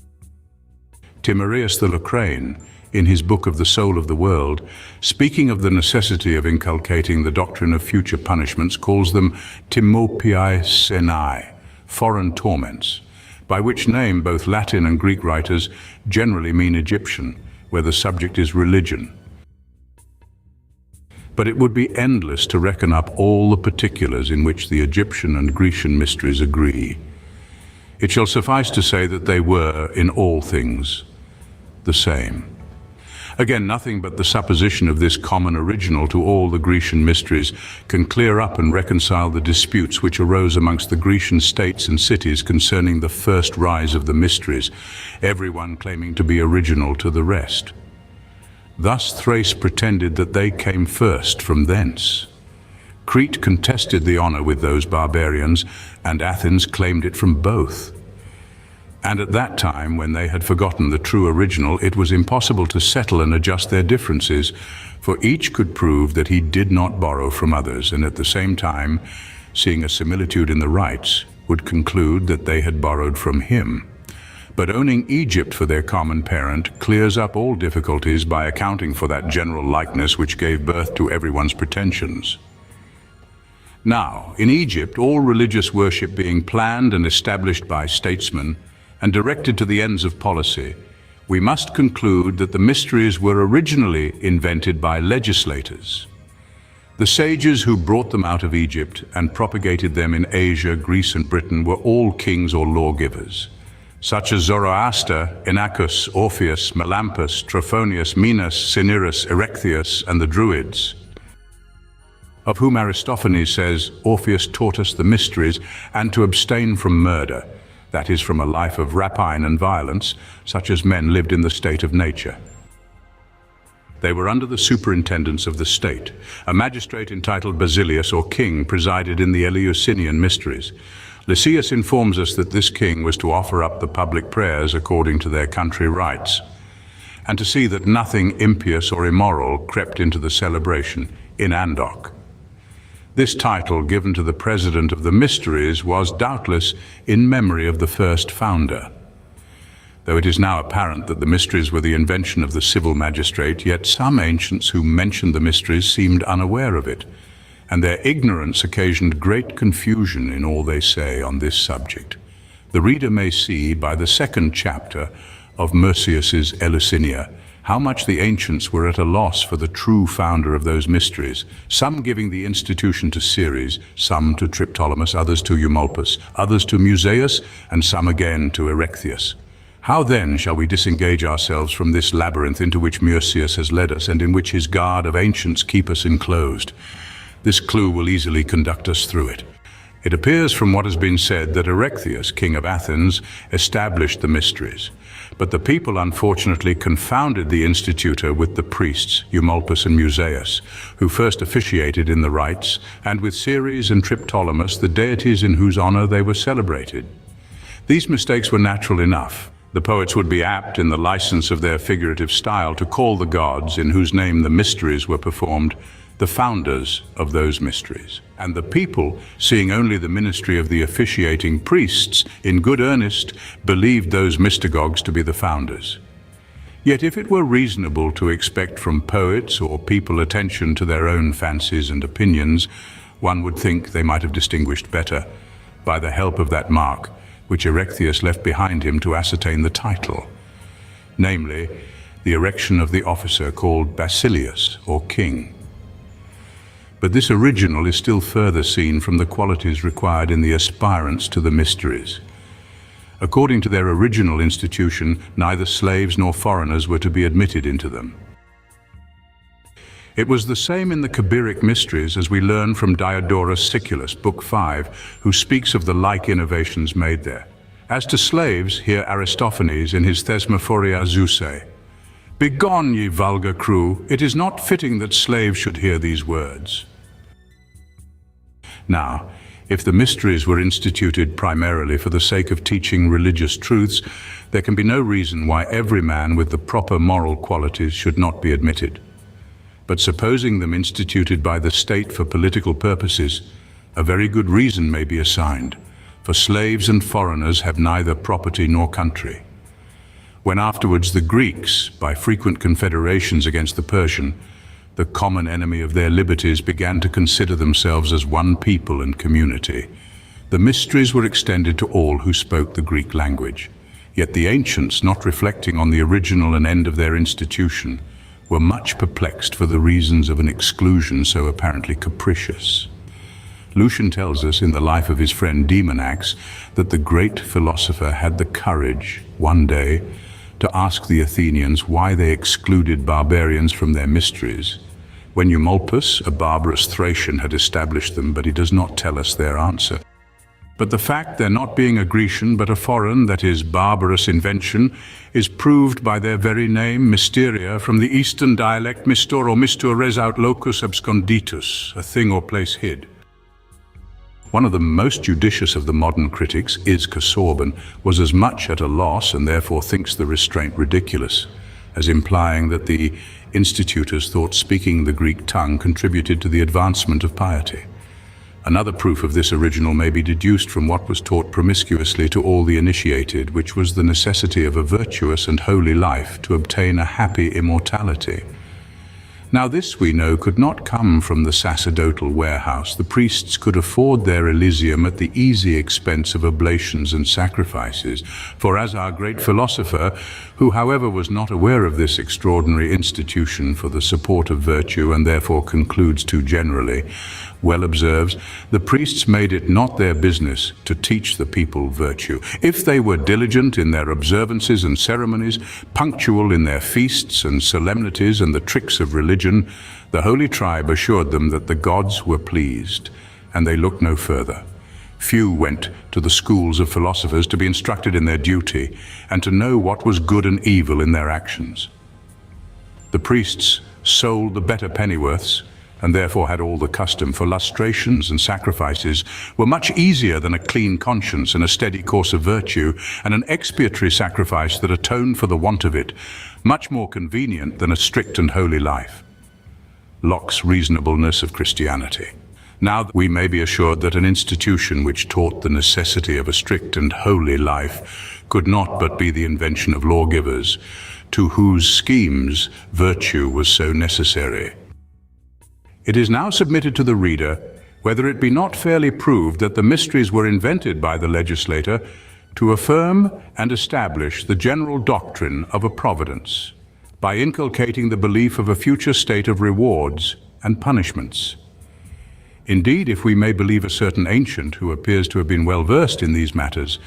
Timarius the Locrane, in his book of the Soul of the World, speaking of the necessity of inculcating the doctrine of future punishments, calls them Timopiae Senai, foreign torments, by which name both Latin and Greek writers generally mean Egyptian, where the subject is religion. But it would be endless to reckon up all the particulars in which the Egyptian and Grecian mysteries agree. It shall suffice to say that they were, in all things, the same. Again, nothing but the supposition of this common original to all the Grecian mysteries can clear up and reconcile the disputes which arose amongst the Grecian states and cities concerning the first rise of the mysteries, everyone claiming to be original to the rest. Thus Thrace pretended that they came first from thence. Crete contested the honor with those barbarians, and Athens claimed it from both. And at that time, when they had forgotten the true original, it was impossible to settle and adjust their differences, for each could prove that he did not borrow from others, and at the same time, seeing a similitude in the rites, would conclude that they had borrowed from him. But owning Egypt for their common parent clears up all difficulties by accounting for that general likeness which gave birth to everyone's pretensions. Now, in Egypt, all religious worship being planned and established by statesmen and directed to the ends of policy, we must conclude that the mysteries were originally invented by legislators. The sages who brought them out of Egypt and propagated them in Asia, Greece, and Britain were all kings or lawgivers, such as Zoroaster, Inachus, Orpheus, Melampus, Trophonius, Minos, Cinyras, Erechtheus, and the Druids, of whom Aristophanes says, Orpheus taught us the mysteries and to abstain from murder, that is, from a life of rapine and violence, such as men lived in the state of nature. They were under the superintendence of the state. A magistrate entitled Basilius, or king, presided in the Eleusinian mysteries. Lysias informs us that this king was to offer up the public prayers according to their country rites, and to see that nothing impious or immoral crept into the celebration in Andoc. This title, given to the president of the mysteries, was doubtless in memory of the first founder. Though it is now apparent that the mysteries were the invention of the civil magistrate, yet some ancients who mentioned the mysteries seemed unaware of it, and their ignorance occasioned great confusion in all they say on this subject. The reader may see by the second chapter of Mercius's Eleusinia how much the ancients were at a loss for the true founder of those mysteries, some giving the institution to Ceres, some to Triptolemus, others to Eumolpus, others to Musaeus, and some again to Erechtheus. How then shall we disengage ourselves from this labyrinth into which Mercius has led us, and in which his guard of ancients keep us enclosed? This clue will easily conduct us through it. It appears from what has been said that Erechtheus, king of Athens, established the mysteries. But the people unfortunately confounded the institutor with the priests, Eumolpus and Musaeus, who first officiated in the rites, and with Ceres and Triptolemus, the deities in whose honor they were celebrated. These mistakes were natural enough. The poets would be apt, in the license of their figurative style, to call the gods, in whose name the mysteries were performed, the founders of those mysteries. And the people, seeing only the ministry of the officiating priests, in good earnest believed those mystagogues to be the founders. Yet if it were reasonable to expect from poets or people attention to their own fancies and opinions, one would think they might have distinguished better by the help of that mark which Erechtheus left behind him to ascertain the title, namely, the erection of the officer called Basilius, or king. But this original is still further seen from the qualities required in the aspirants to the mysteries. According to their original institution, neither slaves nor foreigners were to be admitted into them. It was the same in the Kabiric mysteries, as we learn from Diodorus Siculus, Book 5, who speaks of the like innovations made there. As to slaves, hear Aristophanes in his Thesmophoria Zeusai. Begone, ye vulgar crew, it is not fitting that slaves should hear these words. Now, if the mysteries were instituted primarily for the sake of teaching religious truths, there can be no reason why every man with the proper moral qualities should not be admitted. But supposing them instituted by the state for political purposes, a very good reason may be assigned, for slaves and foreigners have neither property nor country. When afterwards the Greeks, by frequent confederations against the Persian, the common enemy of their liberties, began to consider themselves as one people and community, the mysteries were extended to all who spoke the Greek language. Yet the ancients, not reflecting on the original and end of their institution, were much perplexed for the reasons of an exclusion so apparently capricious. Lucian tells us in the life of his friend Demonax that the great philosopher had the courage, one day, to ask the Athenians why they excluded barbarians from their mysteries, when Eumolpus, a barbarous Thracian, had established them, but he does not tell us their answer. But the fact their not being a Grecian but a foreign, that is, barbarous invention, is proved by their very name, Mysteria, from the Eastern dialect mistor or mistur res aut locus absconditus, a thing or place hid. One of the most judicious of the modern critics, Casaubon, was as much at a loss and therefore thinks the restraint ridiculous, as implying that the institutors thought speaking the Greek tongue contributed to the advancement of piety. Another proof of this original may be deduced from what was taught promiscuously to all the initiated, which was the necessity of a virtuous and holy life to obtain a happy immortality. Now this, we know, could not come from the sacerdotal warehouse. The priests could afford their Elysium at the easy expense of oblations and sacrifices, for as our great philosopher, who however was not aware of this extraordinary institution for the support of virtue and therefore concludes too generally, well observes, the priests made it not their business to teach the people virtue. If they were diligent in their observances and ceremonies, punctual in their feasts and solemnities and the tricks of religion, the holy tribe assured them that the gods were pleased, and they looked no further. Few went to the schools of philosophers to be instructed in their duty and to know what was good and evil in their actions. The priests sold the better pennyworths, and therefore had all the custom, for lustrations and sacrifices were much easier than a clean conscience and a steady course of virtue, and an expiatory sacrifice that atoned for the want of it, much more convenient than a strict and holy life. Locke's reasonableness of Christianity. Now we may be assured that an institution which taught the necessity of a strict and holy life could not but be the invention of lawgivers, to whose schemes virtue was so necessary. It is now submitted to the reader whether it be not fairly proved that the mysteries were invented by the legislator to affirm and establish the general doctrine of a providence, by inculcating the belief of a future state of rewards and punishments. Indeed, if we may believe a certain ancient who appears to have been well versed in these matters,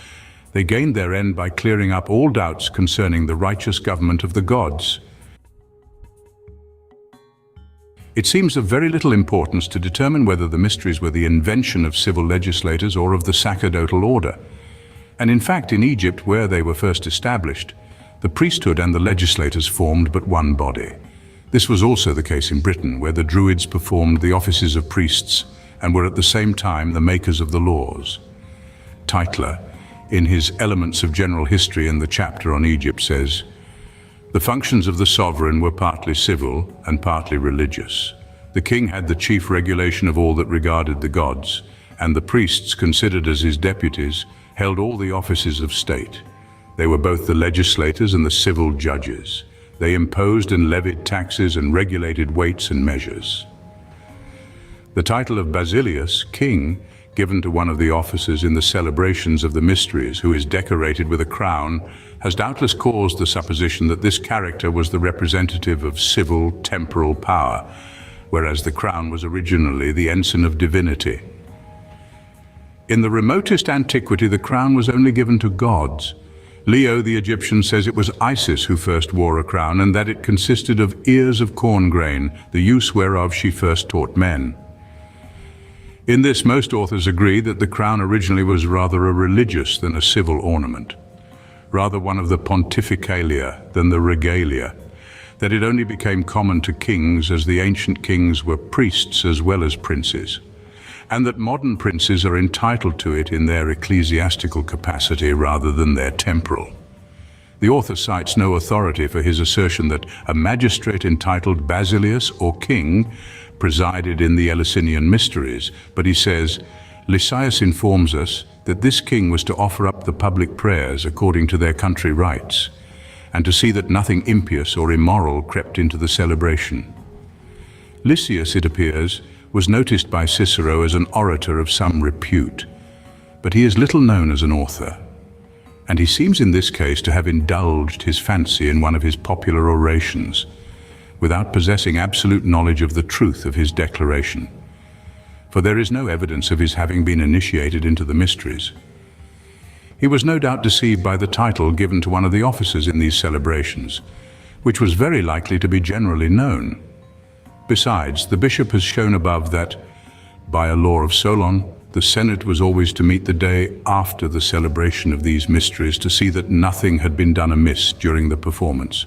they gained their end by clearing up all doubts concerning the righteous government of the gods. It seems of very little importance to determine whether the mysteries were the invention of civil legislators or of the sacerdotal order. And in fact, in Egypt, where they were first established, the priesthood and the legislators formed but one body. This was also the case in Britain, where the Druids performed the offices of priests and were at the same time the makers of the laws. Tytler, in his Elements of General History in the chapter on Egypt, says, "The functions of the sovereign were partly civil and partly religious. The king had the chief regulation of all that regarded the gods, and the priests, considered as his deputies, held all the offices of state. They were both the legislators and the civil judges. They imposed and levied taxes and regulated weights and measures." The title of Basilius, king, given to one of the officers in the celebrations of the mysteries, who is decorated with a crown, has doubtless caused the supposition that this character was the representative of civil temporal power, whereas the crown was originally the ensign of divinity. In the remotest antiquity, the crown was only given to gods. Leo the Egyptian says it was Isis who first wore a crown, and that it consisted of ears of corn grain, the use whereof she first taught men. In this, most authors agree that the crown originally was rather a religious than a civil ornament, rather one of the pontificalia than the regalia, that it only became common to kings as the ancient kings were priests as well as princes, and that modern princes are entitled to it in their ecclesiastical capacity rather than their temporal. The author cites no authority for his assertion that a magistrate entitled Basilius or king presided in the Eleusinian mysteries, but he says, Lysias informs us that this king was to offer up the public prayers according to their country rites, and to see that nothing impious or immoral crept into the celebration. Lysias, it appears, was noticed by Cicero as an orator of some repute, but he is little known as an author, and he seems in this case to have indulged his fancy in one of his popular orations, without possessing absolute knowledge of the truth of his declaration, for there is no evidence of his having been initiated into the mysteries. He was no doubt deceived by the title given to one of the officers in these celebrations, which was very likely to be generally known. Besides, the bishop has shown above that, by a law of Solon, the Senate was always to meet the day after the celebration of these mysteries to see that nothing had been done amiss during the performance.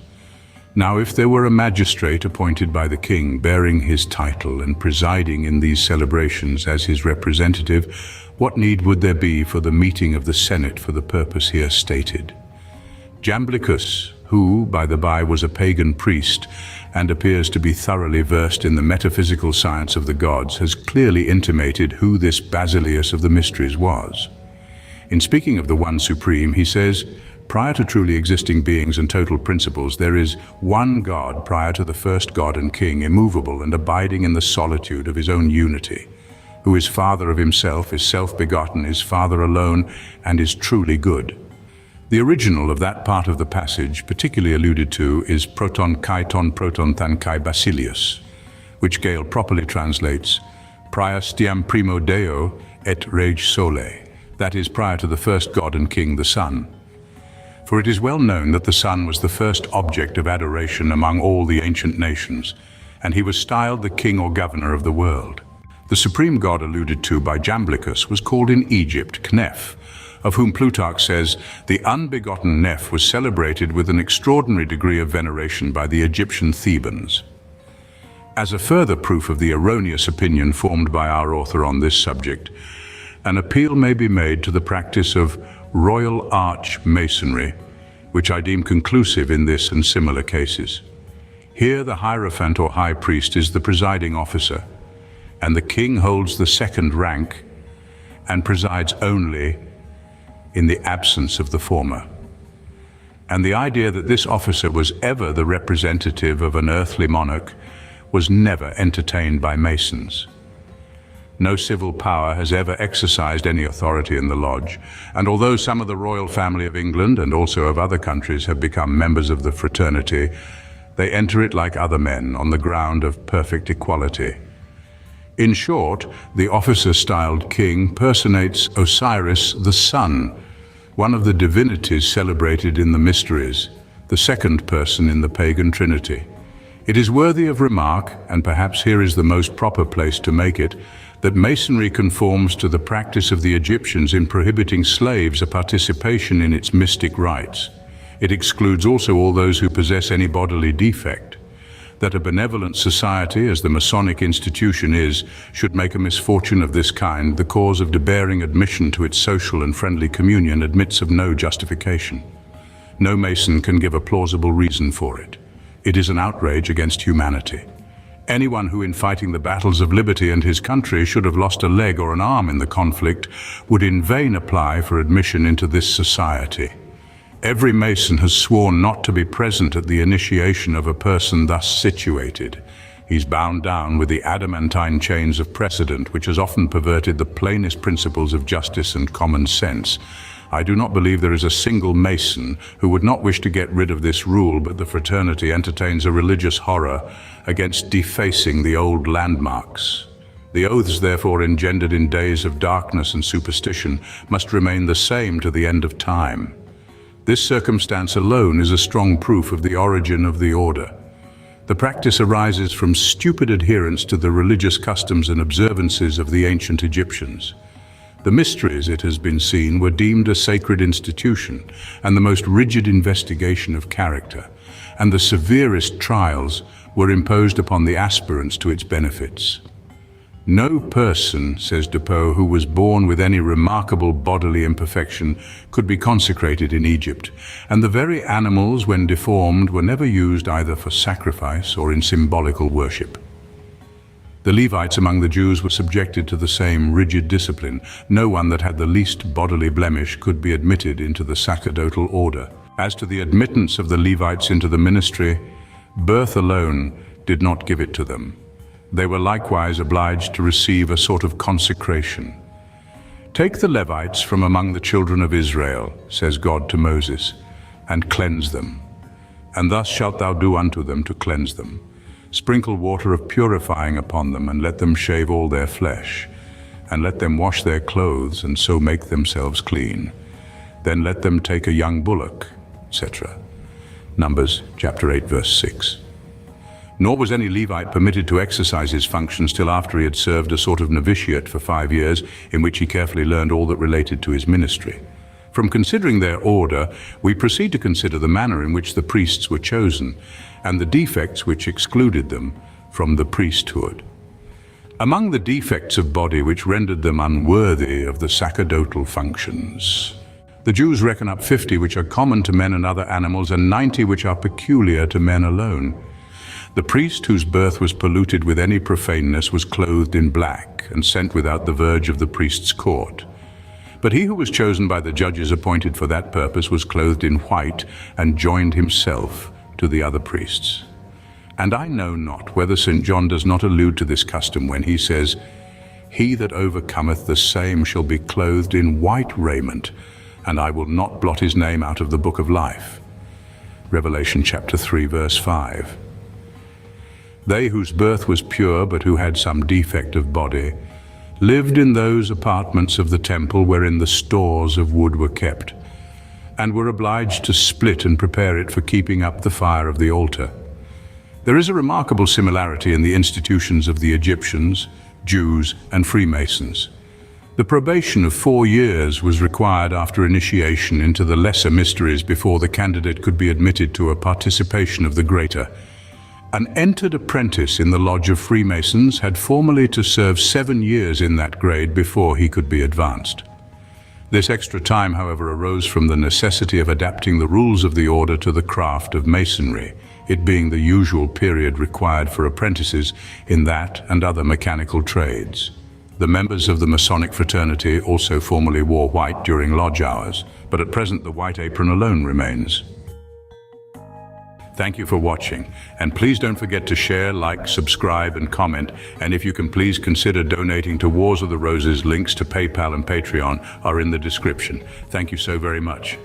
Now, if there were a magistrate appointed by the king bearing his title and presiding in these celebrations as his representative, What need would there be for the meeting of the Senate for the purpose here stated? Jamblichus, who, by the by, was a pagan priest and appears to be thoroughly versed in the metaphysical science of the gods, has clearly intimated who this Basileus of the mysteries was. In speaking of the One Supreme, he says, prior to truly existing beings and total principles, there is one God prior to the first God and King, immovable and abiding in the solitude of his own unity, who is Father of himself, is self-begotten, is Father alone, and is truly good. The original of that part of the passage particularly alluded to is proton kai ton proton than kai Basilius, which Gale properly translates prior stiam primo Deo et rege sole, that is, prior to the first God and King, the Sun. For it is well known that the Sun was the first object of adoration among all the ancient nations, and he was styled the king or governor of the world. The supreme god alluded to by Jamblichus was called in Egypt Kneph, of whom Plutarch says the unbegotten Neph was celebrated with an extraordinary degree of veneration by the Egyptian Thebans. As a further proof of the erroneous opinion formed by our author on this subject, an appeal may be made to the practice of Royal Arch Masonry, which I deem conclusive in this and similar cases. Here the Hierophant or High Priest is the presiding officer, and the king holds the second rank and presides only in the absence of the former. And the idea that this officer was ever the representative of an earthly monarch was never entertained by Masons. No civil power has ever exercised any authority in the lodge, and although some of the royal family of England and also of other countries have become members of the fraternity, they enter it like other men on the ground of perfect equality. In short, the officer-styled king personates Osiris the sun, one of the divinities celebrated in the mysteries, the second person in the pagan trinity. It is worthy of remark, and perhaps here is the most proper place to make it, that Masonry conforms to the practice of the Egyptians in prohibiting slaves a participation in its mystic rites. It excludes also all those who possess any bodily defect. That a benevolent society, as the Masonic institution is, should make a misfortune of this kind the cause of debarring admission to its social and friendly communion admits of no justification. No Mason can give a plausible reason for it. It is an outrage against humanity. Anyone who in fighting the battles of liberty and his country should have lost a leg or an arm in the conflict would in vain apply for admission into this society. Every Mason has sworn not to be present at the initiation of a person thus situated. He's bound down with the adamantine chains of precedent, which has often perverted the plainest principles of justice and common sense. I do not believe there is a single Mason who would not wish to get rid of this rule, but the fraternity entertains a religious horror against defacing the old landmarks. The oaths, therefore, engendered in days of darkness and superstition must remain the same to the end of time. This circumstance alone is a strong proof of the origin of the order. The practice arises from stupid adherence to the religious customs and observances of the ancient Egyptians. The mysteries, it has been seen, were deemed a sacred institution and the most rigid investigation of character, and the severest trials were imposed upon the aspirants to its benefits. No person, says Depeau, who was born with any remarkable bodily imperfection could be consecrated in Egypt, and the very animals, when deformed, were never used either for sacrifice or in symbolical worship. The Levites among the Jews were subjected to the same rigid discipline. No one that had the least bodily blemish could be admitted into the sacerdotal order. As to the admittance of the Levites into the ministry, birth alone did not give it to them. They were likewise obliged to receive a sort of consecration. "Take the Levites from among the children of Israel," says God to Moses, "and cleanse them. And thus shalt thou do unto them to cleanse them. Sprinkle water of purifying upon them, and let them shave all their flesh, and let them wash their clothes, and so make themselves clean. Then let them take a young bullock," etc. Numbers chapter 8, verse 6. Nor was any Levite permitted to exercise his functions till after he had served a sort of novitiate for 5 years, in which he carefully learned all that related to his ministry. From considering their order, we proceed to consider the manner in which the priests were chosen, and the defects which excluded them from the priesthood. among the defects of body which rendered them unworthy of the sacerdotal functions. The Jews reckon up 50 which are common to men and other animals, and 90 which are peculiar to men alone. The priest whose birth was polluted with any profaneness was clothed in black and sent without the verge of the priest's court. But he who was chosen by the judges appointed for that purpose was clothed in white and joined himself to the other priests. And I know not whether St. John does not allude to this custom when he says, "He that overcometh the same shall be clothed in white raiment, and I will not blot his name out of the book of life." Revelation chapter 3, verse 5. They whose birth was pure but who had some defect of body lived in those apartments of the temple wherein the stores of wood were kept, and were obliged to split and prepare it for keeping up the fire of the altar. There is a remarkable similarity in the institutions of the Egyptians, Jews, and Freemasons. The probation of 4 years was required after initiation into the lesser mysteries before the candidate could be admitted to a participation of the greater. An entered apprentice in the Lodge of Freemasons had formerly to serve 7 years in that grade before he could be advanced. This extra time, however, arose from the necessity of adapting the rules of the order to the craft of masonry, it being the usual period required for apprentices in that and other mechanical trades. The members of the Masonic fraternity also formerly wore white during lodge hours, but at present the white apron alone remains. Thank you for watching, and please don't forget to share, like, subscribe, and comment. And if you can, please consider donating to Wars of the Roses. Links to PayPal and Patreon are in the description. Thank you so very much.